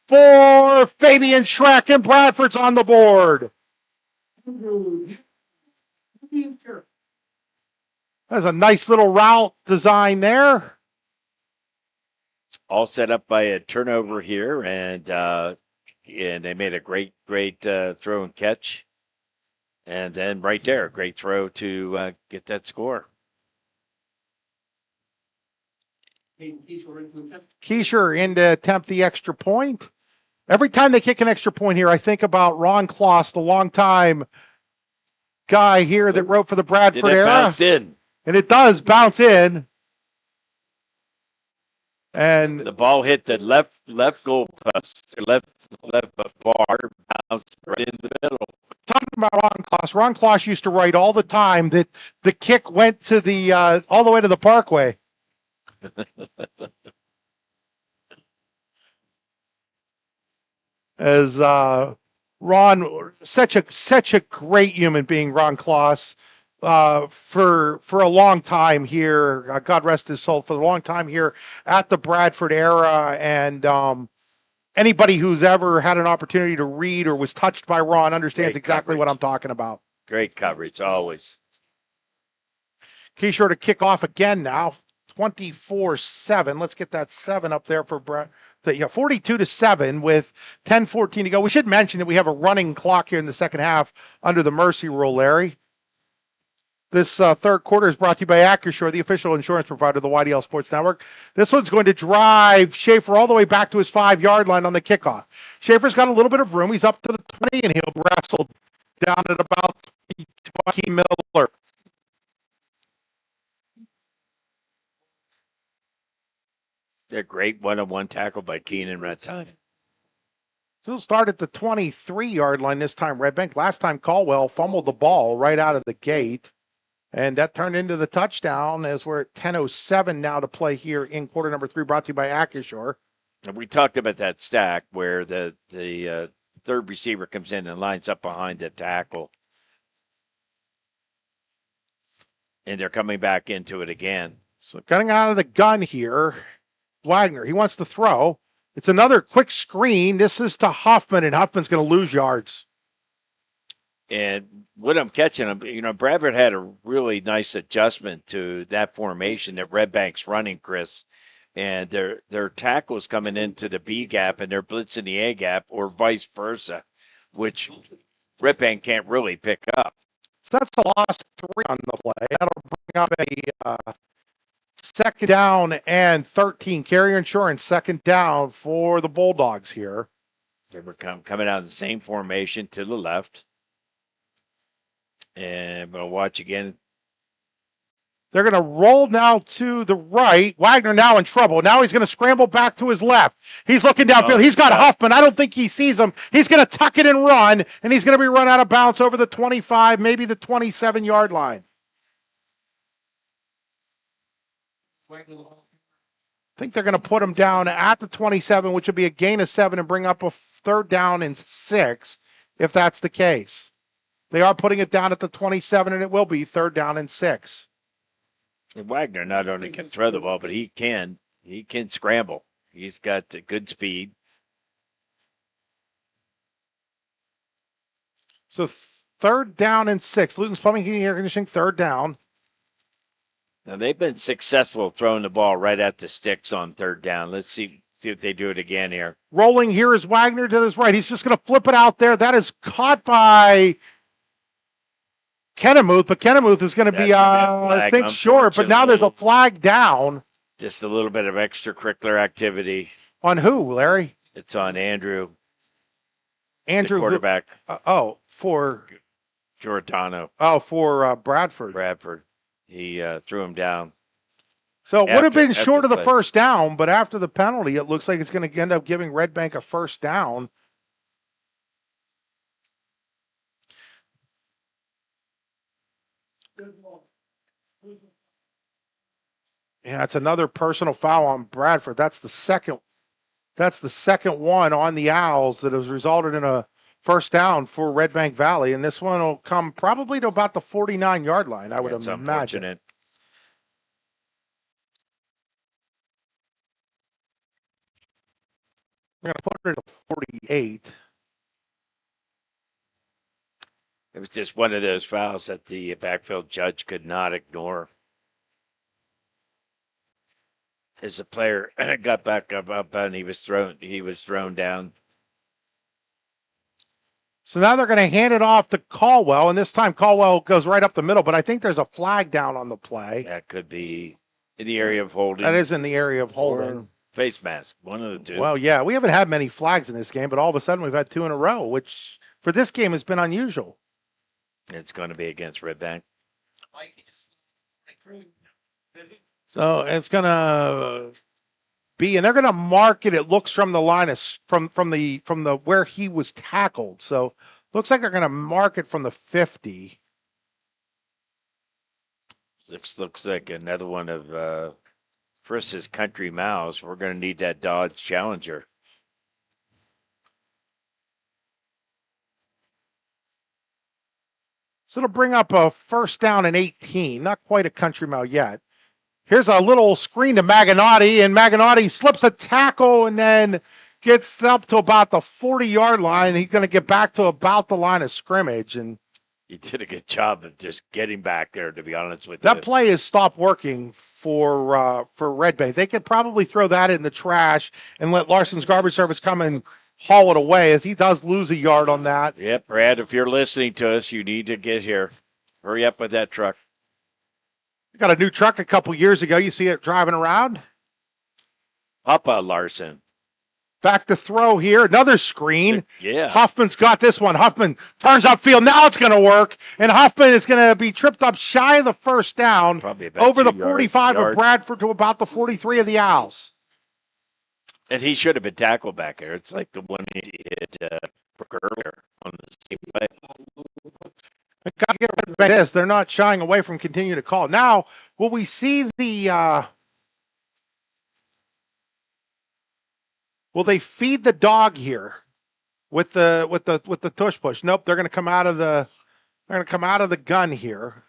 for Fabian Schreck, and Bradford's on the board. That's a nice little route design there. All set up by a turnover here, and they made a great throw and catch. And then right there, a great throw to get that score. Keisher in to attempt the extra point. Every time they kick an extra point here, I think about Ron Kloss, the longtime guy here that wrote for the Bradford era. Bounced in. And it does bounce in. And the ball hit the left goal post, left bar, bounced right in the middle. Talking about Ron Kloss. Ron Kloss used to write all the time that the kick went to the all the way to the Parkway. As Ron, such a great human being, Ron Kloss, for a long time here. God rest his soul, for a long time here at the Bradford era, and anybody who's ever had an opportunity to read or was touched by Ron understands exactly what I'm talking about. Great coverage, always. Keyshaw to kick off again now, 24-7. Let's get that 7 up there for Brad. 42-7 with 10:14 to go. We should mention that we have a running clock here in the second half under the mercy rule, Larry. This third quarter is brought to you by Acrisure, the official insurance provider of the YDL Sports Network. This one's going to drive Schaefer all the way back to his 5-yard line on the kickoff. Schaefer's got a little bit of room. He's up to the 20, and he'll wrestle down at about Joaquin Miller. A great one-on-one tackle by Keenan that time. So he'll start at the 23-yard line this time, Redbank. Last time Caldwell fumbled the ball right out of the gate. And that turned into the touchdown as we're at 10:07 now to play here in quarter number 3, brought to you by Acrisure. And we talked about that stack where the third receiver comes in and lines up behind the tackle. And they're coming back into it again. So getting out of the gun here, Wagner, he wants to throw. It's another quick screen. This is to Huffman, and Huffman's going to lose yards. And what I'm catching, Bradford had a really nice adjustment to that formation that Redbank's running, Chris. And their tackles coming into the B gap and they're blitzing the A gap, or vice versa, which Redbank can't really pick up. So that's a loss 3 on the play. That'll bring up a second down and 13. Carrier insurance, second down for the Bulldogs here. They were coming out in the same formation to the left. And we'll watch again. They're going to roll now to the right. Wagner now in trouble. Now he's going to scramble back to his left. He's looking downfield. He's got Huffman. I don't think he sees him. He's going to tuck it and run, and he's going to be run out of bounds over the 25, maybe the 27-yard line. I think they're going to put him down at the 27, which would be a gain of 7 and bring up a 3rd down and 6, if that's the case. They are putting it down at the 27, and it will be 3rd down and 6. And Wagner not only can throw the ball, but he can scramble. He's got good speed. So 3rd down and 6. Luton's Plumbing, Heating, Air Conditioning, 3rd down. Now they've been successful throwing the ball right at the sticks on 3rd down. Let's see if they do it again here. Rolling here is Wagner to his right. He's just going to flip it out there. That is caught by Kennemuth, but Kennemuth is going to be, I think, short. But now there's a flag down. Just a little bit of extracurricular activity. On who, Larry? It's on Andrew. Andrew, the quarterback. For Giordano. For Bradford. Bradford. He threw him down. So it would have been short of the 1st down, but after the penalty, it looks like it's going to end up giving Redbank a 1st down. Yeah, it's another personal foul on Bradford. That's the second one on the Owls that has resulted in a 1st down for Redbank Valley, and this one will come probably to about the 49-yard line, I would imagine. Unfortunate. We're going to put it at 48. It was just one of those fouls that the backfield judge could not ignore. As the player got back up and he was thrown down. So now they're going to hand it off to Caldwell, and this time Caldwell goes right up the middle, but I think there's a flag down on the play. That could be in the area of holding. That is in the area of holding. Face mask, one of the two. Well, yeah, we haven't had many flags in this game, but all of a sudden we've had 2 in a row, which for this game has been unusual. It's going to be against Redbank. So it's going to be, and they're going to mark it. It looks from the line of, from the where he was tackled. So looks like they're going to mark it from the 50. Looks like another one of Frisk's Country Mouse. We're going to need that Dodge Challenger. So it'll bring up a 1st down and 18. Not quite a Country Mile yet. Here's a little screen to Maganotti, and Maganotti slips a tackle and then gets up to about the 40-yard line. He's going to get back to about the line of scrimmage. And he did a good job of just getting back there, to be honest with you. That play has stopped working for Redbank. They could probably throw that in the trash and let Larson's Garbage Service come and haul it away, as he does lose a yard on that. Yep, Brad, if you're listening to us, you need to get here. Hurry up with that truck. Got a new truck a couple years ago. You see it driving around? Papa Larson. Back to throw here. Another screen. Yeah. Huffman's got this one. Huffman turns upfield. Now it's going to work. And Huffman is going to be tripped up shy of the 1st down. Probably about over the 2 45 yards. of Bradford to about the 43 of the Owls. And he should have been tackled back there. It's like the one he hit earlier on the same play. Got to get rid of this. They're not shying away from continuing to call. Now, will we see the will they feed the dog here with the tush push? Nope, they're going to come out of the gun here.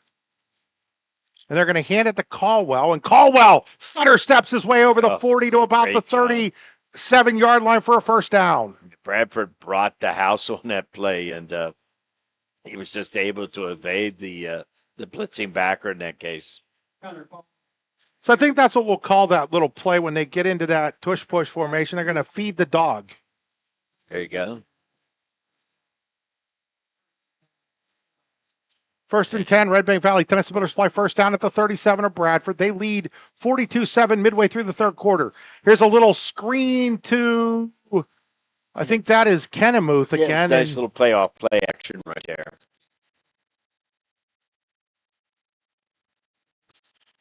And they're going to hand it to Caldwell, and Caldwell stutter steps his way over the 40 to about the 37-yard line for a 1st down. Bradford brought the house on that play, and he was just able to evade the blitzing backer in that case. So I think that's what we'll call that little play when they get into that tush push formation. They're going to feed the dog. There you go. 1st and 10, Redbank Valley Tennis Builders play 1st down at the 37 of Bradford. They lead 42-7 midway through the 3rd quarter. Here's a little screen to I think that is Kennemuth Yeah, again. nice little playoff play action right there.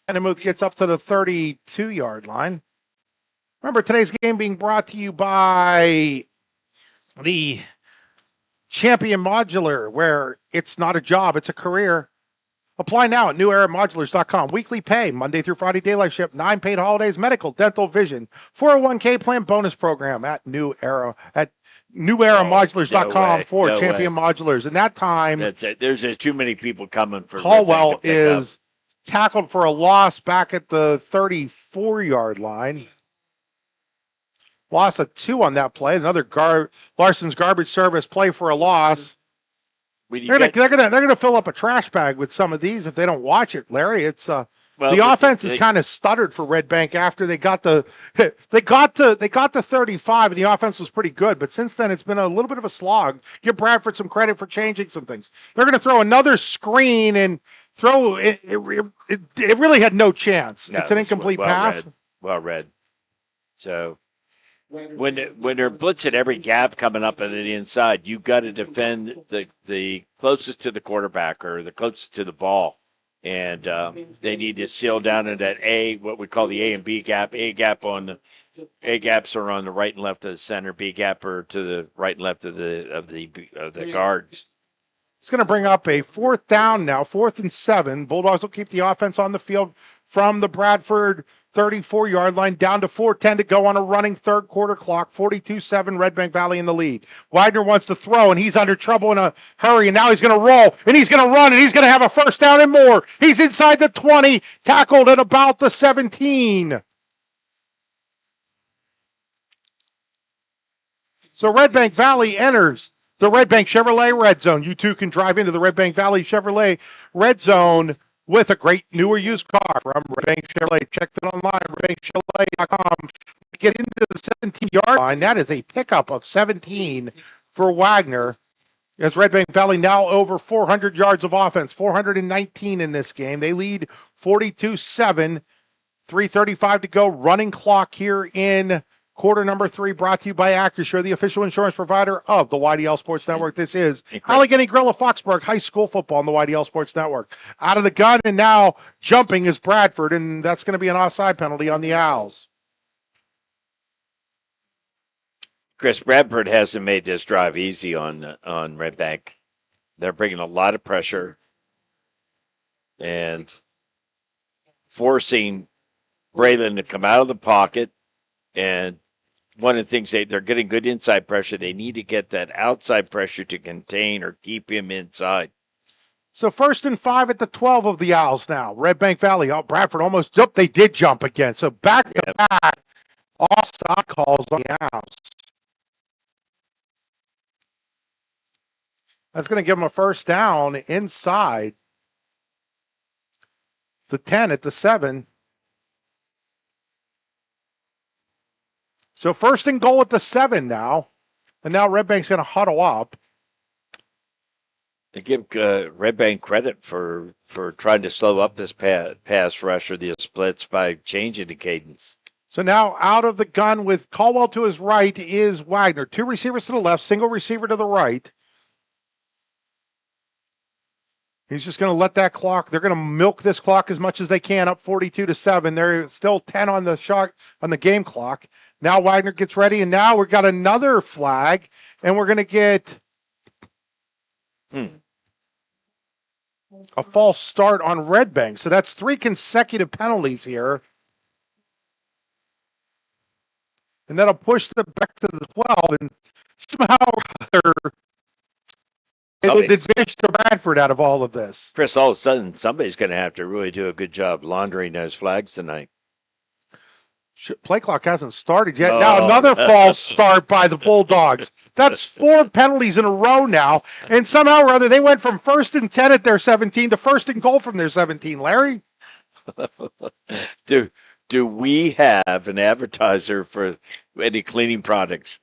Kennemuth gets up to the 32-yard line. Remember, today's game being brought to you by the Champion Modular, where it's not a job, it's a career. Apply now at neweramodulars.com. Weekly pay, Monday through Friday, daylight shift, 9 paid holidays, medical, dental, vision, 401k plan bonus program at New Era at neweramodulars.com for Champion Modulars. And that time, that's it. There's too many people coming for Caldwell is tackled for a loss back at the 34-yard line. Loss of 2 on that play. Another Larson's garbage service play for a loss. They're gonna fill up a trash bag with some of these if they don't watch it, Larry. It's the offense is kind of stuttered for Redbank after they got the 35 and the offense was pretty good, but since then it's been a little bit of a slog. Give Bradford some credit for changing some things. They're gonna throw another screen and throw it really had no chance. It's an incomplete pass. Well read. So when they're blitzing every gap coming up on the inside, you got to defend the closest to the quarterback or the closest to the ball, and they need to seal down in that what we call the A and B gap. A gaps are on the right and left of the center. B gap are to the right and left of the guards. It's going to bring up a 4th down now, 4th and 7. Bulldogs will keep the offense on the field from the Bradford 34-yard line down to 4:10 to go on a running third quarter clock. 42-7, Redbank Valley in the lead. Widener wants to throw, and he's under trouble in a hurry, and now he's going to roll, and he's going to run, and he's going to have a first down and more. He's inside the 20, tackled at about the 17. So Redbank Valley enters the Redbank Chevrolet Red Zone. You too can drive into the Redbank Valley Chevrolet Red Zone with a great newer used car from Redbank Chevrolet. Check it online, redbankchevrolet.com. Get into the 17-yard line. That is a pickup of 17 for Wagner. As Redbank Valley now over 400 yards of offense, 419 in this game. They lead 42-7, 3:35 to go. Running clock here in quarter number 3, brought to you by Acrisure, the official insurance provider of the YDL Sports Network. This is Allegheny Grill of Foxburg High School football on the YDL Sports Network. Out of the gun and now jumping is Bradford, and that's going to be an offside penalty on the Owls. Chris, Bradford hasn't made this drive easy on Redbank. They're bringing a lot of pressure and forcing Braylon to come out of the pocket. And one of the things they're getting good inside pressure. They need to get that outside pressure to contain or keep him inside. So 1st and 5 at the 12 of the Owls now. Redbank Valley. Oh, Bradford almost jumped. They did jump again. So back to back offside calls on the Owls. That's going to give them a first down inside the 10 at the 7. So 1st and goal at the 7 now. And now Redbank's going to huddle up. I give Redbank credit for trying to slow up this pass rush or the splits by changing the cadence. So now out of the gun with Caldwell to his right is Wagner. 2 receivers to the left, single receiver to the right. He's just going to let that clock. They're going to milk this clock as much as they can, up 42-7. They're still 10 on the game clock. Now Wagner gets ready, and now we've got another flag, and we're going to get a false start on Redbank. So that's 3 consecutive penalties here. And that'll push them back to the 12, and somehow it'll advantage to Bradford out of all of this. Chris, all of a sudden, somebody's going to have to really do a good job laundering those flags tonight. Play clock hasn't started yet. Now another false start by the Bulldogs. That's 4 penalties in a row now. And somehow or other, they went from 1st and 10 at their 17 to 1st and goal from their 17, Larry. Do we have an advertiser for any cleaning products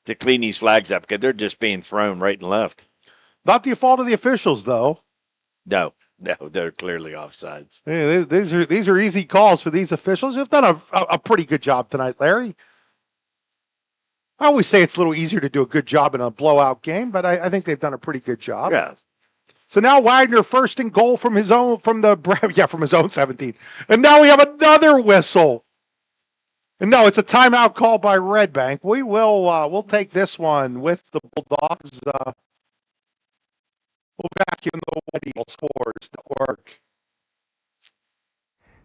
to clean these flags up? Because they're just being thrown right and left. Not the fault of the officials, though. No, they're clearly offsides. Yeah, these are easy calls for these officials. You've done a pretty good job tonight, Larry. I always say it's a little easier to do a good job in a blowout game, but I think they've done a pretty good job. Yeah. So now Wagner first and goal from his own 17. And now we have another whistle. And no, it's a timeout call by Redbank. We will we'll take this one with the Bulldogs. We'll back in the Whitey Sports Network.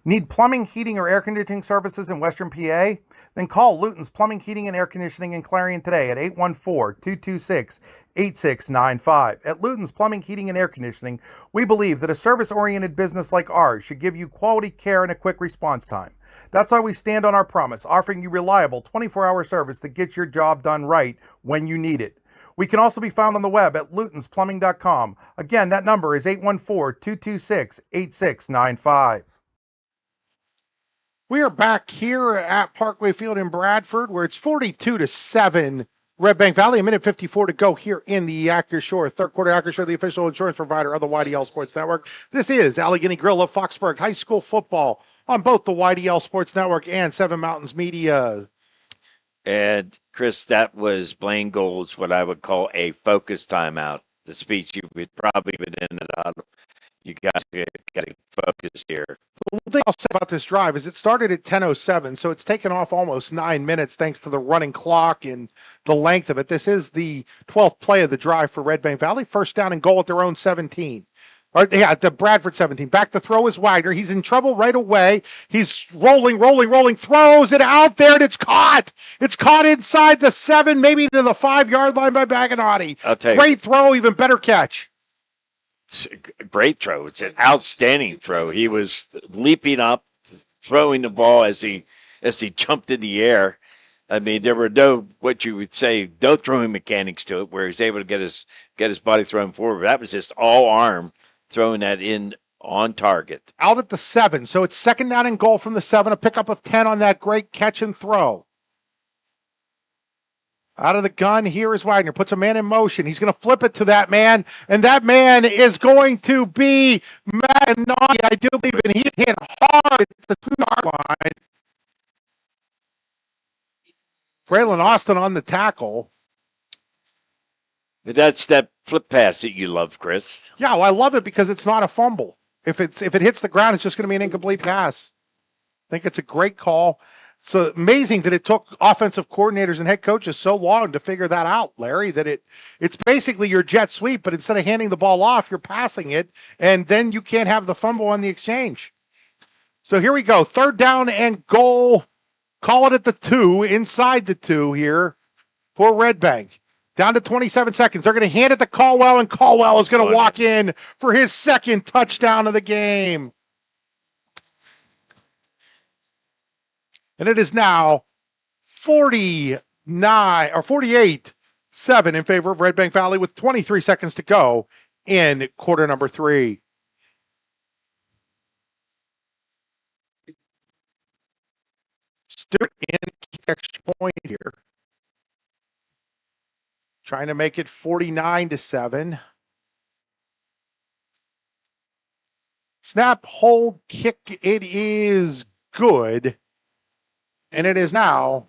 Need plumbing, heating, or air conditioning services in Western PA? Then call Luton's Plumbing, Heating, and Air Conditioning in Clarion today at 814-226-8695. At Luton's Plumbing, Heating, and Air Conditioning, we believe that a service-oriented business like ours should give you quality care and a quick response time. That's why we stand on our promise, offering you reliable 24-hour service that gets your job done right when you need it. We can also be found on the web at lutonsplumbing.com. Again, that number is 814-226-8695. We are back here at Parkway Field in Bradford, where it's 42-7. Redbank Valley, 1:54 to go here in the Acrisure. Third quarter, Acrisure, the official insurance provider of the YDL Sports Network. This is Allegheny Grill of Foxburg High School football on both the YDL Sports Network and Seven Mountains Media. And Chris, that was Blaine Gold's what I would call a focus timeout. The speech you've probably been in and out of. You guys got to focus here. The one thing I'll say about this drive is it started at 10:07, so it's taken off almost 9 minutes thanks to the running clock and the length of it. This is the 12th play of the drive for Redbank Valley. First down and goal at their own 17. The Bradford 17. Back to throw is Wagner. He's in trouble right away. He's rolling, throws it out there, and it's caught. It's caught inside the 7, maybe to the 5-yard line by Baganotti. I'll tell you. Great throw, even better catch. Great throw. It's an outstanding throw. He was leaping up, throwing the ball as he jumped in the air. I mean, there were no, what you would say, no throwing mechanics to it, where he's able to get his body thrown forward. That was just all arm throwing that in on target. Out at the 7, so it's second down and goal from the 7, a pickup of 10 on that great catch and throw. Out of the gun, here is Wagner. Puts a man in motion. He's going to flip it to that man, and that man is going to be Magnotti, I do believe, and he's hit hard at the 2-yard line. Braylon Austin on the tackle. That's that flip pass that you love, Chris. Yeah, well, I love it because it's not a fumble. If it hits the ground, it's just going to be an incomplete pass. I think it's a great call. It's amazing that it took offensive coordinators and head coaches so long to figure that out, Larry, that it's basically your jet sweep, but instead of handing the ball off, you're passing it, and then you can't have the fumble on the exchange. So here we go. Third down and goal. Call it at the 2, inside the 2 here for Redbank. Down to 27 seconds. They're going to hand it to Caldwell, and Caldwell is going to walk in for his second touchdown of the game. And it is now 48-7 in favor of Redbank Valley with 23 seconds to go in quarter number 3. Stewart in extra point here. Trying to make it 49-7. Snap, hold, kick. It is good. And it is now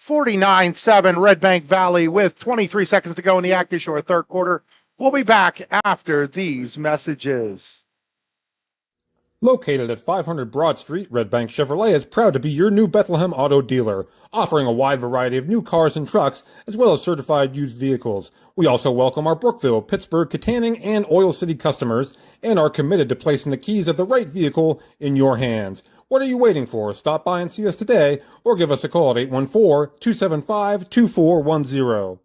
49-7 Redbank Valley with 23 seconds to go in the Acrisure third quarter. We'll be back after these messages. Located at 500 Broad Street, Redbank Chevrolet is proud to be your new Bethlehem auto dealer, offering a wide variety of new cars and trucks, as well as certified used vehicles. We also welcome our Brookville, Pittsburgh, Katanning, and Oil City customers, and are committed to placing the keys of the right vehicle in your hands. What are you waiting for? Stop by and see us today, or give us a call at 814-275-2410.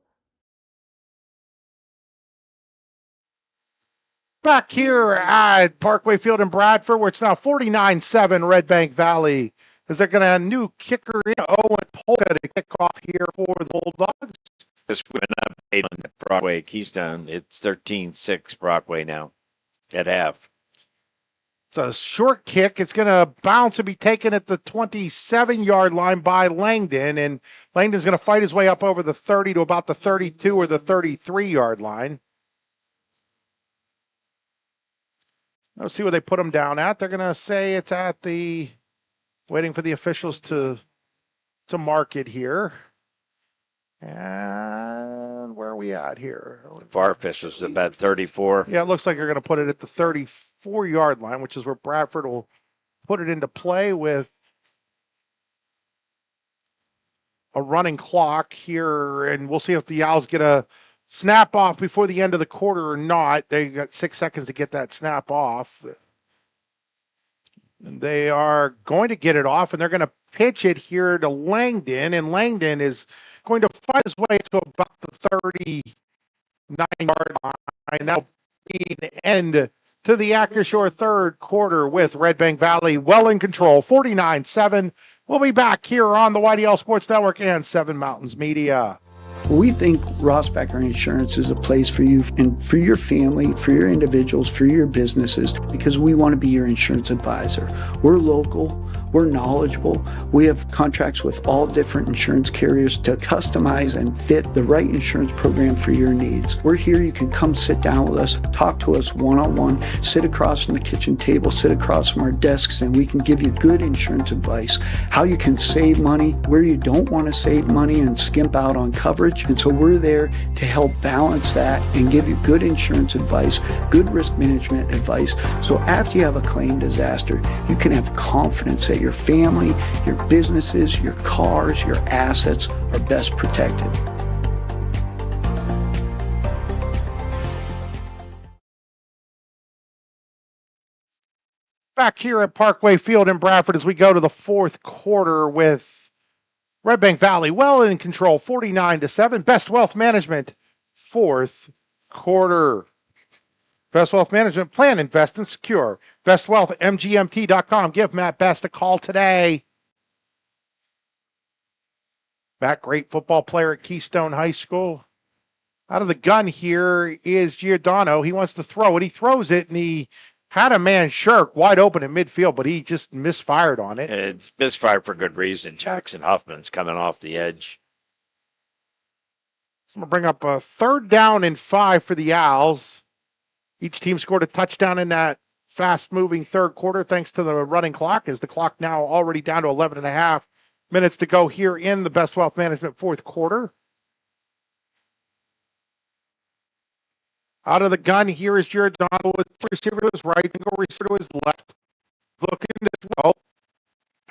Back here at Parkway Field in Bradford, where it's now 49-7 Redbank Valley, as they're going to have a new kicker in Owen Polka to kick off here for the Bulldogs. Just an update on the Brockway Keystone. It's 13-6 Brockway now at half. It's a short kick. It's going to bounce and be taken at the 27-yard line by Langdon, and Langdon's going to fight his way up over the 30 to about the 32 or the 33-yard line. Let's see where they put him down at. They're going to say it's at the, waiting for the officials to mark it here. And where are we at here? Farfish was about 34. Yeah, it looks like you're going to put it at the 34-yard line, which is where Bradford will put it into play with a running clock here. And we'll see if the Owls get a snap off before the end of the quarter or not. They got 6 seconds to get that snap off. And they are going to get it off, and they're going to pitch it here to Langdon. And Langdon is going to find his way to about the 39-yard line. That'll be the end to the Acrisure third quarter with Redbank Valley well in control, 49-7. We'll be back here on the YDL Sports Network and Seven Mountains Media. We think Rossbacker Insurance is a place for you and for your family, for your individuals, for your businesses, because we want to be your insurance advisor. We're local. We're knowledgeable. We have contracts with all different insurance carriers to customize and fit the right insurance program for your needs. We're here. You can come sit down with us, talk to us one-on-one, sit across from the kitchen table, sit across from our desks, and we can give you good insurance advice, how you can save money, where you don't want to save money and skimp out on coverage. And so we're there to help balance that and give you good insurance advice, good risk management advice. So after you have a claim disaster, you can have confidence that your family, your businesses, your cars, your assets are best protected. Back here at Parkway Field in Bradford as we go to the fourth quarter with Redbank Valley well in control, 49-7. Best Wealth Management, fourth quarter. Best Wealth Management, plan, invest, and secure. Best Wealth at mgmt.com. Give Matt Best a call today. Matt, great football player at Keystone High School. Out of the gun here is Giordano. He wants to throw it. He throws it, and he had a man shirk wide open in midfield, but he just misfired on it. It's misfired for good reason. Jackson Huffman's coming off the edge. So I'm going to bring up a 3rd down and 5 for the Owls. Each team scored a touchdown in that fast-moving third quarter thanks to the running clock, as the clock now already down to 11 and a half minutes to go here in the Best Wealth Management fourth quarter. Out of the gun, here is Giordano with receiver to his right and go receiver to his left. Looking to throw.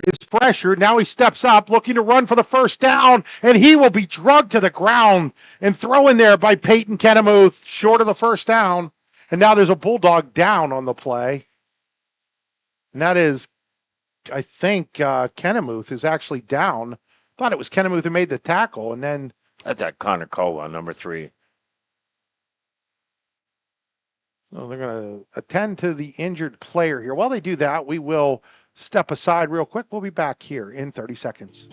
Is pressured. Now he steps up, looking to run for the first down, and he will be drugged to the ground and thrown there by Peyton Kennemuth, short of the first down. And now there's a Bulldog down on the play. And that is, I think, Kennemuth, who's actually down. Thought it was Kennemuth who made the tackle, and then... That's that Connor Cola, number 3. So they're going to attend to the injured player here. While they do that, we will step aside real quick. We'll be back here in 30 seconds.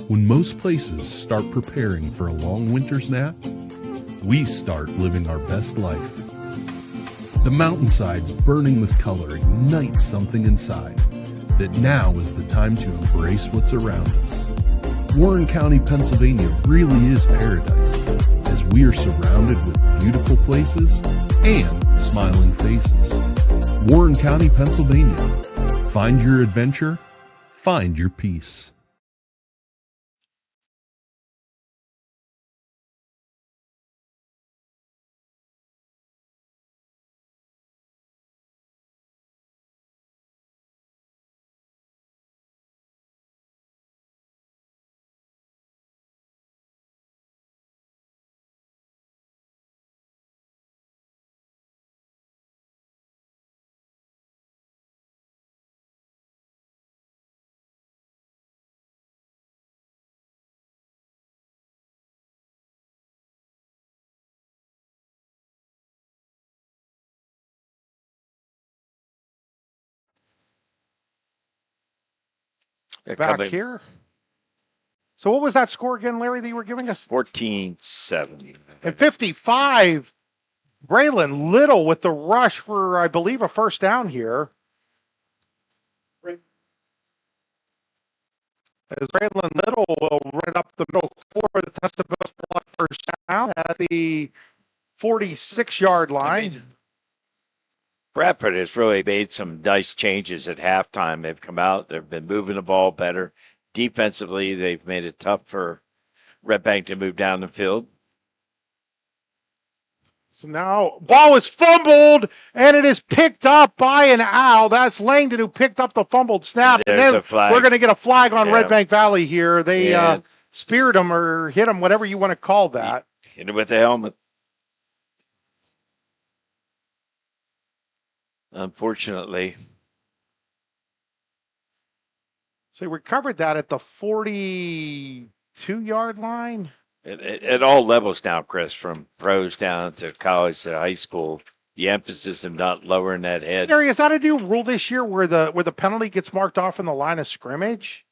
When most places start preparing for a long winter's nap, we start living our best life. The mountainsides burning with color ignite something inside that now is the time to embrace what's around us. Warren County, Pennsylvania really is paradise, as we are surrounded with beautiful places and smiling faces. Warren County, Pennsylvania. Find your adventure, find your peace. Back here. So what was that score again, Larry, that you were giving us? 14-7. And 55, Braylon Little with the rush for, I believe, a first down here. As Braylon Little will run up the middle for the test of best block first down at the 46-yard line. Bradford has really made some nice changes at halftime. They've come out, they've been moving the ball better. Defensively, they've made it tough for Redbank to move down the field. So now, ball is fumbled, and it is picked up by an owl. That's Langdon who picked up the fumbled snap. And There's then a flag. we're going to get a flag on Yeah. Redbank Valley here. They speared him or hit him, whatever you want to call that. Hit him with the helmet. Unfortunately. So he recovered that at the 42-yard line. At all levels now, Chris, from pros down to college to high school, the emphasis of not lowering that head. Larry, is that a new rule this year where the penalty gets marked off in the line of scrimmage?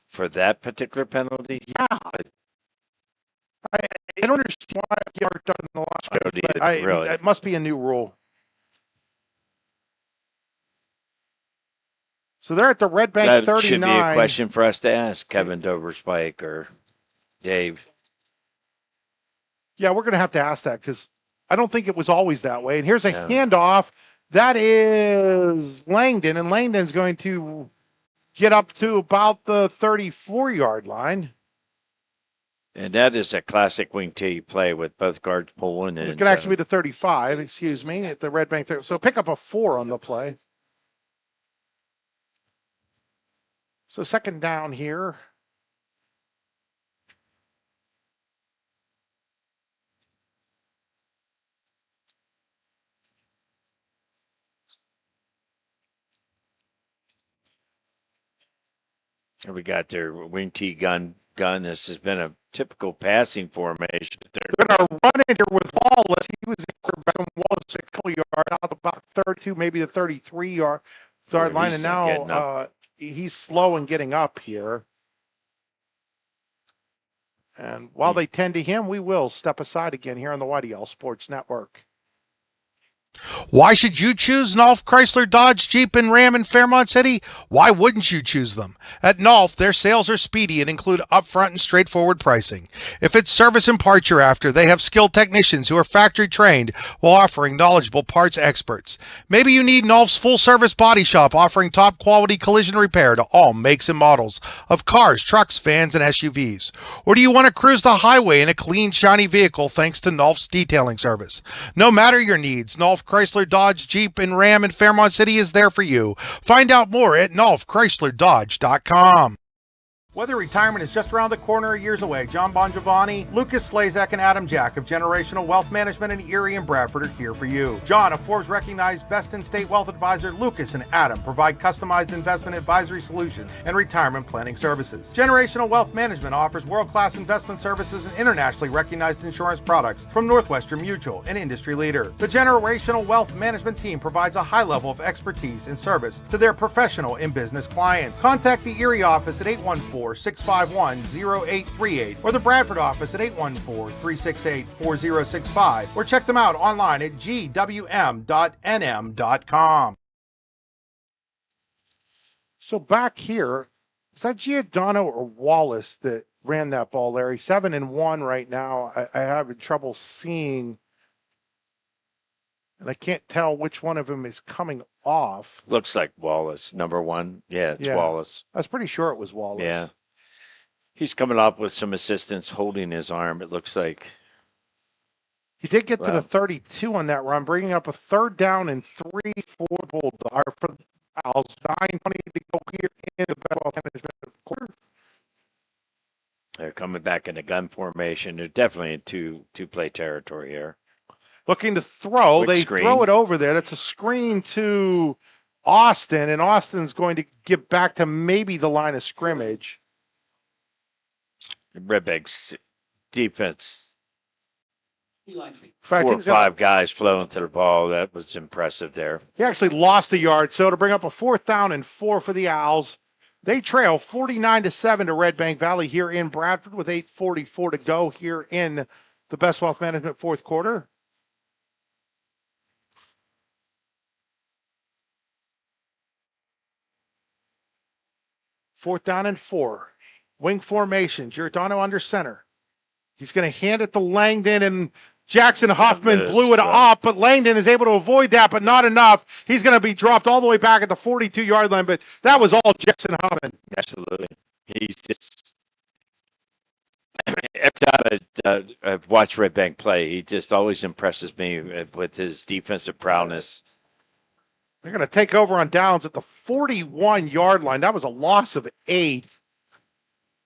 For that particular penalty? Yeah. I don't understand why it gets marked on the line of scrimmage, but really. it must be a new rule. So they're at the Redbank That 39. should be a question for us to ask Kevin Doverspike or Dave. Yeah, we're going to have to ask that because I don't think it was always that way. And here's a handoff. That is Langdon, and Langdon's going to get up to about the 34-yard line. And that is a classic wing T play with both guards pulling. It could actually be the 35, excuse me, at the Redbank 30. So pick up a 4 on the play. So second down here. And we got their wing T gun. This has been a typical passing formation. They're going to run in here with Wallace. He was back on Wallace a couple yards out, about 32, maybe the 33-yard line. And now he's slow in getting up here. And while they tend to him, we will step aside again here on the YDL Sports Network. Why should you choose Nolf Chrysler Dodge Jeep and Ram in Fairmont City? Why wouldn't you choose them? At Nolf, their sales are speedy and include upfront and straightforward pricing. If it's service and parts you're after, they have skilled technicians who are factory trained while offering knowledgeable parts experts. Maybe you need Nolf's full service body shop offering top quality collision repair to all makes and models of cars, trucks, vans, and SUVs. Or do you want to cruise the highway in a clean, shiny vehicle thanks to Nolf's detailing service? No matter your needs, Nolf Chrysler Dodge Jeep and Ram in Fairmont City is there for you. Find out more at NolfChryslerDodge.com. Whether retirement is just around the corner or years away, John Bongiovanni, Lucas Slazak, and Adam Jack of Generational Wealth Management in Erie and Bradford are here for you. John, a Forbes-recognized best-in-state wealth advisor, Lucas and Adam provide customized investment advisory solutions and retirement planning services. Generational Wealth Management offers world-class investment services and internationally recognized insurance products from Northwestern Mutual, an industry leader. The Generational Wealth Management team provides a high level of expertise and service to their professional and business clients. Contact the Erie office at 814-651-0838 or the Bradford office at 814-368-4065 or check them out online at gwm.nm.com. So back here, is that Giordano or Wallace that ran that ball, Larry? 7-1 right now. I have trouble seeing, and I can't tell which one of them is coming off. Looks like Wallace, number 1. Yeah, it's Wallace. I was pretty sure it was Wallace. Yeah. He's coming up with some assistance holding his arm, it looks like. He did get to the 32 on that run, bringing up a 3rd down and 3 for Bulldog. For the Owls, 9:20 to go here in the ball management quarter. They're coming back in the gun formation. They're definitely in two-play territory here. Looking to throw. Quick They screen. throw it over there. That's a screen to Austin, and Austin's going to get back to maybe the line of scrimmage. Redbank's defense. In fact, 4 or 5 guys flowing to the ball. That was impressive there. He actually lost a yard, so to bring up a 4th down and 4 for the Owls. They trail 49-7 to Redbank Valley here in Bradford with 8:44 to go here in the Best Wealth Management 4th quarter. Fourth down and 4. Wing formation. Giordano under center. He's going to hand it to Langdon, and Jackson Huffman blew it up, but Langdon is able to avoid that, but not enough. He's going to be dropped all the way back at the 42-yard line, but that was all Jackson Huffman. Absolutely. He's just Every time I've watched Redbank play, he just always impresses me with his defensive prowess. They're going to take over on downs at the 41-yard line. That was a loss of 8.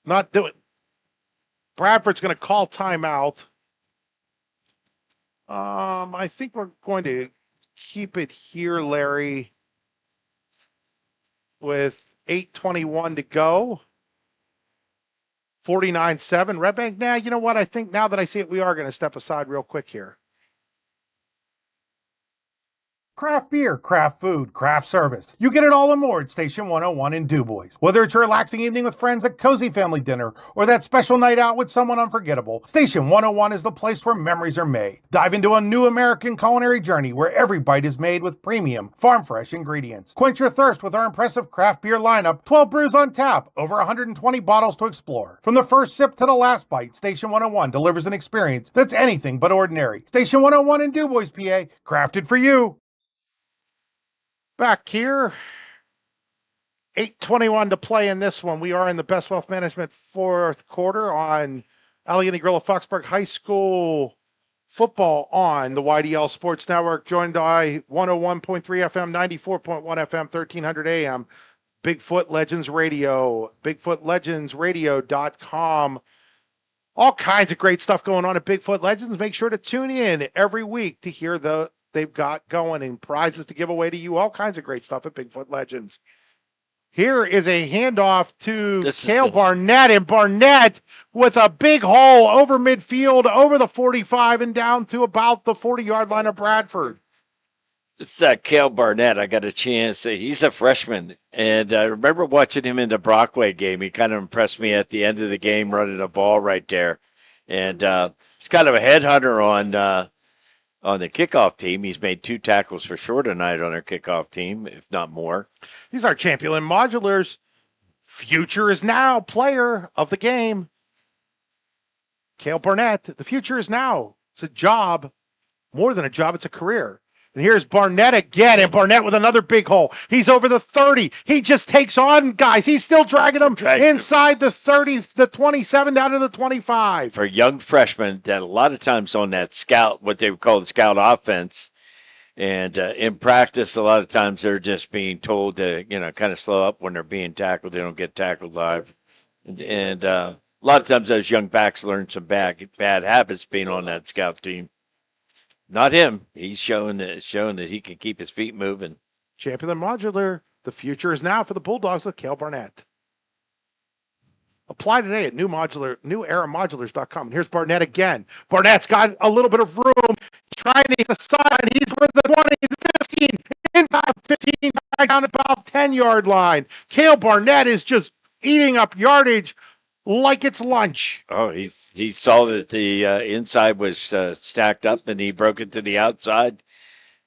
Not doing. Bradford's going to call timeout. I think we're going to keep it here, Larry, with 8:21 to go. 49-7. Redbank, now, you know what? I think now that I see it, we are going to step aside real quick here. Craft beer, craft food, craft service. You get it all and more at Station 101 in DuBois. Whether it's a relaxing evening with friends at cozy family dinner or that special night out with someone unforgettable, Station 101 is the place where memories are made. Dive into a new American culinary journey where every bite is made with premium, farm-fresh ingredients. Quench your thirst with our impressive craft beer lineup, 12 brews on tap, over 120 bottles to explore. From the first sip to the last bite, Station 101 delivers an experience that's anything but ordinary. Station 101 in DuBois, PA, crafted for you. Back here, 8:21 to play in this one. We are in the Best Wealth Management fourth quarter on Allegheny Grill of Foxburg High School football on the YDL Sports Network, joined by 101.3 FM, 94.1 FM, 1300 AM, Bigfoot Legends Radio, BigfootLegendsRadio.com. All kinds of great stuff going on at Bigfoot Legends. Make sure to tune in every week to hear they've got going and prizes to give away to you. All kinds of great stuff at Bigfoot Legends. Here is a handoff to Cale Barnett, and Barnett with a big hole over midfield, over the 45 and down to about the 40-yard line of Bradford. It's Cale Barnett. I got a chance. He's a freshman, and I remember watching him in the Brockway game. He kind of impressed me at the end of the game running the ball right there. And he's kind of a headhunter on the kickoff team. He's made 2 tackles for sure tonight on our kickoff team, if not more. These are Champion Modulars. Future is now player of the game. Cale Barnett, the future is now. It's a job. More than a job, it's a career. And here's Barnett again, and Barnett with another big hole. He's over the 30. He just takes on guys. He's still dragging them inside the 30, the 27 down to the 25. For young freshmen, that a lot of times on that scout, what they would call the scout offense, and in practice, a lot of times they're just being told to, kind of slow up when they're being tackled. They don't get tackled live. And a lot of times those young backs learn some bad habits being on that scout team. Not him. He's showing that he can keep his feet moving. Champion Modular. The future is now for the Bulldogs with Cale Barnett. Apply today at neweramodulars.com. And here's Barnett again. Barnett's got a little bit of room. He's trying to get the side. He's over the 20, the 15, inside 15, back down about 10-yard line. Cale Barnett is just eating up yardage like it's lunch. Oh, he saw that the inside was stacked up, and he broke it to the outside.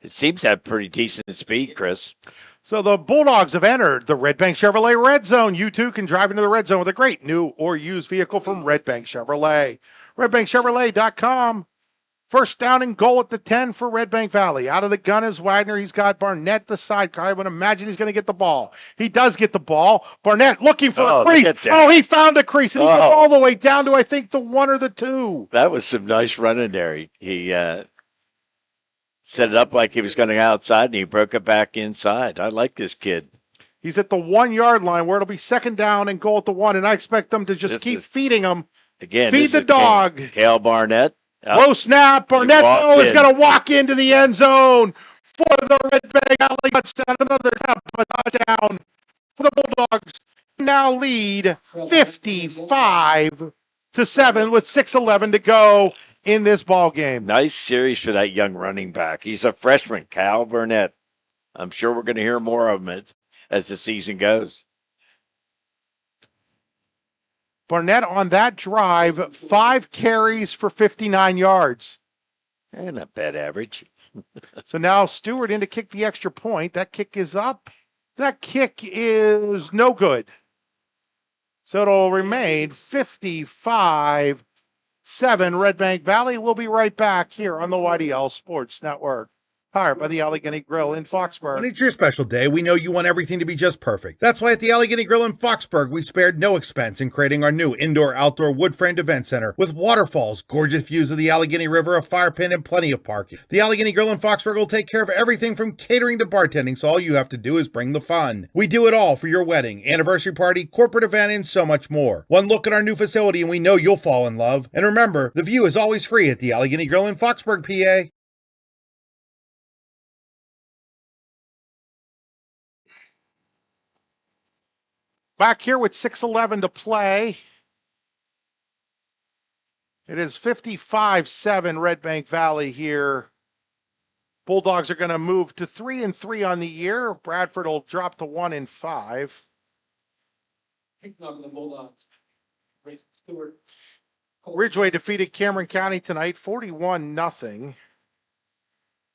It seems to have pretty decent speed, Chris. So the Bulldogs have entered the Redbank Chevrolet Red Zone. You too can drive into the Red Zone with a great new or used vehicle from Redbank Chevrolet. RedbankChevrolet.com. First down and goal at the 10 for Redbank Valley. Out of the gun is Wagner. He's got Barnett, the sidecar. I would imagine he's going to get the ball. He does get the ball. Barnett looking for a crease. Oh, he found a crease, and he goes all the way down to, I think, the 1 or the 2. That was some nice running there. He set it up like he was going to go outside, and he broke it back inside. I like this kid. He's at the 1-yard line where it'll be second down and goal at the 1, and I expect them to just keep feeding him. Again, feed the dog. Cale Barnett. Low snap. Barnett is going to walk into the end zone for the Redbank Valley touchdown. Another touchdown for the Bulldogs. Now lead 55-7 with 6:11 to go in this ball game. Nice series for that young running back. He's a freshman, Cale Barnett. I'm sure we're going to hear more of him as the season goes. Barnett on that drive, 5 carries for 59 yards. Not bad average. So now Stewart in to kick the extra point. That kick is up. That kick is no good. So it'll remain 55-7 Redbank Valley. We'll be right back here on the YDL Sports Network. Powered by the Allegheny Grill in Foxburg. When it's your special day, we know you want everything to be just perfect. That's why at the Allegheny Grill in Foxburg, we spared no expense in creating our new indoor-outdoor wood-framed event center with waterfalls, gorgeous views of the Allegheny River, a fire pit, and plenty of parking. The Allegheny Grill in Foxburg will take care of everything from catering to bartending, so all you have to do is bring the fun. We do it all for your wedding, anniversary party, corporate event, and so much more. One look at our new facility and we know you'll fall in love. And remember, the view is always free at the Allegheny Grill in Foxburg, PA. Back here with 6:11 to play. It is 55-7 Redbank Valley here. Bulldogs are going to move to 3-3 on the year. Bradford will drop to 1-5. Kicking off the Bulldogs. Grayson Stewart. Ridgeway defeated Cameron County tonight, 41-0.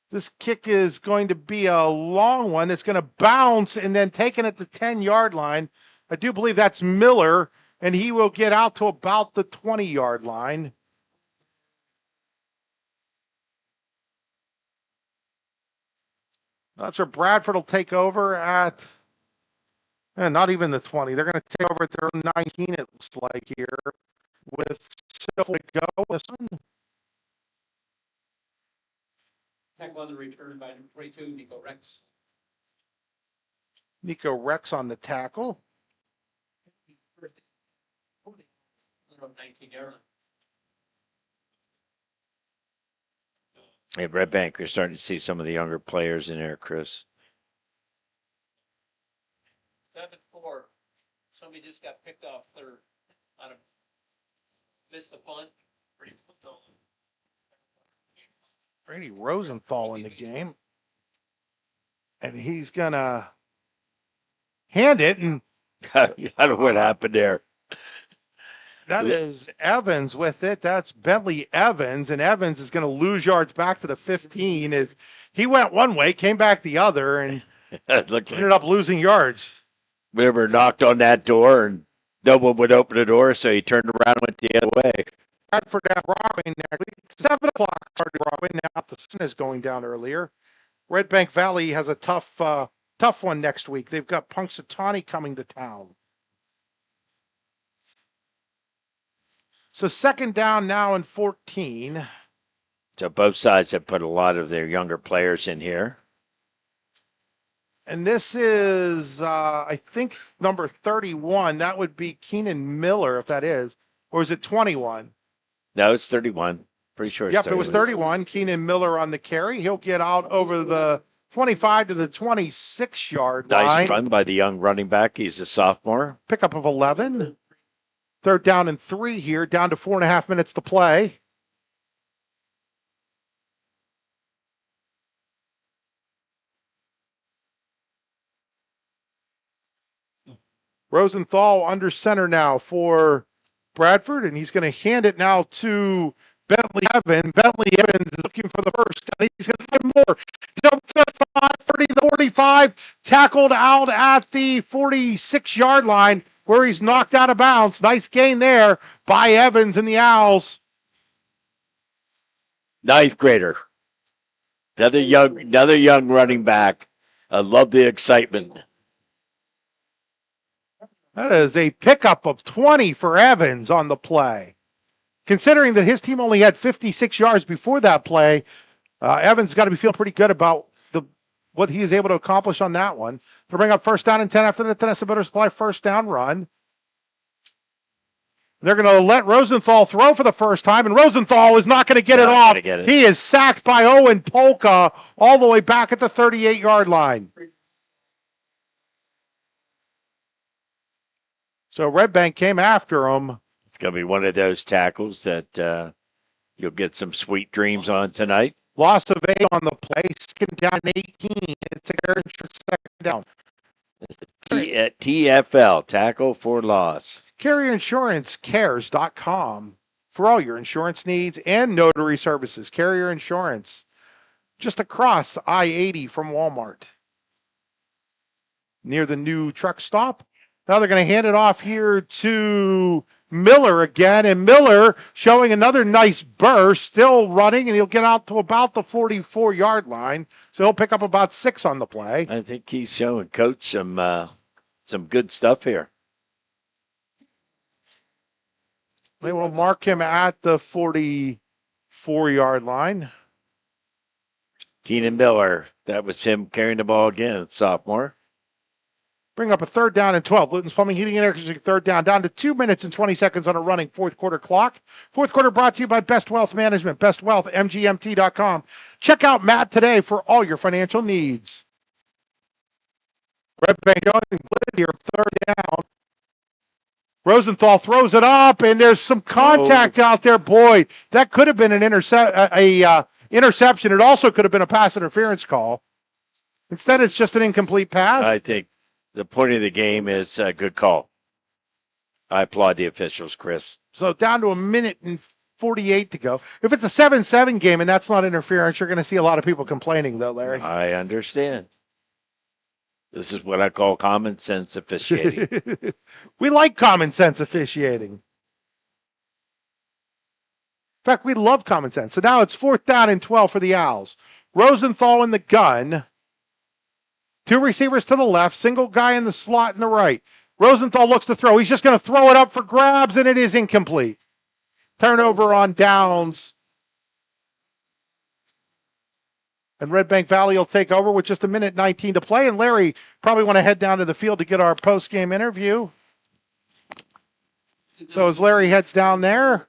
This kick is going to be a long one. It's going to bounce and then taken at the 10-yard line. I do believe that's Miller, and he will get out to about the 20-yard line. That's where Bradford will take over at, not even the 20. They're going to take over at their own 19, it looks like here, with Silver to go. This one. Tackle on the return by number 22, Nico Rex. Nico Rex on the tackle. 19-yard line. Hey, Redbank, we're starting to see some of the younger players in there, Chris. 7-4. Somebody just got picked off third. On a missed the punt. Brady Rosenthal in the game. And he's going to hand it. And I don't know what happened there. that is Evans with it. That's Bentley Evans. And Evans is going to lose yards back to the 15 as he went one way, came back the other, and ended up losing yards. Whenever knocked on that door and no one would open the door, so he turned around and went the other way. Bradford at Broadway next week. 7 o'clock start at Broadway. Now the sun is going down earlier. Redbank Valley has a tough one next week. They've got Punxsutawney coming to town. So second down now and 14. So both sides have put a lot of their younger players in here. And this is, I think, number 31. That would be Keenan Miller, if that is. Or is it 21? No, it's 31. Pretty sure it's Yep, 31. it was 31. Keenan Miller on the carry. He'll get out over the 25 to the 26-yard line. Nice run by the young running back. He's a sophomore. Pickup of 11. Third down and 3 here, down to 4.5 minutes to play. Rosenthal under center now for Bradford, and he's going to hand it now to Bentley Evans. Bentley Evans is looking for the first down. He's going to find more. Jump to 5, 30 to 45, tackled out at the 46-yard line where he's knocked out of bounds. Nice gain there by Evans and the Owls. Ninth grader. Another young running back. I love the excitement. That is a pickup of 20 for Evans on the play. Considering that his team only had 56 yards before that play, Evans got to be feeling pretty good about what he is able to accomplish on that one. To bring up first down and 10 after the Tennessee Butter Supply first down run. They're going to let Rosenthal throw for the first time, and Rosenthal is not going to get it off. He is sacked by Owen Polka all the way back at the 38-yard line. So Redbank came after him. It's going to be one of those tackles that you'll get some sweet dreams on tonight. Loss of 8 on the play. Second down 18. It's a second down. TFL, tackle for loss. Carrier Insurance Cares.com for all your insurance needs and notary services. Carrier Insurance, just across I-80 from Walmart, near the new truck stop. Now they're going to hand it off here to Miller again, and Miller showing another nice burst, still running, and he'll get out to about the 44-yard line. So he'll pick up about 6 on the play. I think he's showing Coach some good stuff here. They will mark him at the 44-yard line. Keenan Miller, that was him carrying the ball again, sophomore. Bring up a 3rd down and 12. Luton's Plumbing, Heating, and Air Conditioning, 3rd down to 2 minutes and 20 seconds on a running 4th quarter clock. 4th quarter brought to you by Best Wealth Management, bestwealthmgmt.com. Check out Matt today for all your financial needs. Redbank going blitz here, 3rd down. Rosenthal throws it up, and there's some contact out there. Boy, that could have been an interception. It also could have been a pass interference call. Instead, it's just an incomplete pass. I think the point of the game is a good call. I applaud the officials, Chris. So down to 1:48 to go. If it's a 7-7 game and that's not interference, you're going to see a lot of people complaining, though, Larry. I understand. This is what I call common sense officiating. We like common sense officiating. In fact, we love common sense. So now it's 4th down and 12 for the Owls. Rosenthal in the gun. 2 receivers to the left, single guy in the slot in the right. Rosenthal looks to throw. He's just going to throw it up for grabs, and it is incomplete. Turnover on downs. And Redbank Valley will take over with just 1:19 to play. And Larry probably want to head down to the field to get our post-game interview. So as Larry heads down there,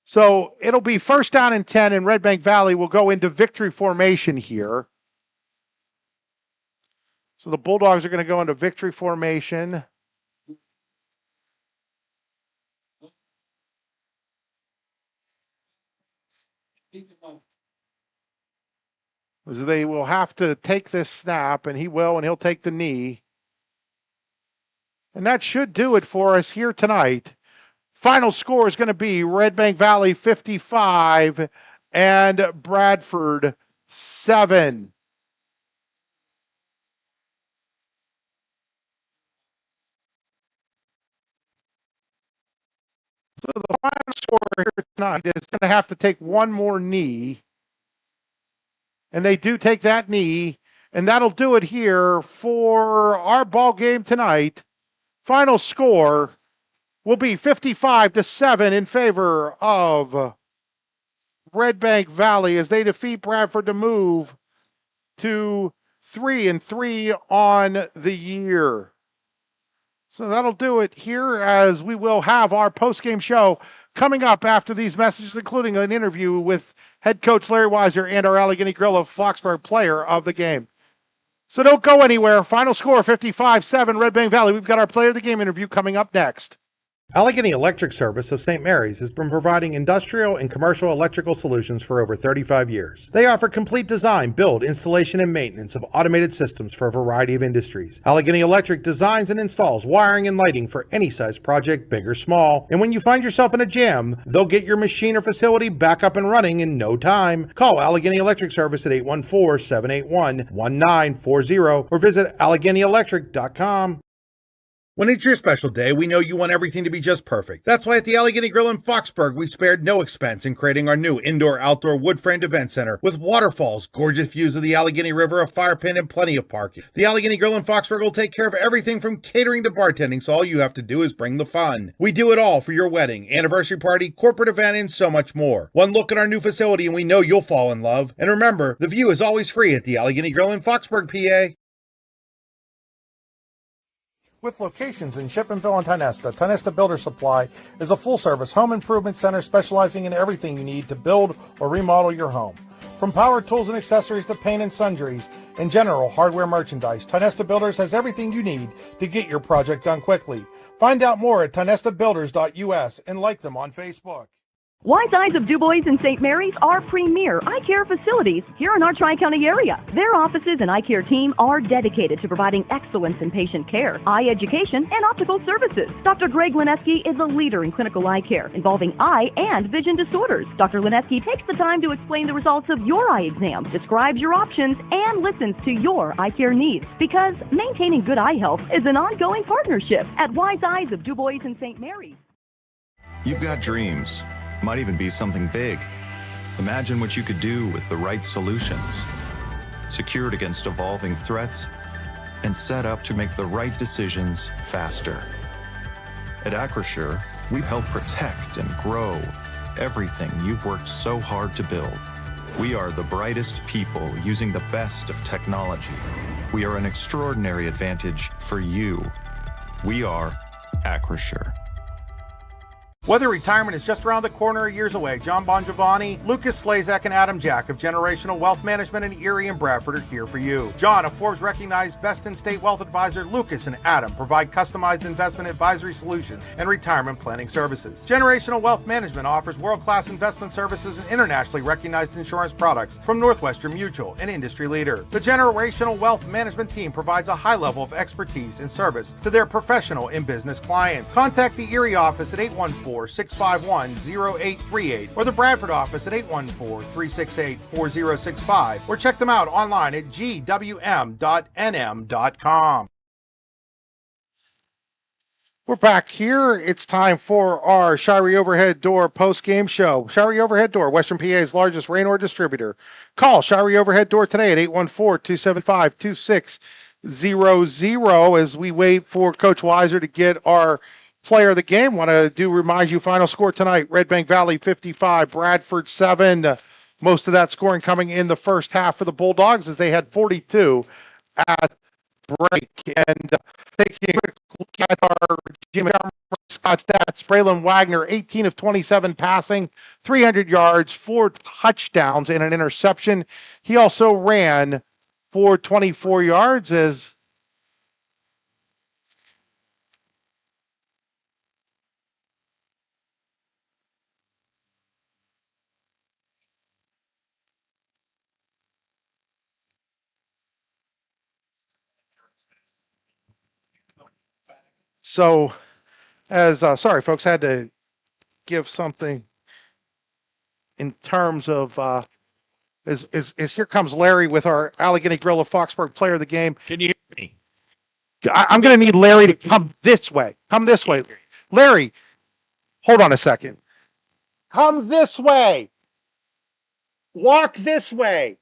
so it'll be 1st down and 10, and Redbank Valley will go into victory formation here. So the Bulldogs are going to go into victory formation. As they will have to take this snap, and he will, and he'll take the knee. And that should do it for us here tonight. Final score is going to be Redbank Valley 55 and Bradford 7. So the final score here tonight is going to have to take one more knee. And they do take that knee, and that'll do it here for our ball game tonight. Final score will be 55-7 in favor of Redbank Valley as they defeat Bradford to move to 3-3 on the year. So that'll do it here, as we will have our post-game show coming up after these messages, including an interview with head coach Larry Weiser and our Allegheny Grill of Flocksburg player of the game. So don't go anywhere. Final score 55-7 Redbank Valley. We've got our player of the game interview coming up next. Allegheny Electric Service of St. Mary's has been providing industrial and commercial electrical solutions for over 35 years. They offer complete design, build, installation, and maintenance of automated systems for a variety of industries. Allegheny Electric designs and installs wiring and lighting for any size project, big or small. And when you find yourself in a jam, they'll get your machine or facility back up and running in no time. Call Allegheny Electric Service at 814-781-1940 or visit AlleghenyElectric.com. When it's your special day, we know you want everything to be just perfect. That's why at the Allegheny Grill in Foxburg, we spared no expense in creating our new indoor-outdoor wood-framed event center with waterfalls, gorgeous views of the Allegheny River, a fire pit, and plenty of parking. The Allegheny Grill in Foxburg will take care of everything from catering to bartending, so all you have to do is bring the fun. We do it all for your wedding, anniversary party, corporate event, and so much more. One look at our new facility and we know you'll fall in love. And remember, the view is always free at the Allegheny Grill in Foxburg, PA. With locations in Shippenville and Tionesta, Tionesta Builder Supply is a full-service home improvement center specializing in everything you need to build or remodel your home. From power tools and accessories to paint and sundries and general hardware merchandise, Tionesta Builders has everything you need to get your project done quickly. Find out more at tionestabuilders.us and like them on Facebook. Wise Eyes of DuBois and St. Mary's are premier eye care facilities here in our Tri-County area. Their offices and eye care team are dedicated to providing excellence in patient care, eye education, and optical services. Dr. Greg Lineski is a leader in clinical eye care involving eye and vision disorders. Dr. Lineski takes the time to explain the results of your eye exam, describes your options, and listens to your eye care needs, because maintaining good eye health is an ongoing partnership at Wise Eyes of DuBois and St. Mary's. You've got dreams. Might even be something big. Imagine what you could do with the right solutions. Secured against evolving threats and set up to make the right decisions faster. At Acrisure, we help protect and grow everything you've worked so hard to build. We are the brightest people using the best of technology. We are an extraordinary advantage for you. We are Acrisure. Whether retirement is just around the corner or years away, John Bongiovanni, Lucas Slazak, and Adam Jack of Generational Wealth Management in Erie and Bradford are here for you. John, a Forbes-recognized best-in-state wealth advisor, Lucas and Adam provide customized investment advisory solutions and retirement planning services. Generational Wealth Management offers world-class investment services and internationally recognized insurance products from Northwestern Mutual, an industry leader. The Generational Wealth Management team provides a high level of expertise and service to their professional and business clients. Contact the Erie office at 814-651-0838 or the Bradford office at 814-368-4065 or check them out online at gwm.nm.com. We're back here. It's time for our Shirey Overhead Door post-game show. Shirey Overhead Door, Western PA's largest Raynor distributor. Call Shirey Overhead Door today at 814-275-2600 as we wait for Coach Weiser to get our player of the game. Want to remind you final score tonight: Redbank Valley 55, Bradford 7. Most of that scoring coming in the first half for the Bulldogs as they had 42 at break. And taking a quick look at our Jimmy Scott stats: Braylon Wagner, 18 of 27 passing, 300 yards, 4 touchdowns, and an interception. He also ran for 24 yards as sorry folks, had to give something in terms of as here comes Larry with our Allegheny Grill of Foxburg player of the game. Can you hear me? I'm going to need Larry to come this way. Come this way. Larry, hold on a second. Come this way. Walk this way.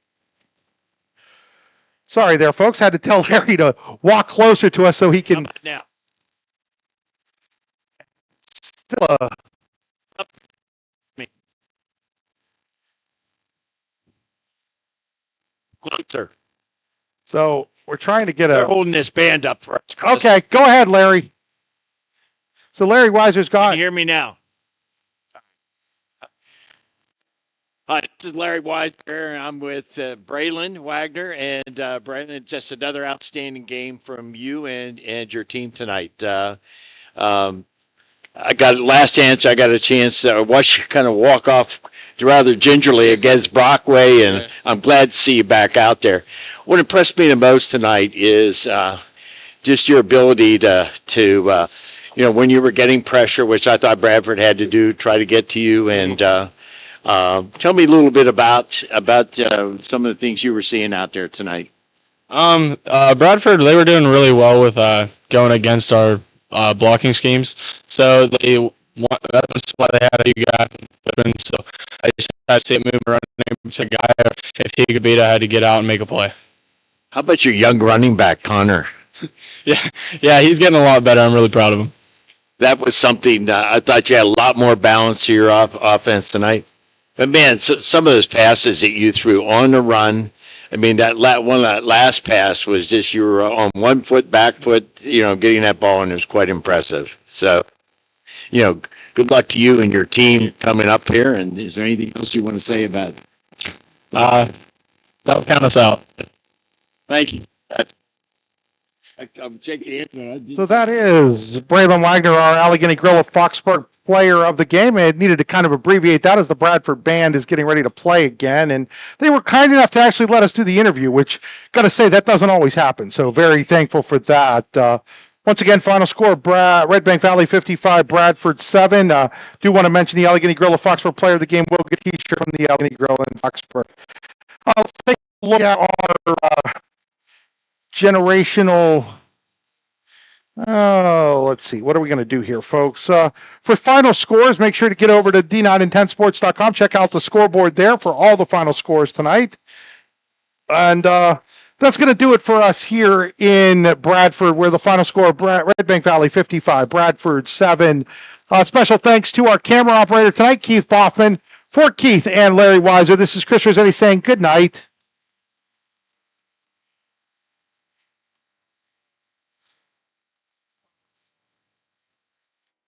Sorry there, folks. Had to tell Larry to walk closer to us so he can. Now. Still closer. So we're trying to get They're holding this band up for us. Okay, go ahead, Larry. So Larry Weiser's got. Can you hear me now? Hi, this is Larry Weiser. I'm with Braylon Wagner, and Braylon, just another outstanding game from you and your team tonight. I got last chance. I got a chance to watch you kind of walk off rather gingerly against Brockway, and I'm glad to see you back out there. What impressed me the most tonight is just your ability to when you were getting pressure, which I thought Bradford had to do, try to get to you, and tell me a little bit about some of the things you were seeing out there tonight. Bradford, they were doing really well with going against our blocking schemes, so that's why they had you guys open. So I just had to see it move around to a guy. If he could beat, I had to get out and make a play. How about your young running back, Connor? Yeah, he's getting a lot better. I'm really proud of him. That was something. I thought you had a lot more balance to your offense tonight. But man, some of those passes that you threw on the run. I mean, that last pass was just you were on 1 foot, back foot, getting that ball, and it was quite impressive. So, good luck to you and your team coming up here. And is there anything else you want to say about it? That'll count us out. Thank you. I'm shaking hands. So that is Braylon Wagner, our Allegheny Grill of Foxburg player of the game. I needed to kind of abbreviate that as the Bradford band is getting ready to play again. And they were kind enough to actually let us do the interview, which, got to say, that doesn't always happen. So very thankful for that. Once again, final score, Redbank Valley 55, Bradford 7. Do want to mention the Allegheny Grill of Foxburg player of the game will get a t-shirt from the Allegheny Grill in Foxburg. Let's take a look at our generational... let's see. What are we going to do here, folks? For final scores, make sure to get over to d9and10sports.com. Check out the scoreboard there for all the final scores tonight. And that's going to do it for us here in Bradford, where the final score, Redbank Valley 55, Bradford 7. Special thanks to our camera operator tonight, Keith Boffman. For Keith and Larry Weiser, this is Chris Rossetti saying good night